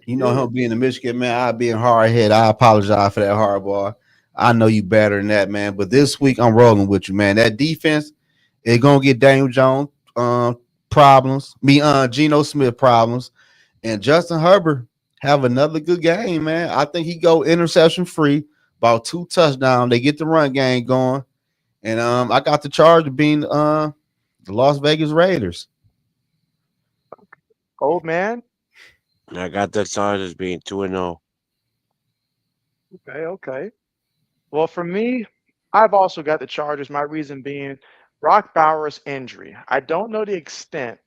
Him being a Michigan man, I being hard head. I apologize for that, Harbaugh. I know you better than that, man. But this week I'm rolling with you, man. That defense is gonna get Daniel Jones problems. Geno Smith problems. And Justin Herbert have another good game, man. I think he go interception free, about 2 touchdowns. They get the run game going. And I got the charge of being the Las Vegas Raiders. Old man. I got the Chargers being 2-0. Okay. Well, for me, I've also got the Chargers. My reason being Brock Bowers' injury. I don't know the extent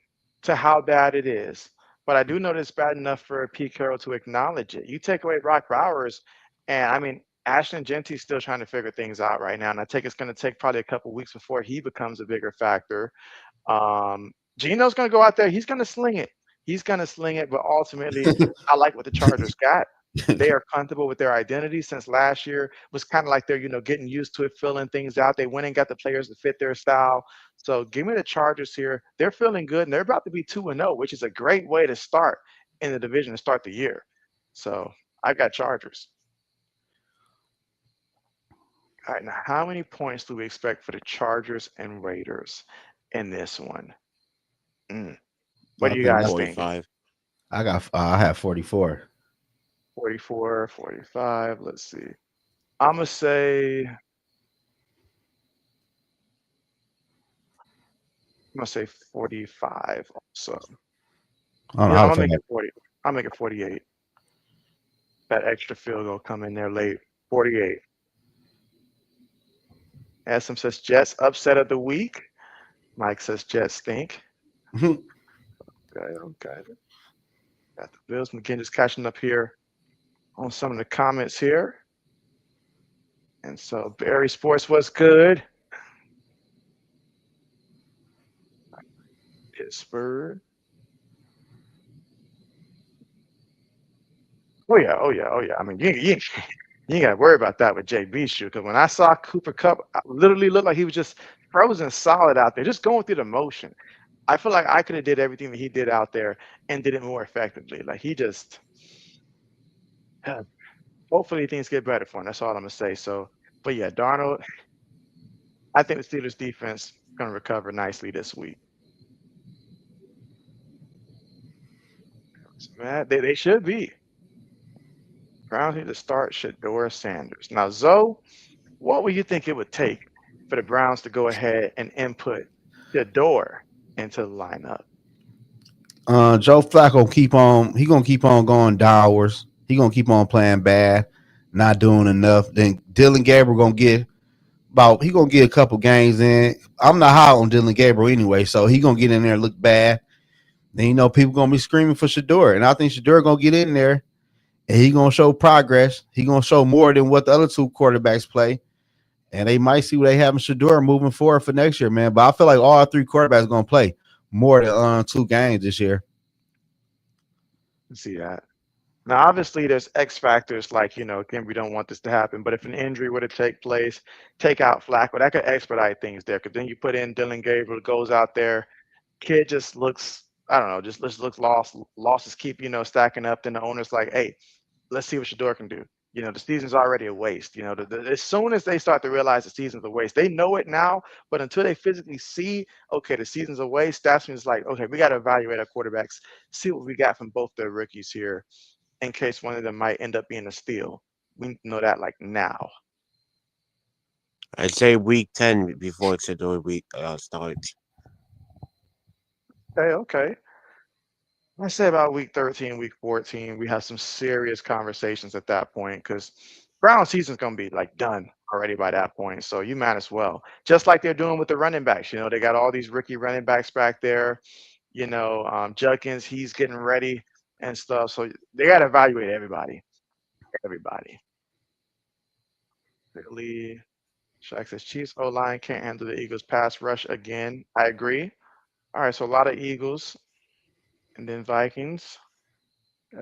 to how bad it is, but I do know that it's bad enough for Pete Carroll to acknowledge it. You take away Brock Bowers, and I mean, Ashton Genty's still trying to figure things out right now, and I think it's going to take probably a couple weeks before he becomes a bigger factor. Geno's going to go out there. He's going to sling it. He's going to sling it, but ultimately, I like what the Chargers got. They are comfortable with their identity since last year was kind of like they're, getting used to it, filling things out. They went and got the players to fit their style. So give me the Chargers here. They're feeling good, and they're about to be 2-0, which is a great way to start in the division to start the year. So I got Chargers. All right, now how many points do we expect for the Chargers and Raiders in this one? What I do you think guys that's think? 45. I have 44. 44, 45. Let's see. I'm going to say 45 also. I don't know Yeah, how I'm to gonna feel make it 40. I'll make it 48. That extra field goal come in there late. 48. Adam says Jets upset of the week. Mike says Jets stink. like. Okay. Got the Bills. McGinn just catching up here on some of the comments here. And so Barry Sports was good. Pittsburgh. Oh yeah. I mean, you ain't got to worry about that with JB shoe. Because when I saw Cooper Cup, I literally looked like he was just frozen solid out there, just going through the motion. I feel like I could have did everything that he did out there and did it more effectively. Like he just, hopefully things get better for him. That's all I'm gonna say. So, but yeah, Darnold, I think the Steelers defense is gonna recover nicely this week. Man, they should be. Browns need to start Shador Sanders. Now, Zoe, what would you think it would take for the Browns to go ahead and input Shador into the lineup? Joe Flacco gonna keep on going downwards. He gonna keep on playing bad, not doing enough. Then Dylan Gabriel he gonna get a couple games in. I'm not high on Dylan Gabriel anyway, so he gonna get in there and look bad. Then people gonna be screaming for Shador, and I think Shador gonna get in there and he gonna show progress. He gonna show more than what the other two quarterbacks play, and they might see what they have in Shador moving forward for next year, man. But I feel like all 3 quarterbacks gonna play more than 2 games this year. See that. Now, obviously, there's X factors like, again, we don't want this to happen, but if an injury were to take place, take out Flacco, that could expedite things there. Because then you put in Dylan Gabriel, goes out there, kid just looks, I don't know, just looks lost. Losses keep, stacking up. Then the owner's like, hey, let's see what Shador can do. The season's already a waste. As soon as they start to realize the season's a waste, they know it now, but until they physically see, okay, the season's a waste, that's when it's like, okay, we got to evaluate our quarterbacks, see what we got from both the rookies here in case one of them might end up being a steal. We need to know that like now. I'd say week 10 before Shador week starts. Okay. I say about week 13, week 14, we have some serious conversations at that point because Brown season's gonna be like done already by that point. So you might as well. Just like they're doing with the running backs. They got all these rookie running backs back there. Judkins, he's getting ready and stuff. So they gotta evaluate everybody. Everybody. Philly. Shaq says Chiefs O-line can't handle the Eagles pass rush again. I agree. All right, so a lot of Eagles. And then Vikings.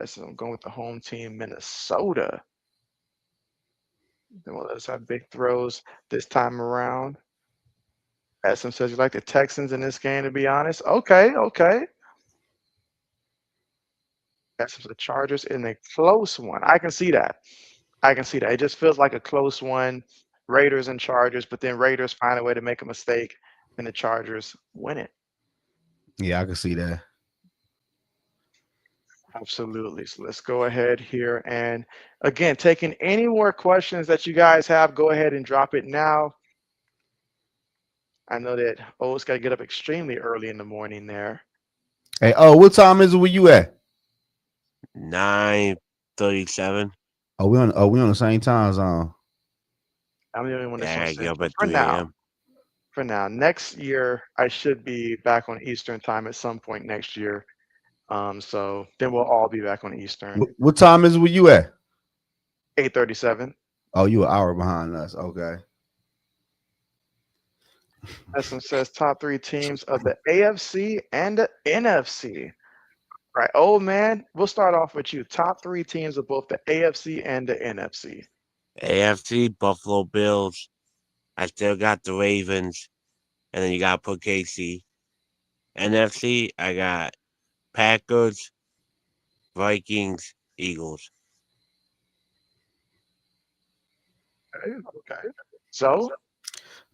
So I'm going with the home team, Minnesota. Then let's have big throws this time around. Adam says you like the Texans in this game, to be honest. Okay. That's the Chargers in a close one. I can see that. It just feels like a close one. Raiders and Chargers, but then Raiders find a way to make a mistake, and the Chargers win it. Yeah, I can see that. Absolutely. So let's go ahead here. And again, taking any more questions that you guys have, go ahead and drop it now. I know that O's got to get up extremely early in the morning there. Hey, what time is it where you at? 9:37. We on the same time zone. I'm the only one that's Yeah, on I get up Central at for 3 now. a.m. For now, next year I should be back on Eastern time at some point next year. So then we'll all be back on Eastern. What time is it where you at? 8:37. Oh, you an hour behind us. Okay. This says top 3 teams of the AFC and the NFC. Right. Oh man, we'll start off with you. Top 3 teams of both the AFC and the NFC. AFC, Buffalo Bills. I still got the Ravens. And then you got to put KC. NFC, I got Packers, Vikings, Eagles. Okay. So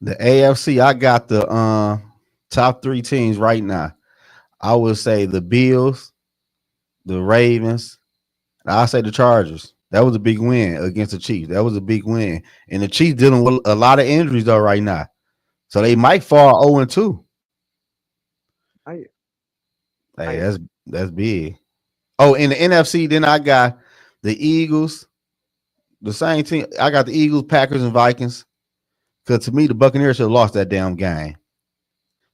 The AFC, I got the top 3 teams right now. I would say the Bills, the Ravens, and I say the Chargers. That was a big win against the Chiefs. That was a big win. And the Chiefs dealing with a lot of injuries though right now. So they might fall 0-2. I, Hey, that's big. Oh, in the NFC, then I got the Eagles, the same team. I got the Eagles, Packers, and Vikings. Because to me, the Buccaneers should have lost that damn game.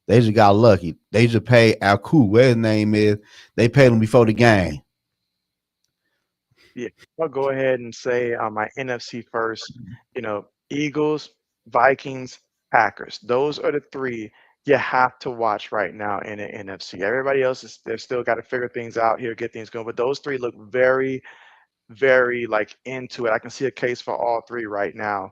They just got lucky. They just paid Alku, where his name is. They paid him before the game. yeah, I'll go ahead and say my NFC first. Eagles, Vikings, Packers. Those are the 3 you have to watch right now in the NFC. Everybody else they've still got to figure things out here, get things going. But those 3 look very, very like into it. I can see a case for all 3 right now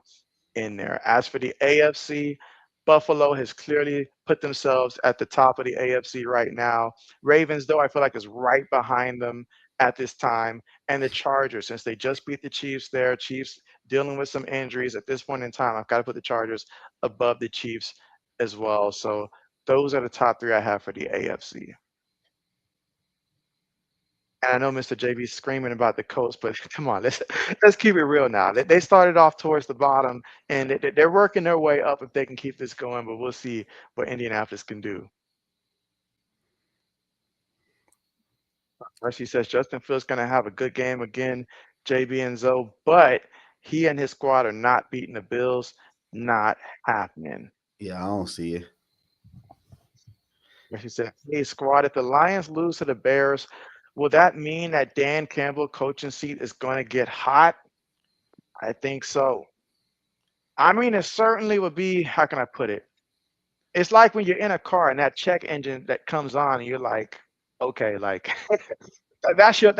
in there. As for the AFC, Buffalo has clearly put themselves at the top of the AFC right now. Ravens, though, I feel like is right behind them at this time. And the Chargers, since they just beat the Chiefs there, Chiefs dealing with some injuries at this point in time, I've got to put the Chargers above the Chiefs as well. So those are the top 3 I have for the AFC. And I know Mr. JB is screaming about the Colts, but come on, let's keep it real now. They started off towards the bottom, and they're working their way up if they can keep this going. But we'll see what Indianapolis can do. Mercy says Justin Fields going to have a good game again, JB and Zoe, but he and his squad are not beating the Bills. Not happening. Yeah, I don't see it. Mercy said, "Hey, squad, if the Lions lose to the Bears, will that mean that Dan Campbell coaching seat is going to get hot?" I think so. I mean, it certainly would be, how can I put it? It's like when you're in a car and that check engine that comes on and you're like, okay, like that's your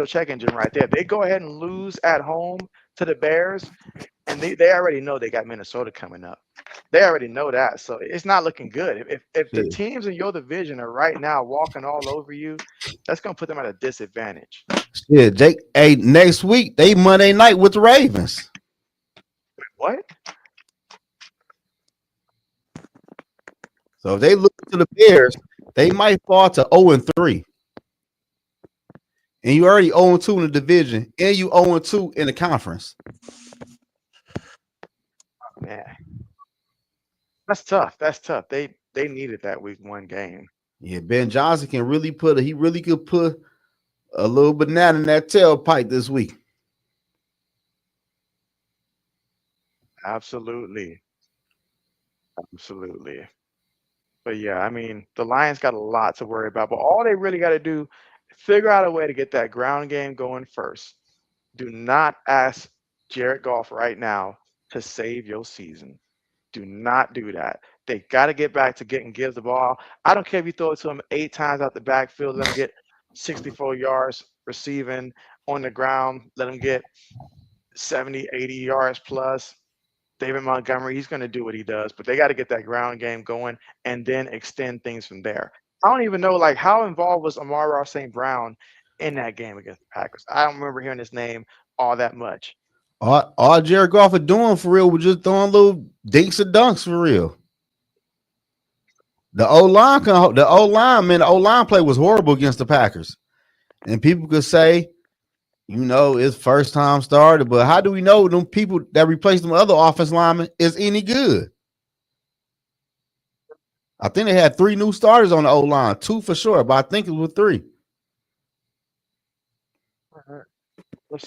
check engine right there. They go ahead and lose at home to the Bears, and they already know they got Minnesota coming up. They already know that. So it's not looking good. If the teams in your division are right now walking all over you, that's gonna put them at a disadvantage. Yeah, Jake. Hey, next week they Monday night with the Ravens. What? So if they look to the Bears, they might fall to 0-3. And you already 0-2 in the division, and you 0-2 in the conference. Man, that's tough. That's tough. They needed that week 1 game. Yeah, Ben Johnson can really he really could put a little banana in that tailpipe this week. Absolutely. Absolutely. But yeah, I mean, the Lions got a lot to worry about. But all they really got to do, figure out a way to get that ground game going first. Do not ask Jared Goff right now to save your season. Do not do that. They got to get back to give the ball. I don't care if you throw it to him 8 times out the backfield, let him get 64 yards receiving on the ground, let him get 70, 80 yards plus. David Montgomery, he's going to do what he does, but they got to get that ground game going and then extend things from there. I don't even know, like, how involved was Amar-Ra St. Brown in that game against the Packers? I don't remember hearing his name all that much. All Jared Goff are doing for real was just throwing little dinks and dunks for real. The O line, the O line, man, the O line play was horrible against the Packers, and people could say, it's first time started, but how do we know them people that replaced them other offense linemen is any good? I think they had 3 new starters on the O line, 2 for sure, but I think it was 3.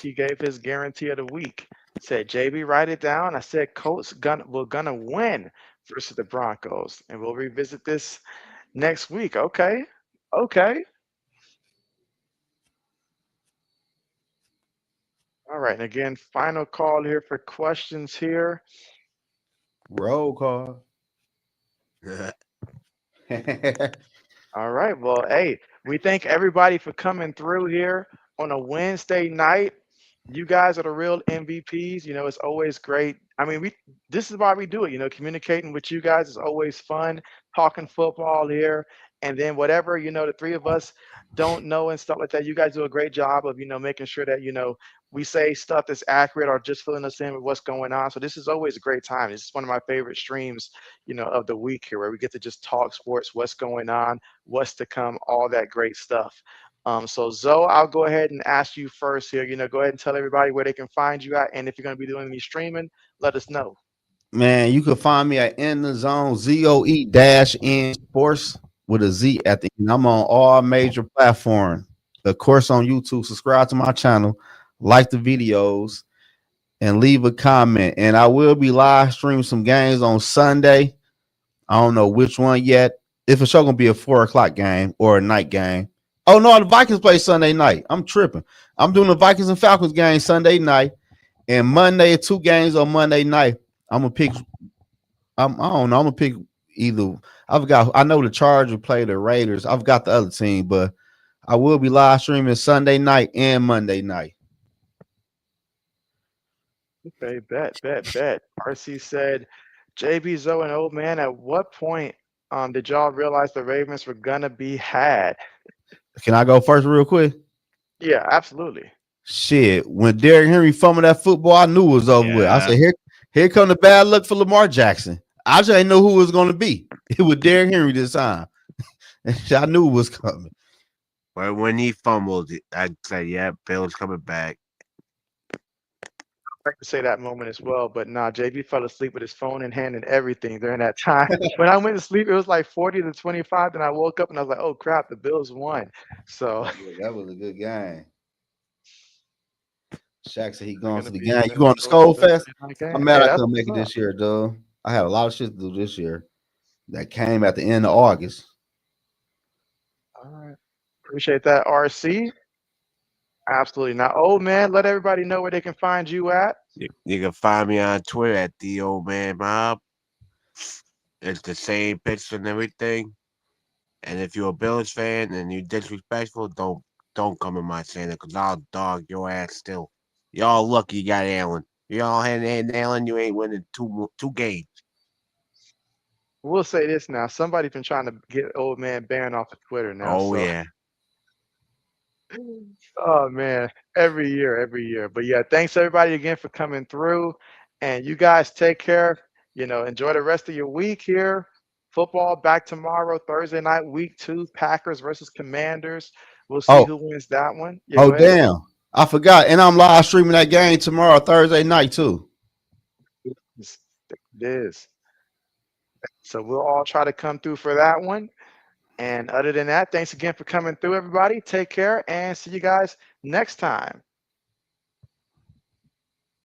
He gave his guarantee of the week. Said, JB, write it down. I said, Colts we're gonna win versus the Broncos, and we'll revisit this next week. Okay. All right. And again, final call here for questions here. Roll call. All right. Well, hey, we thank everybody for coming through here on a Wednesday night. You guys are the real MVPs. It's always great. I mean, this is why we do it. Communicating with you guys is always fun, talking football here. And then whatever, the 3 of us don't know and stuff like that, you guys do a great job of, making sure that, we say stuff that's accurate or just filling us in with what's going on. So this is always a great time. This is one of my favorite streams, of the week here, where we get to just talk sports, what's going on, what's to come, all that great stuff. So Zoe, I'll go ahead and ask you first here. Go ahead and tell everybody where they can find you at, and if you're going to be doing any streaming, let us know. Man, you can find me at In the Zone, ZOE-N Sports with a Z at the end. I'm on all major platforms. Of course, on YouTube. Subscribe to my channel, like the videos, and leave a comment. And I will be live streaming some games on Sunday. I don't know which one yet. If it's sure gonna be a 4:00 game or a night game. Oh no, the Vikings play Sunday night. I'm tripping. I'm doing the Vikings and Falcons game Sunday night, and Monday 2 games on Monday night. I'm gonna pick. I don't know. I'm gonna pick either. I know the Chargers play the Raiders. I've got the other team, but I will be live streaming Sunday night and Monday night. Okay, bet. RC said, JB, Zoe, and old man, at what point did y'all realize the Ravens were gonna be had? Can I go first real quick? Yeah, absolutely. Shit, when Derrick Henry fumbled that football, I knew it was over with. I said, here come the bad luck for Lamar Jackson. I just didn't know who it was going to be. It was Derrick Henry this time. I knew it was coming. But when he fumbled, I said, yeah, Bill's coming back. I like to say that moment as well, but nah, JB fell asleep with his phone in hand and everything during that time. When I went to sleep, it was like 40-25. Then I woke up and I was like, oh crap, the Bills won. So that was a good game. Shaq said he going to the be game. You going to Skull Fest? I'm mad I that's couldn't make it what's this year, dude. I had a lot of shit to do this year that came at the end of August. All right. Appreciate that, RC. Absolutely. Now, old man, let everybody know where they can find you at. You can find me on Twitter at the old man Bob. It's the same picture and everything. And if you're a Bills fan and you're disrespectful, don't come in my center because I'll dog your ass still. Y'all lucky you got Allen. Y'all had Allen, you ain't winning two games. We'll say this now. Somebody's been trying to get old man banned off of Twitter now. Oh, so. yeah. Oh man, every year. But yeah, thanks everybody again for coming through. And you guys take care. Enjoy the rest of your week here. Football back tomorrow, Thursday night, week 2, Packers versus Commanders. We'll see who wins that one. Yeah, oh damn. I forgot. And I'm live streaming that game tomorrow, Thursday night, too. It is. So we'll all try to come through for that one. And other than that, thanks again for coming through, everybody. Take care and see you guys next time.